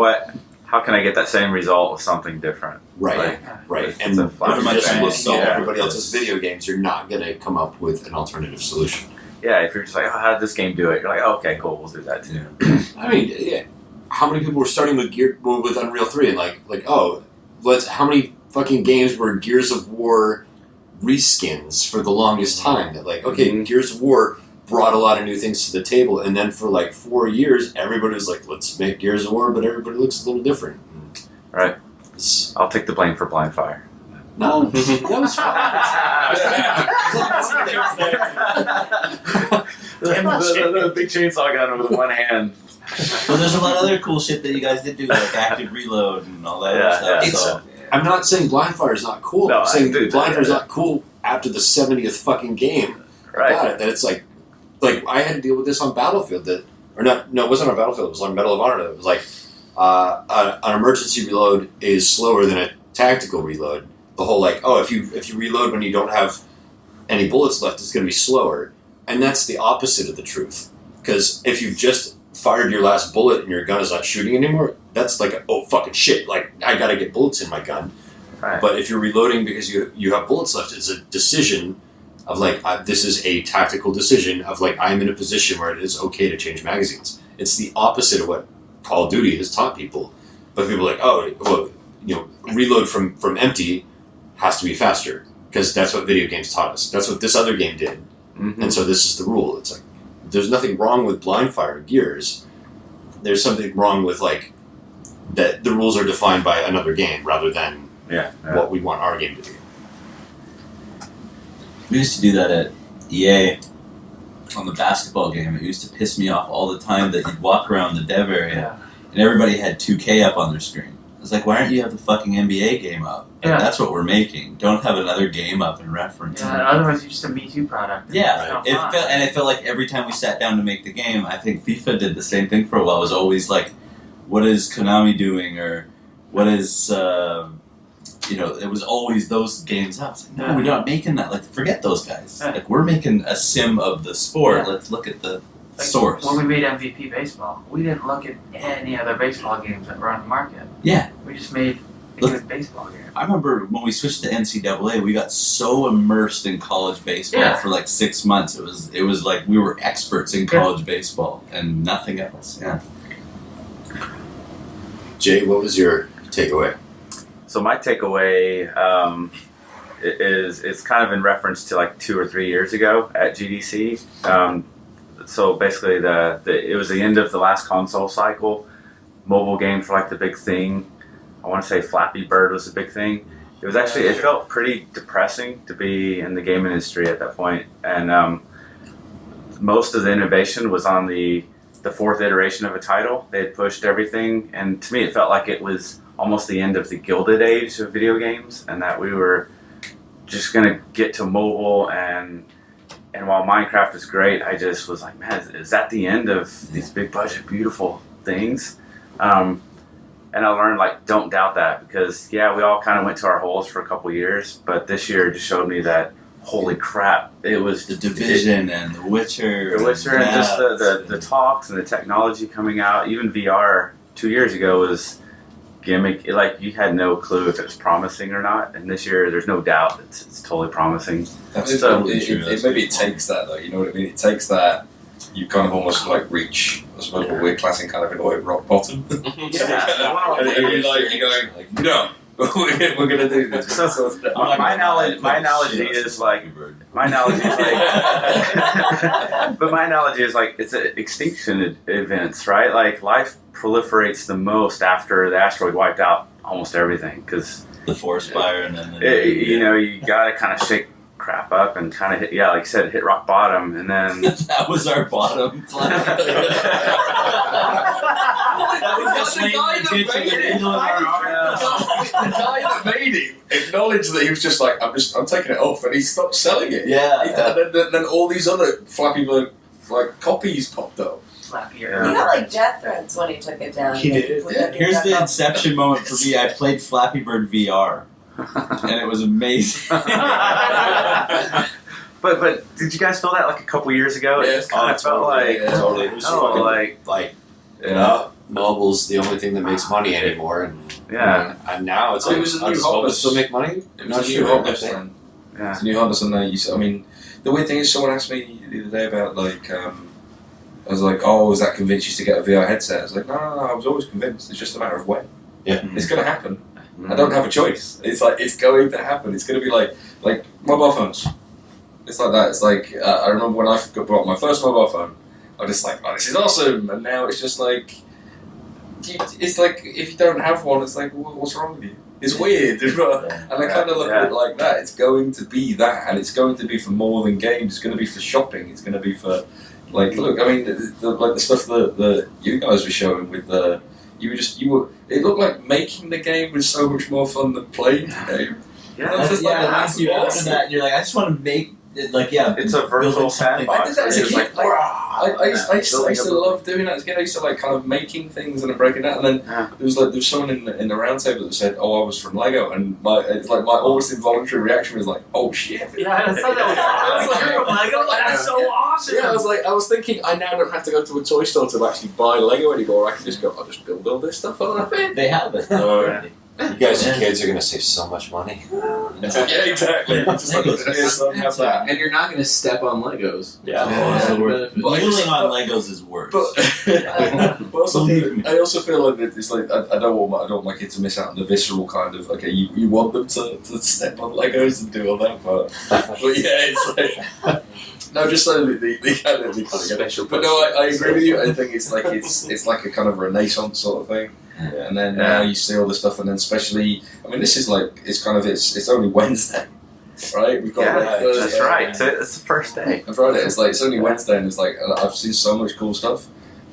how can I get that same result with something different? Right, Like, right. it's And a if fun you're just thing. looking at Yeah. everybody else's video games, you're not going to come up with an alternative solution. Yeah, if you're just like, how did this game do it? You're like, oh, okay, cool, we'll do that too. I mean, yeah. How many people were starting with with Unreal 3 and how many fucking games were Gears of War reskins for the longest time? That Gears of War brought a lot of new things to the table, and then for like 4 years, everybody was like, let's make Gears of War, but everybody looks a little different. Right. I'll take the blame for Blind Fire. No, that was the big chainsaw gun with one hand. Well, there's a lot of other cool shit that you guys did do, like active reload and all that other It's- stuff. I'm not saying Blind Fire is not cool. No, I'm saying I do Blind that, Fire is yeah. not cool after the 70th fucking game. Right. Got it. That it's like I had to deal with this on Battlefield. It wasn't on Battlefield. It was on Medal of Honor. It was like an emergency reload is slower than a tactical reload. The whole if you reload when you don't have any bullets left, it's going to be slower, and that's the opposite of the truth. Because if you've just fired your last bullet and your gun is not shooting anymore, that's like oh fucking shit. Like I got to get bullets in my gun. Right. But if you're reloading because you have bullets left, it's a decision of this is a tactical decision of I'm in a position where it is okay to change magazines. It's the opposite of what Call of Duty has taught people. But people are like, reload from empty has to be faster because that's what video games taught us. That's what this other game did, and so this is the rule. It's like there's nothing wrong with Blind Fire Gears. There's something wrong with that the rules are defined by another game rather than what we want our game to be. We used to do that at EA on the basketball game. It used to piss me off all the time that you'd walk around the dev area and everybody had 2K up on their screen. I was like, why don't you have the fucking NBA game up? That's what we're making. Don't have another game up in reference. Yeah, otherwise you're just a Me Too product. Yeah, it felt like every time we sat down to make the game, I think FIFA did the same thing for a while. It was always like, what is Konami doing? Or what is, it was always those games up. It's like, no, we're not making that. Forget those guys. We're making a sim of the sport. Yeah. Let's look at the source. When we made MVP Baseball, we didn't look at any other baseball games that were on the market. Yeah. We just made a good baseball game. I remember when we switched to NCAA, we got so immersed in college baseball for 6 months. It was like we were experts in college baseball and nothing else. Yeah. Jay, what was your takeaway? So my takeaway is it's kind of in reference to 2 or 3 years ago at GDC. So basically, it was the end of the last console cycle, mobile games were like the big thing. I want to say Flappy Bird was a big thing. It was actually, it felt pretty depressing to be in the game industry at that point. And most of the innovation was on the fourth iteration of a title. They had pushed everything, and to me it felt like it was almost the end of the Gilded Age of video games, and that we were just going to get to mobile. And while Minecraft was great, I just was like, man, is that the end of these big budget, beautiful things? And I learned, like, don't doubt that, because, yeah, we all kind of went to our holes for a couple years, but this year just showed me that, holy crap, it was... The Division and The Witcher. The Witcher and just the talks and the technology coming out. Even VR 2 years ago was gimmick. Like, you had no clue if it was promising or not, and this year there's no doubt it's totally promising. Maybe it takes that, though, you know what I mean? It takes that. You kind of almost like reach, I suppose, what we're classing kind of in a way rock bottom. And you're going, no, we're going to do this. My analogy is like, but my analogy is like, it's extinction events, right? Like, life proliferates the most after the asteroid wiped out almost everything, because the forest fire, and then you know, you got to kind of shake crap up and kind of hit, like you said, hit rock bottom, and then that was our bottom. That's the guy that made it acknowledged that he was just like, I'm taking it off, and he stopped selling it. Yeah. Then all these other Flappy Bird like copies popped up. He got like death threats when he took it down. He did. Yeah. Here's the inception moment for me. I played Flappy Bird VR. And it was amazing. but did you guys feel that like a couple years ago? Yeah, it just kind of felt like totally. It was mobile's the only thing that makes money anymore, and now it's like, it was a new does mobile still make money? It was a new hotness then. Yeah. It's a new hotness, and I mean, the weird thing is, someone asked me the other day about like, I was like, oh, was that convinced you to get a VR headset? I was like, no, I was always convinced. It's just a matter of when. Yeah, it's going to happen. I don't have a choice. It's like, it's going to happen. It's going to be like mobile phones. It's like that. It's like, I remember when I bought my first mobile phone, I was just like, oh, this is awesome. And now it's just like, it's like, if you don't have one, it's like, what's wrong with you? It's weird. And I kind of look at it like that. It's going to be that. And it's going to be for more than games. It's going to be for shopping. It's going to be for, like, look, I mean, the stuff that you guys were showing with the, it looked like making the game was so much more fun than playing the game. Yeah, after that, you're like, I just want to make it, like, it's a virtual sandbox. I did that as a kid. I used to love doing that as a kid. I used to like kind of making things and breaking down. And then there was someone in the round table that said, "Oh, I was from Lego," and my almost involuntary reaction was like, "Oh shit!" Yeah, I thought that was from Lego. That's so awesome. Yeah, I was thinking, I now don't have to go to a toy store to actually buy Lego anymore. I can just go, I'll just build all this stuff on it. They have it. You guys and kids are going to save so much money. Yeah, exactly. Just have that. And you're not going to step on Legos. Kneeling on Legos is worse. But I also feel like it's like I don't want my kids to miss out on the visceral kind of, okay, you want them to step on Legos and do all that, but yeah, it's like no, just so they kind of get special. But no, I agree with you. I think it's like a kind of Renaissance sort of thing. Yeah. And then now you see all the stuff, and then especially, I mean, this is like, it's only Wednesday, right? We've got that's right. So it's the first day. Friday, it's only Wednesday, and it's like, I've seen so much cool stuff.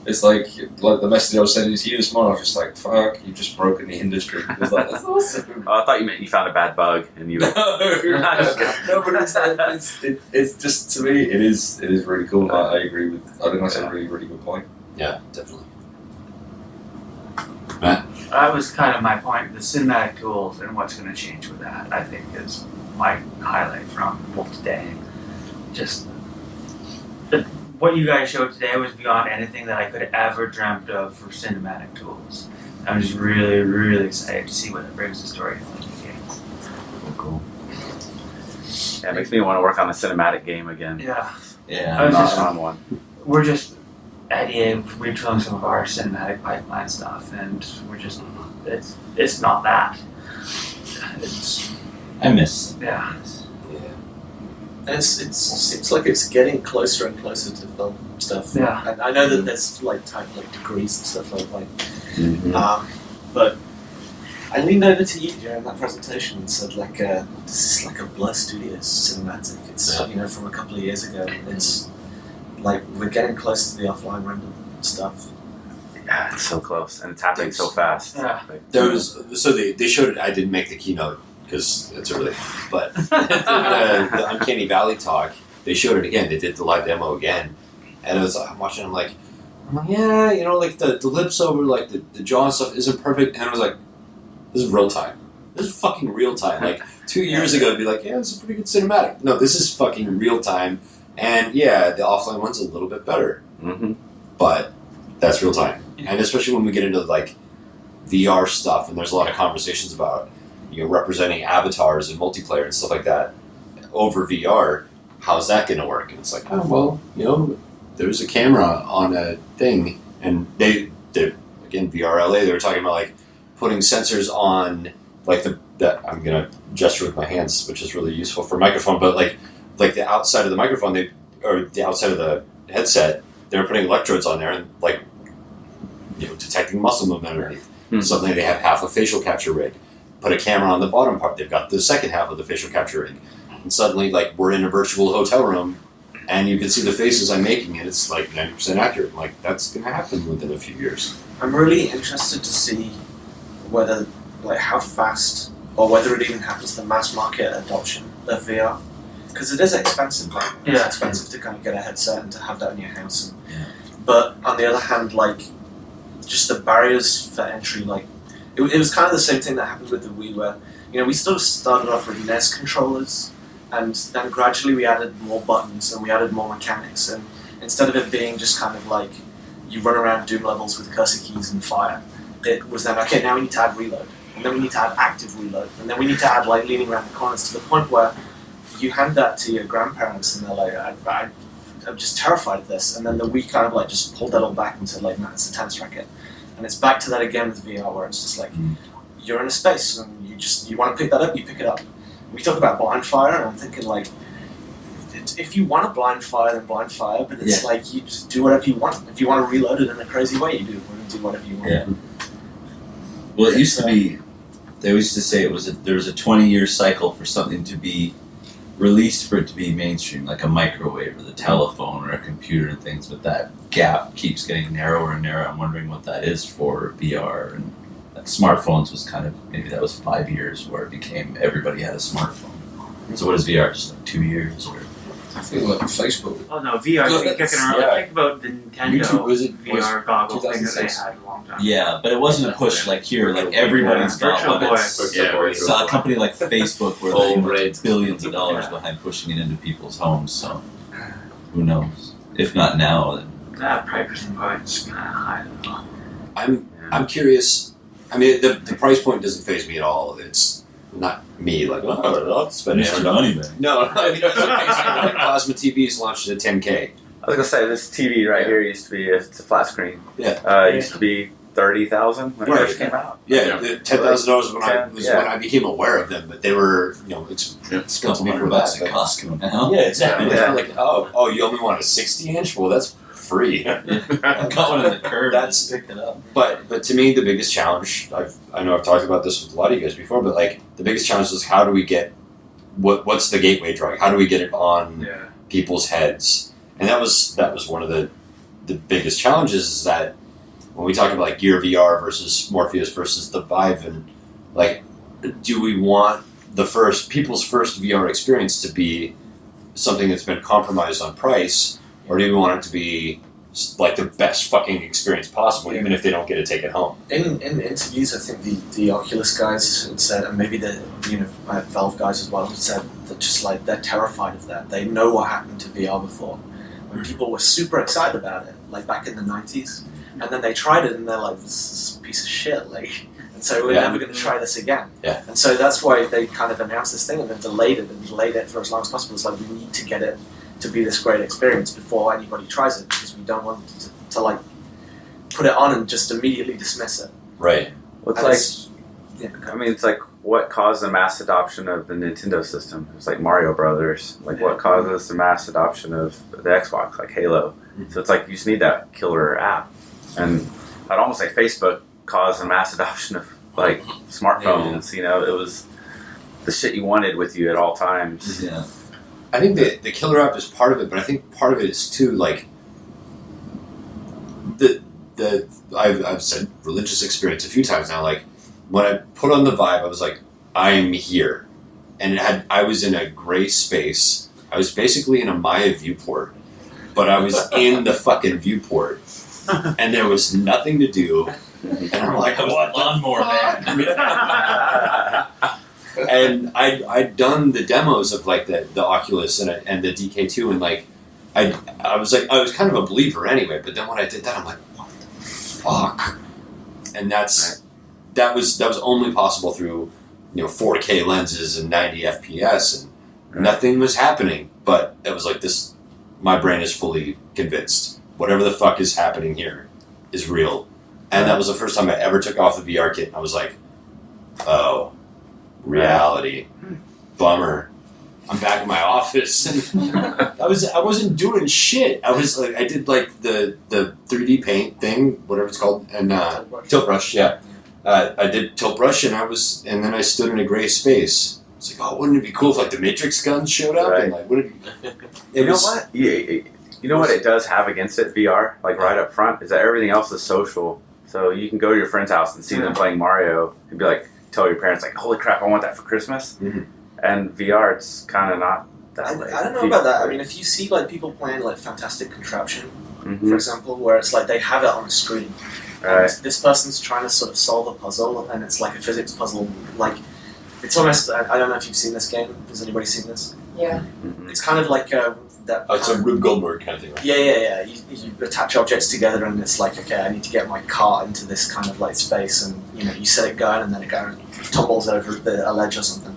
It's like the message I was sending to you this morning, I was just like, fuck, you've just broken the industry. It was like, that's awesome. Oh, I thought you meant you found a bad bug, and you... No, but it's just, to me, it is really cool. I agree with, I think that's a really, really good point. Yeah, definitely. That was kind of my point. The cinematic tools and what's going to change with that, I think, is my highlight from today. Just what you guys showed today was beyond anything that I could have ever dreamt of for cinematic tools. I'm just really, really excited to see what it brings to storytelling games. Cool. Yeah, it makes me want to work on a cinematic game again. Yeah. Yeah. Not on one. We're just at EA retooling some of our cinematic pipeline stuff, and we're just it's not that. I miss. Yeah. And it seems like it's getting closer and closer to film stuff. Yeah. And I know that there's like degrees and stuff like But I leaned over to you during that presentation and said, like, this is like a Blur Studios cinematic. It's from a couple of years ago. It's like we're getting close to the offline render stuff. Yeah, it's so close, and it's happening so fast. Yeah. There was they showed it. I didn't make the keynote because it's early, but the Uncanny Valley talk, they showed it again. They did the live demo again, and I'm watching. I'm like, yeah, like the lips over, like the jaw and stuff isn't perfect, and I was like, this is real time. This is fucking real time. Like 2 years ago, I'd be like, yeah, this is a pretty good cinematic. No, this is fucking real time, and yeah, the offline one's a little bit better, but that's real time. And especially when we get into like VR stuff, and there's a lot of conversations about representing avatars and multiplayer and stuff like that over VR. How's that going to work? And it's like, oh well, there's a camera on a thing, and they again VR LA. They were talking about like putting sensors on like the I'm gonna gesture with my hands, which is really useful for microphone, but like the outside of the microphone, or the outside of the headset, they were putting electrodes on there and like detecting muscle movement underneath. Suddenly they have half a facial capture rig. Put a camera on the bottom part, they've got the second half of the facial capture rig. And suddenly like we're in a virtual hotel room and you can see the faces I'm making and it's like 90% accurate. I'm like, that's gonna happen within a few years. I'm really interested to see whether how fast or whether it even happens the mass market adoption of VR. Because it is expensive, right? It's expensive to kind of get a headset and to have that in your house. But on the other hand, just the barriers for entry, it was kind of the same thing that happened with the Wii, where we sort of started off with NES controllers, and then gradually we added more buttons and we added more mechanics, and instead of it being just kind of like you run around Doom levels with cursor keys and fire, it was then okay, now we need to add reload, and then we need to add active reload, and then we need to add leaning around the corners, to the point where you hand that to your grandparents and they're like, I'm just terrified of this, and then the Wii kind of just pulled that all back and said no, it's a tennis racket. And it's back to that again with VR, where it's just like you're in a space and you want to pick that up, you pick it up. We talk about blind fire, and I'm thinking if you want to blind fire, then blind fire. But it's you just do whatever you want. If you want to reload it in a crazy way, you do whatever you want. Yeah. Well, it used to be. They always used to say there was a 20-year cycle for something to be released for it to be mainstream, like a microwave or the telephone or a computer and things, but that gap keeps getting narrower and narrower. I'm wondering what that is for VR, and smartphones was kind of, maybe that was 5 years where it became everybody had a smartphone. So what is VR, just 2 years? Or I feel like Facebook. Oh no, VR has been kicking around. Think about the Nintendo VR goggle thing that they had a long time. Yeah, but it wasn't a push like here, everybody's got one. Boy. So a company like Facebook where they billions of dollars behind pushing it into people's homes, so who knows? If not now, then that price point's kind of high though. I'm curious. I mean, the price point doesn't faze me at all. It's not me, I'll spend extra money. No, I mean, Plasma TVs launched at $10K. I was gonna say this TV right here used to be it's a flat screen. Yeah, it used to be $30,000 when it first came out. Yeah, $10,000 when I became aware of them, but they were it's still to me for that. At Costco now. Yeah, exactly. Yeah. You only want a 60-inch? Well, that's free. I got one in the curb. That's picked it up. But to me, the biggest challenge, I know I've talked about this with a lot of you guys before, but the biggest challenge is how do we get what's the gateway drug? How do we get it on people's heads? And that was one of the biggest challenges, is that when we talk about Gear VR versus Morpheus versus the Vive, and do we want people's first VR experience to be something that's been compromised on price, or do we want it to be the best fucking experience possible, even if they don't get to take it home? In interviews, I think the Oculus guys had said, and maybe the Valve guys as well, had said that just they're terrified of that. They know what happened to VR before, when people were super excited about it, back in the 90s, and then they tried it and they're like, this is a piece of shit, and so we're never going to try this again. Yeah. And so that's why they kind of announced this thing and then delayed it for as long as possible. It's we need to get it to be this great experience before anybody tries it, because we don't want to put it on and just immediately dismiss it. Right. Well, it's what caused the mass adoption of the Nintendo system? It's like Mario Brothers. What causes the mass adoption of the Xbox? Like Halo. So it's you just need that killer app. And I'd almost say Facebook caused a mass adoption of like smartphones. You know, it was the shit you wanted with you at all times. Yeah. I think the killer app is part of it, but I think part of it is too like I've said religious experience a few times now. Like when I put on the Vive, I was like, I'm here, and I was in a gray space. I was basically in a Maya viewport, but I was in the fucking viewport, and there was nothing to do. And I'm like, what lawnmower man? And I'd done the demos of like the Oculus and the DK2, and like I was kind of a believer anyway. But then when I did that, I'm like, what the fuck? And that was only possible through 4K lenses and 90 FPS, and nothing was happening. But it was like this. My brain is fully convinced. Whatever the fuck is happening here is real. And that was the first time I ever took off the VR kit. And I was like, oh. Reality. Bummer. I'm back in my office, and I wasn't doing shit. I did like the 3D paint thing, whatever it's called, and tilt brush. Yeah, I did tilt brush, and then I stood in a gray space. It's like, oh, wouldn't it be cool if like the Matrix guns showed up? Right. And like, would it be? You know what? You know what it does have against it, VR, like right up front, is that everything else is social. So you can go to your friend's house and see them playing Mario and be like, tell your parents like, holy crap, I want that for Christmas. Mm-hmm. And VR, it's kind of not that way. I don't know about that. I mean, if you see like people playing like Fantastic Contraption, for example, where it's like they have it on a screen. Right. This person's trying to sort of solve a puzzle, and it's like a physics puzzle. Like, it's almost, I don't know if you've seen this game. Has anybody seen this? Yeah. It's kind of like that. Oh, it's a Rube Goldberg kind of thing, right? Yeah. You attach objects together, and it's like, okay, I need to get my cart into this kind of like space, and you set it going, and then it goes tumbles over a ledge or something.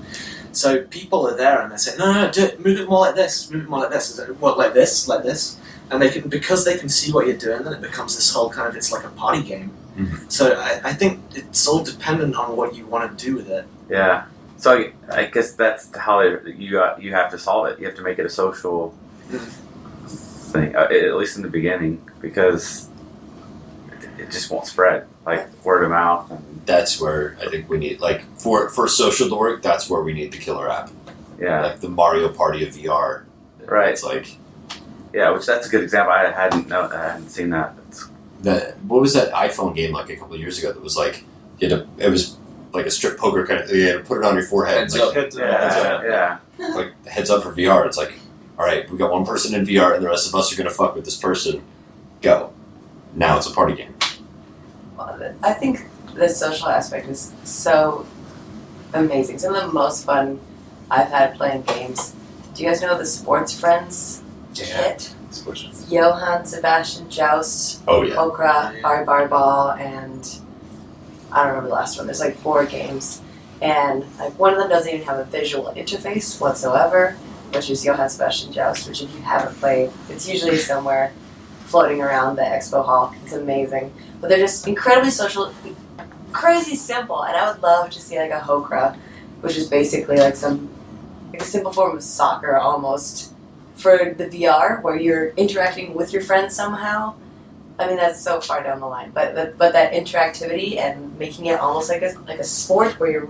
So people are there, and they say, no, do it, move it more like this, move it more like this. Is it work like this, and they can, because they can see what you're doing, then it becomes this whole kind of, it's like a party game. Mm-hmm. So I think it's all dependent on what you want to do with it. Yeah. So I guess that's how you have to solve it. You have to make it a social thing, at least in the beginning, because it just won't spread, like word of mouth. That's where I think we need, like, for social to work, that's where we need the killer app. Yeah. Like the Mario Party of VR. Right. It's like... Yeah, which that's a good example. I hadn't seen that. What was that iPhone game like a couple of years ago that was like, it was like a strip poker kind of thing. You had to put it on your forehead. Heads like, up. heads Yeah. Like heads up for VR. It's like, all right, we got one person in VR and the rest of us are going to fuck with this person. Go. Now it's a party game. Well, I think the social aspect is so amazing. Some of the most fun I've had playing games. Do you guys know the Sports Friends kit? Johann Sebastian Joust, Oh yeah. Okra, Bar Ball, and I don't remember the last one. There's like 4 games. And like one of them doesn't even have a visual interface whatsoever, which is Johann Sebastian Joust, which if you haven't played, it's usually somewhere floating around the expo hall. It's amazing. But they're just incredibly social, crazy simple, and I would love to see like a Hokra, which is basically like a simple form of soccer almost for the VR, where you're interacting with your friends somehow. I mean, that's so far down the line, but that interactivity and making it almost like a sport where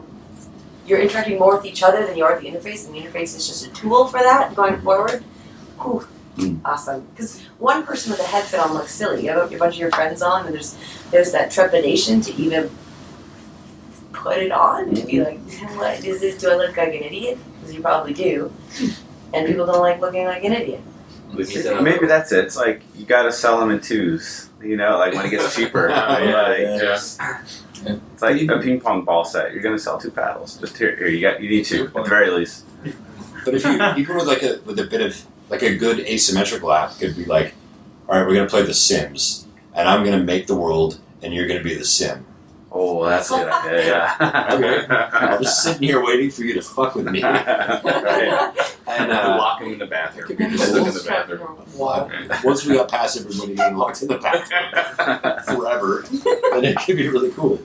you're interacting more with each other than you are with the interface, and the interface is just a tool for that going forward. Whew. Awesome. Because one person with a headset on looks silly. You have a bunch of your friends on, and there's that trepidation to even put it on, to be like, what is this? Do I look like an idiot? Because you probably do. And people don't like looking like an idiot. Maybe that's it. It's like you got to sell them in 2s. Like when it gets cheaper. Just it's like a ping pong ball set. You're gonna sell 2 paddles. Just here you need 2 at the very least. But if you go with a bit of like a good asymmetrical app, could be like, all right, we're gonna play The Sims, and I'm gonna make the world, and you're gonna be the Sim. Oh, that's a good idea. Yeah. Okay. I'm just sitting here waiting for you to fuck with me. Right. And lock him in the bathroom. Could be Just cool. look in the bathroom. Well, once we got past everybody getting locked in the bathroom forever, then it could be really cool.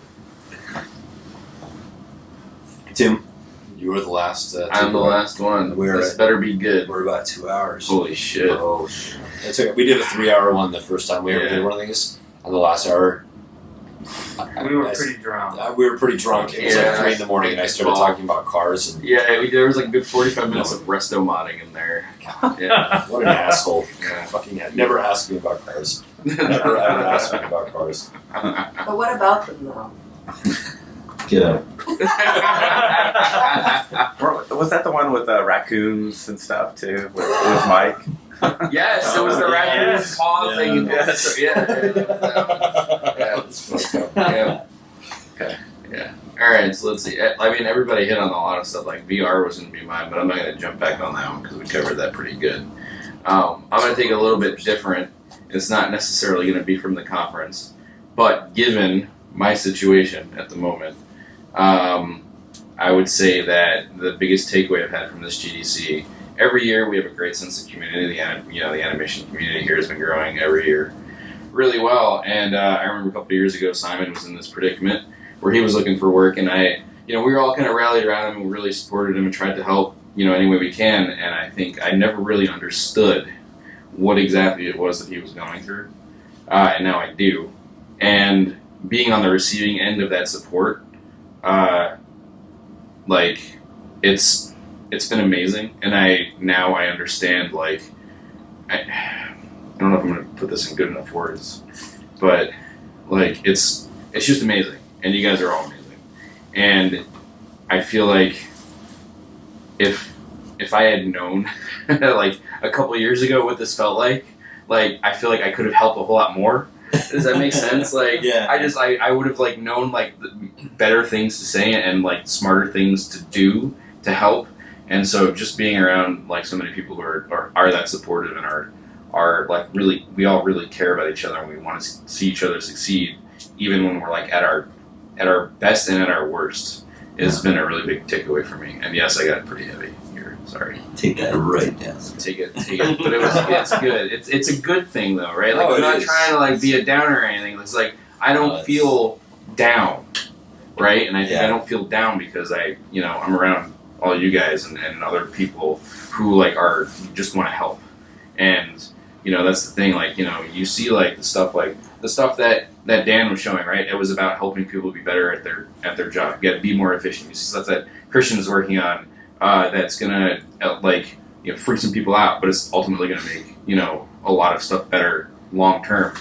Tim, you were the last. I'm the last one. This better be good. We're about 2 hours. Holy shit. Oh shit. It's okay. We did a 3-hour one the first time we ever did one of these, and the last hour We were pretty drunk. We were pretty drunk. It was like Yeah. 3 in the morning, and I started talking about cars. And Yeah, there was like a good 45 minutes of resto modding in there. Yeah. what an asshole! Yeah. Fucking never asked me about cars. Never ever asked me about cars. But what about them though? Get out. Was that the one with the raccoons and stuff too? With Mike? Yes, it was the raccoon Yes. paw Yeah. thing. Yes. Yeah. That's fucked up. Yeah. Okay. Yeah. All right. So let's see. I mean, everybody hit on a lot of stuff. Like VR was going to be mine, but I'm not going to jump back on that one because we covered that pretty good. I'm going to take a little bit different. It's not necessarily going to be from the conference, but given my situation at the moment, I would say that the biggest takeaway I've had from this GDC. Every year we have a great sense of community. The animation community here has been growing every year really well. And I remember a couple of years ago, Simon was in this predicament where he was looking for work, and we were all kind of rallied around him and really supported him and tried to help, any way we can. And I think I never really understood what exactly it was that he was going through, and now I do. And being on the receiving end of that support, it's been amazing, and I understand, I don't know if I'm going to put this in good enough words, but, it's just amazing, and you guys are all amazing, and I feel like if I had known, a couple years ago what this felt like, I feel like I could have helped a whole lot more. Does that make sense? Yeah. I would have, known, better things to say and, smarter things to do to help. And so just being around so many people who are that supportive and are really, we all really care about each other and we want to see each other succeed, even when we're at our best and at our worst, has been a really big takeaway for me. And yes, I got pretty heavy here. Sorry. Take that right down. Take it. But it's good. It's a good thing though, right? Oh, I'm it not is. trying to be a downer or anything. It's I don't feel down, right? And I think I don't feel down because I'm around all you guys and other people who are just want to help, and that's the thing. You see the stuff that Dan was showing, right? It was about helping people be better at their job, be more efficient. You see stuff that Kristjan is working on that's gonna freak some people out, but it's ultimately gonna make a lot of stuff better long term.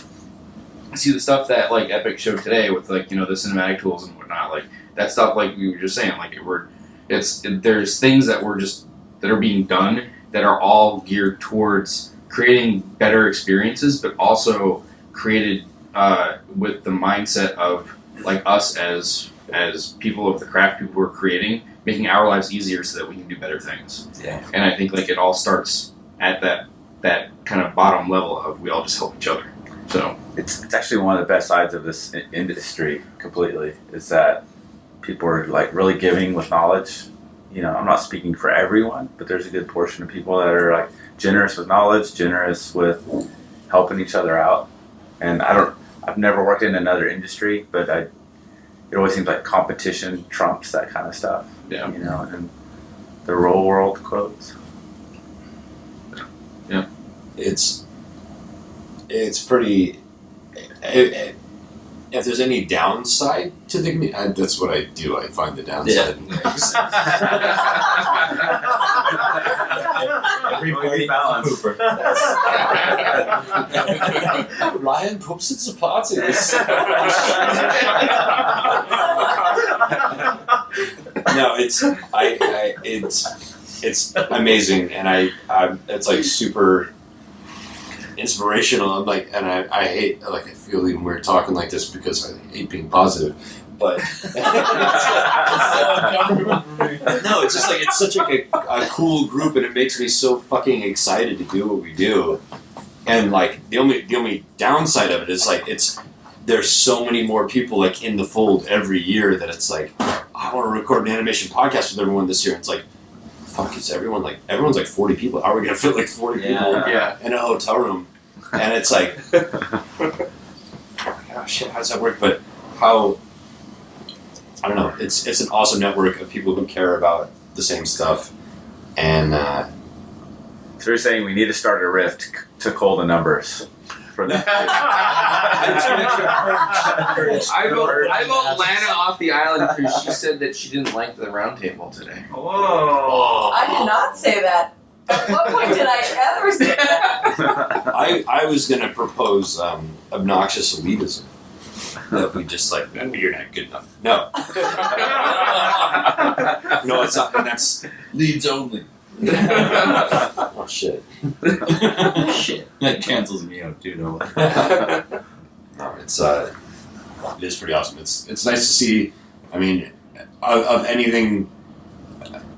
I see the stuff that Epic showed today with the cinematic tools and whatnot, that stuff we were just saying, there's things that are being done that are all geared towards creating better experiences, but also created with the mindset of us as people of the craft, people who are creating, making our lives easier so that we can do better things. Yeah. And I think it all starts at that kind of bottom level of we all just help each other. So It's actually one of the best sides of this industry completely, is that people are really giving with knowledge. I'm not speaking for everyone, but there's a good portion of people that are generous with knowledge, generous with helping each other out. And I've never worked in another industry, but it always seems like competition trumps that kind of stuff. Yeah. And the real world quotes. Yeah. It's pretty. If there's any downside to the community, that's what I do. I find the downside. Everybody balance. Ryan poops at the parties. No, it's amazing, and it's super inspirational. I'm and I hate, I feel even weird talking like this because I hate being positive, but no, it's just it's such a cool group, and it makes me so fucking excited to do what we do. And the only downside of it is there's so many more people in the fold every year that it's I want to record an animation podcast with everyone this year. And it's fuck, is everyone everyone's 40 people. How are we gonna fit 40 people in a hotel room? And it's oh shit, how does that work? But I don't know. It's an awesome network of people who care about the same stuff. And So you're saying we need to start a rift to cull the numbers for that. I vote Lana off the island because she said that she didn't like the round table today. Whoa! I did not say that. At what point did I ever say that? I was going to propose obnoxious elitism. That we just like, "No, you're not good enough." No. No, it's not. And that's Leads only. oh shit. Shit. That cancels me out too, no. No, it is pretty awesome. It's nice to see. I mean, of anything,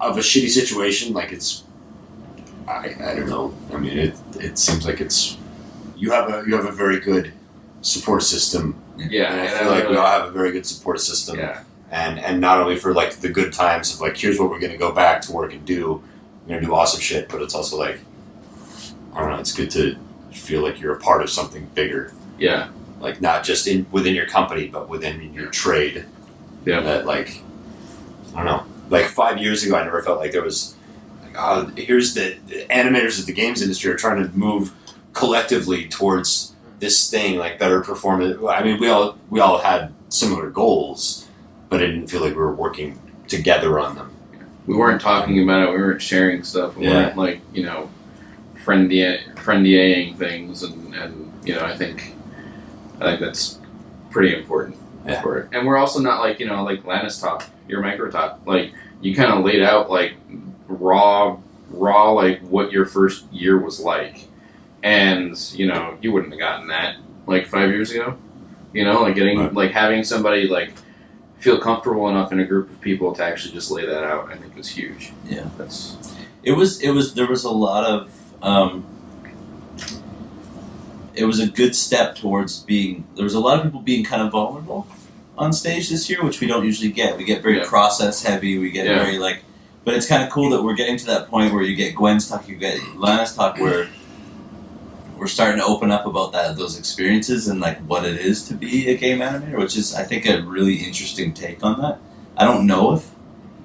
of a shitty situation, like it's. I don't know. I mean, it seems like it's. You have a very good support system. Yeah, And I feel like we all have a very good support system. Yeah. And not only for like the good times of like, here's what we're gonna go back to work and do. We're gonna do awesome shit, but it's also like, I don't know, it's good to feel like you're a part of something bigger. Yeah. Like not just within your company, but within your trade. Yeah. That like, I don't know. Like 5 years ago, I never felt like there was like, oh, here's the animators of the games industry are trying to move collectively towards this thing, like better performance. I mean, we all had similar goals, but I didn't feel like we were working together on them. We weren't talking about it. We weren't sharing stuff. We weren't like, you know, friendlying things, and you know, I think that's pretty important for it. And we're also not like, you know, like Lana's talk, your micro talk, like you kind of laid out like raw like what your first year was like. And, you know, you wouldn't have gotten that like 5 years ago. You know, like getting like having somebody like feel comfortable enough in a group of people to actually just lay that out, I think was huge. Yeah. There was a lot of it was a good step towards there was a lot of people being kind of vulnerable on stage this year, which we don't usually get. We get very process heavy, we get very like, but it's kind of cool that we're getting to that point where you get Gwen's talk, you get Lana's talk, where we're starting to open up about those experiences and like what it is to be a game animator, which is, I think, a really interesting take on that. I don't know if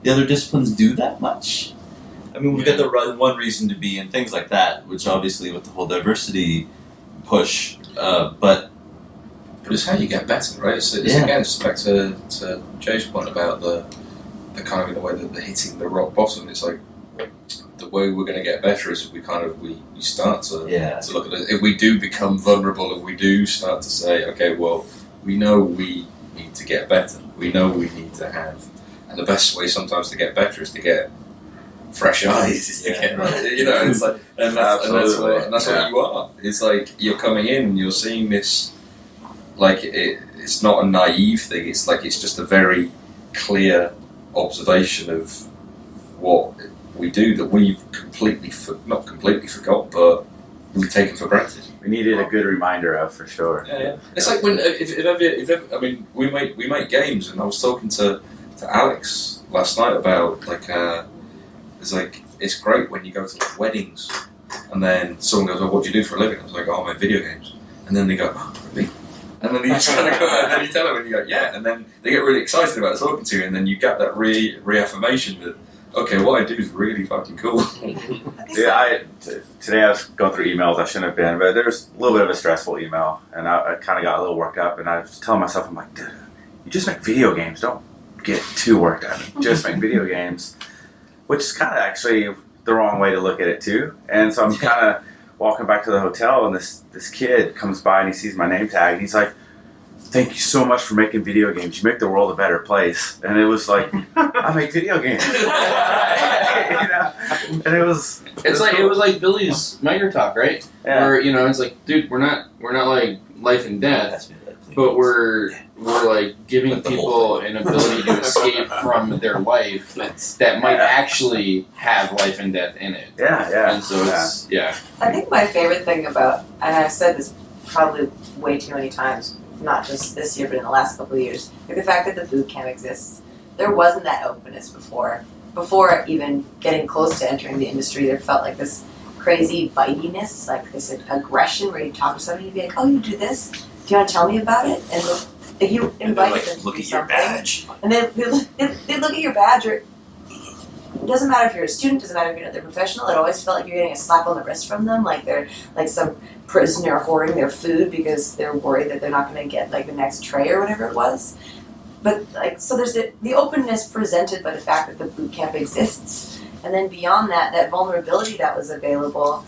the other disciplines do that much. I mean, we've got the one reason to be and things like that, which obviously with the whole diversity push, but it's how you get better, right? So it's again, it's back to Jay's point about the kind of in a way that they're hitting the rock bottom. It's like the way we're going to get better is if we start to look at it. If we do become vulnerable, if we do start to say, okay, well, we know we need to get better. We know we need to have, and the best way sometimes to get better is to get fresh eyes. Is to get, you know, it's like, and that's what you are. It's like you're coming in and you're seeing this, like it's not a naive thing. It's like it's just a very clear observation of what we do that we've not completely forgot, but we've taken for granted. We needed a good reminder of, for sure. Yeah. It's like when if ever, I mean, we make games, and I was talking to Alex last night about like it's like it's great when you go to like weddings, and then someone goes, "Oh, what do you do for a living?" I was like, "Oh, I make video games," and then they go, "Oh, really?" And then you just kind of go, and then you tell them, and you go, "Yeah," and then they get really excited about talking to you, and then you get that reaffirmation that, okay, what I do is really fucking cool. Yeah, today I was going through emails I shouldn't have been, but there's a little bit of a stressful email, and I kind of got a little worked up, and I was telling myself, I'm like, dude, you just make video games, don't get too worked up, just make video games, which is kind of actually the wrong way to look at it too. And so I'm kind of walking back to the hotel, and this kid comes by and he sees my name tag, and he's like, "Thank you so much for making video games. You make the world a better place." And it was like, I make video games. You know? And it was like Billy's micro talk, right? Yeah. Where, you know, it's like, dude, we're not like life and death, but we're like giving people an ability to escape from their life that might actually have life and death in it. Yeah. And so it's I think my favorite thing about, and I've said this probably way too many times, not just this year, but in the last couple of years, like the fact that the boot camp exists. There wasn't that openness before. Before even getting close to entering the industry, there felt like this crazy bitiness, like this aggression where you talk to somebody and be like, "Oh, you do this? Do you want to tell me about it?" And if you invite them to look do at your something, badge, and then they look at your badge, or it doesn't matter if you're a student, doesn't matter if you're another professional, it always felt like you're getting a slap on the wrist from them, like they're like some prisoner hoarding their food because they're worried that they're not going to get like the next tray or whatever it was. But like, so there's the openness presented by the fact that the boot camp exists, and then beyond that, that vulnerability that was available.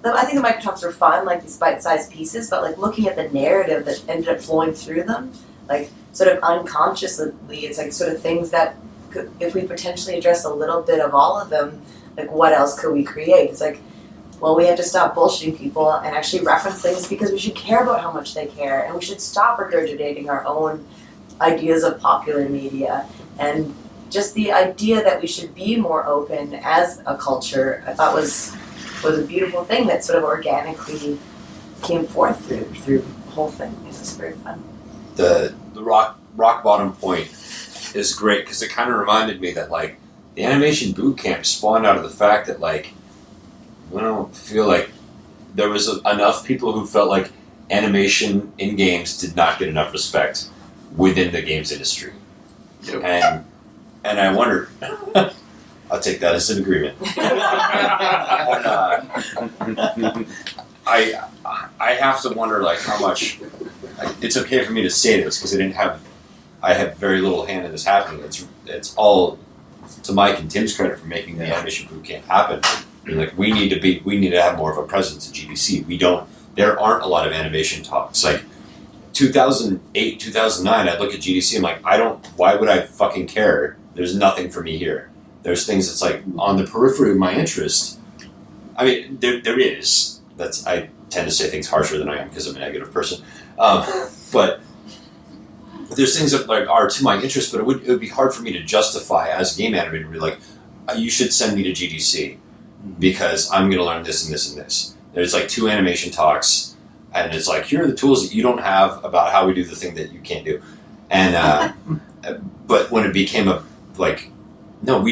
I think the microtalks were fun, like these bite-sized pieces, but like looking at the narrative that ended up flowing through them, like sort of unconsciously, it's like sort of things that could, if we potentially address a little bit of all of them, like what else could we create? It's like, well, we have to stop bullshitting people and actually reference things because we should care about how much they care, and we should stop regurgitating our own ideas of popular media. And just the idea that we should be more open as a culture, I thought was a beautiful thing that sort of organically came forth through the whole thing. It was very fun. The rock bottom point is great because it kind of reminded me that like the animation boot camp spawned out of the fact that like I don't feel like there was enough people who felt like animation in games did not get enough respect within the games industry. Yep. And I wondered, I'll take that as an agreement. I have to wonder like how much. It's okay for me to say this because I had very little hand in this happening. It's all to Mike and Tim's credit for making the animation boot camp happen. I mean, like we need to have more of a presence at GDC. There aren't a lot of animation talks. Like 2008, 2009, I'd look at GDC. I'm like, why would I fucking care? There's nothing for me here. There's things that's like on the periphery of my interest. I mean, there is. I tend to say things harsher than I am because I'm a negative person. But there's things that like are to my interest, but it would be hard for me to justify as a game animator to be like, you should send me to GDC because I'm going to learn this and this and this. There's like 2 animation talks, and it's like, here are the tools that you don't have about how we do the thing that you can't do. And but when it became no,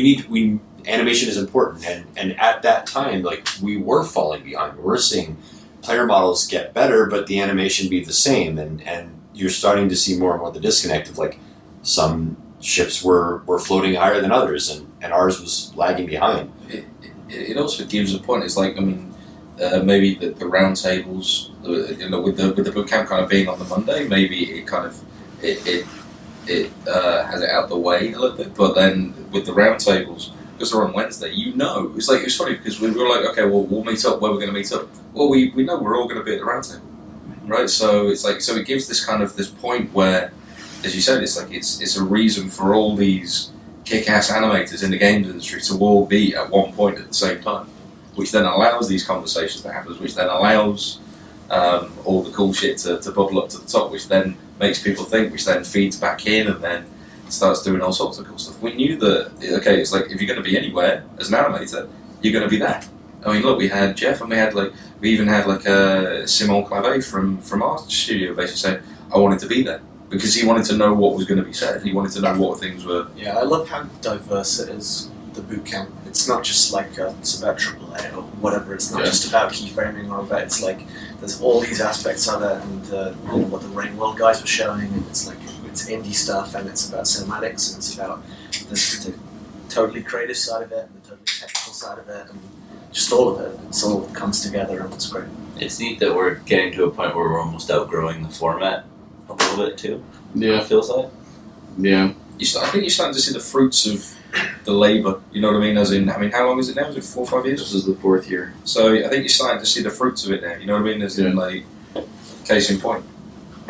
animation is important, and at that time, like we were falling behind. We're seeing player models get better, but the animation be the same, and you're starting to see more and more the disconnect of like some ships were floating higher than others, and ours was lagging behind. It also gives a point. It's like, I mean, maybe the round tables, with the boot camp kind of being on the Monday, maybe it kind of it has it out the way a little bit. But then with the round tables, because they're on Wednesday, it's like it's funny because we were like, okay, well we'll meet up. Where we're going to meet up? Well, we know we're all going to be at the round table, right? So it's like it gives this kind of this point where, as you said, it's like it's a reason for all these kick-ass animators in the games industry to all be at one point at the same time, which then allows these conversations to happen, which then allows all the cool shit to bubble up to the top, which then makes people think, which then feeds back in, and then starts doing all sorts of cool stuff. We knew that, okay, it's like if you're going to be anywhere as an animator, you're going to be there. I mean, look, we had Jeff, and we even had Simon Clavet from our studio basically saying, I wanted to be there. Because he wanted to know what was going to be said. He wanted to know what things were. Yeah, I love how diverse it is, the boot camp. It's not just like it's about AAA or whatever. It's not just about keyframing or about. It's like there's all these aspects of it, and what the Rain World guys were showing, and it's like it's indie stuff, and it's about cinematics, and it's about the totally creative side of it, and the totally technical side of it, and just all of it. It's all comes together, and it's great. It's neat that we're getting to a point where we're almost outgrowing the format a little bit too. Yeah. It feels like. Yeah. I think you're starting to see the fruits of the labour. You know what I mean? How long is it now? Is it 4 or 5 years? This is the 4th year. So I think you're starting to see the fruits of it now. You know what I mean? As in case in point.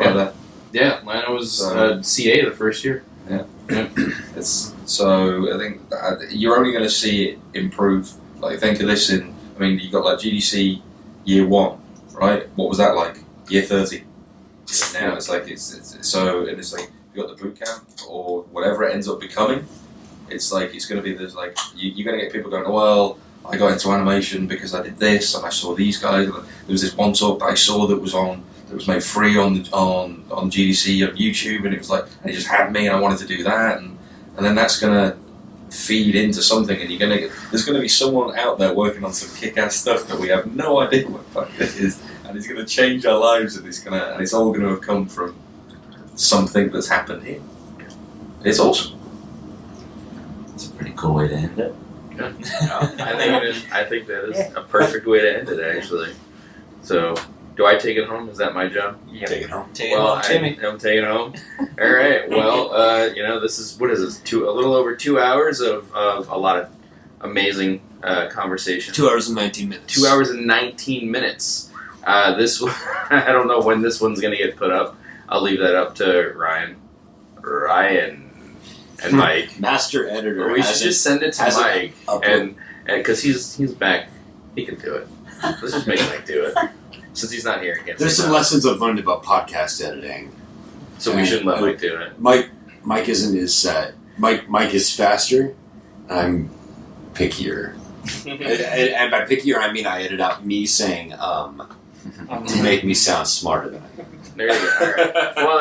Yeah, Lana was CA the first year. Yeah. So I think you're only going to see it improve. Like think of this you got like GDC year 1, right? What was that like? Year 30. Now it's like it's like you got the boot camp or whatever it ends up becoming. It's like it's going to be there's like you're going to get people going, well, I got into animation because I did this and I saw these guys. There was this one talk that I saw that was made free on GDC on YouTube, and it was like, and it just had me, and I wanted to do that, and then that's going to feed into something, and there's going to be someone out there working on some kick-ass stuff that we have no idea what the fuck it is. And it's going to change our lives, and it's all going to have come from something that's happened here. It's awesome. It's a pretty cool way to end it. I think that is a perfect way to end it, actually. So, do I take it home? Is that my job? Take it home. I'm taking it home. All right. Well, this is what is this? A little over 2 hours of a lot of amazing conversation. 2 hours and 19 minutes. 2 hours and 19 minutes. This I don't know when this one's gonna get put up. I'll leave that up to Ryan, and Mike. Master editor. Or we should just send it to Mike, upload. and because he's back, he can do it. Let's just make Mike do it. Since he's not here, he can't. There's some lessons I've learned about podcast editing. So we shouldn't let Mike do it. Mike isn't as Mike is faster. I'm pickier, and by pickier I mean I edit out me saying to make me sound smarter than I am. There you go. All right. Well,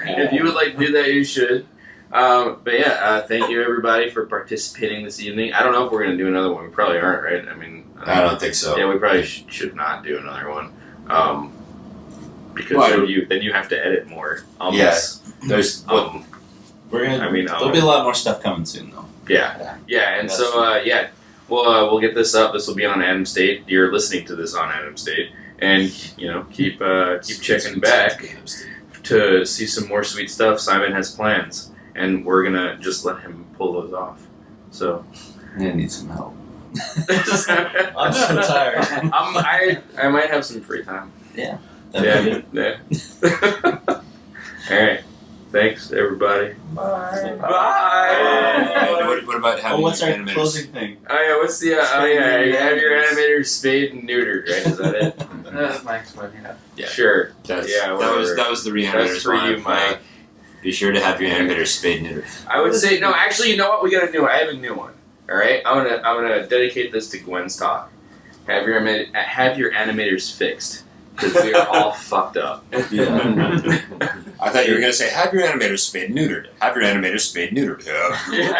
if you would like to do that, you should. But yeah, thank you everybody for participating this evening. I don't know if we're going to do another one. We probably aren't, right? I mean, I don't think so. Yeah, we probably should not do another one. Because then you have to edit more. Yes. Yeah, there's. There'll be a lot more stuff coming soon, though. Yeah. And so we'll get this up. This will be on AnimState. You're listening to this on AnimState, and keep checking back to see some more sweet stuff. Simon has plans, and we're gonna just let him pull those off. So I need some help. I'm so tired. I might have some free time. Yeah. Yeah. All right. Thanks, everybody. Bye. Bye. What about having what's our animators? closing thing? Oh yeah, what's the? You have your animators spayed and neutered, right? Is that it? That's Mike's one, Yeah. Sure. That was the reanimators. That's for you, Mike. Be sure to have your animators spayed and neutered. I would say no. Actually, you know what? We got a new one. I have a new one. All right. I'm gonna dedicate this to Gwen's talk. Have your animators fixed. Because we are all fucked up. Yeah. I thought you were going to say, have your animators spayed and neutered. Have your animators spayed and neutered. Yeah.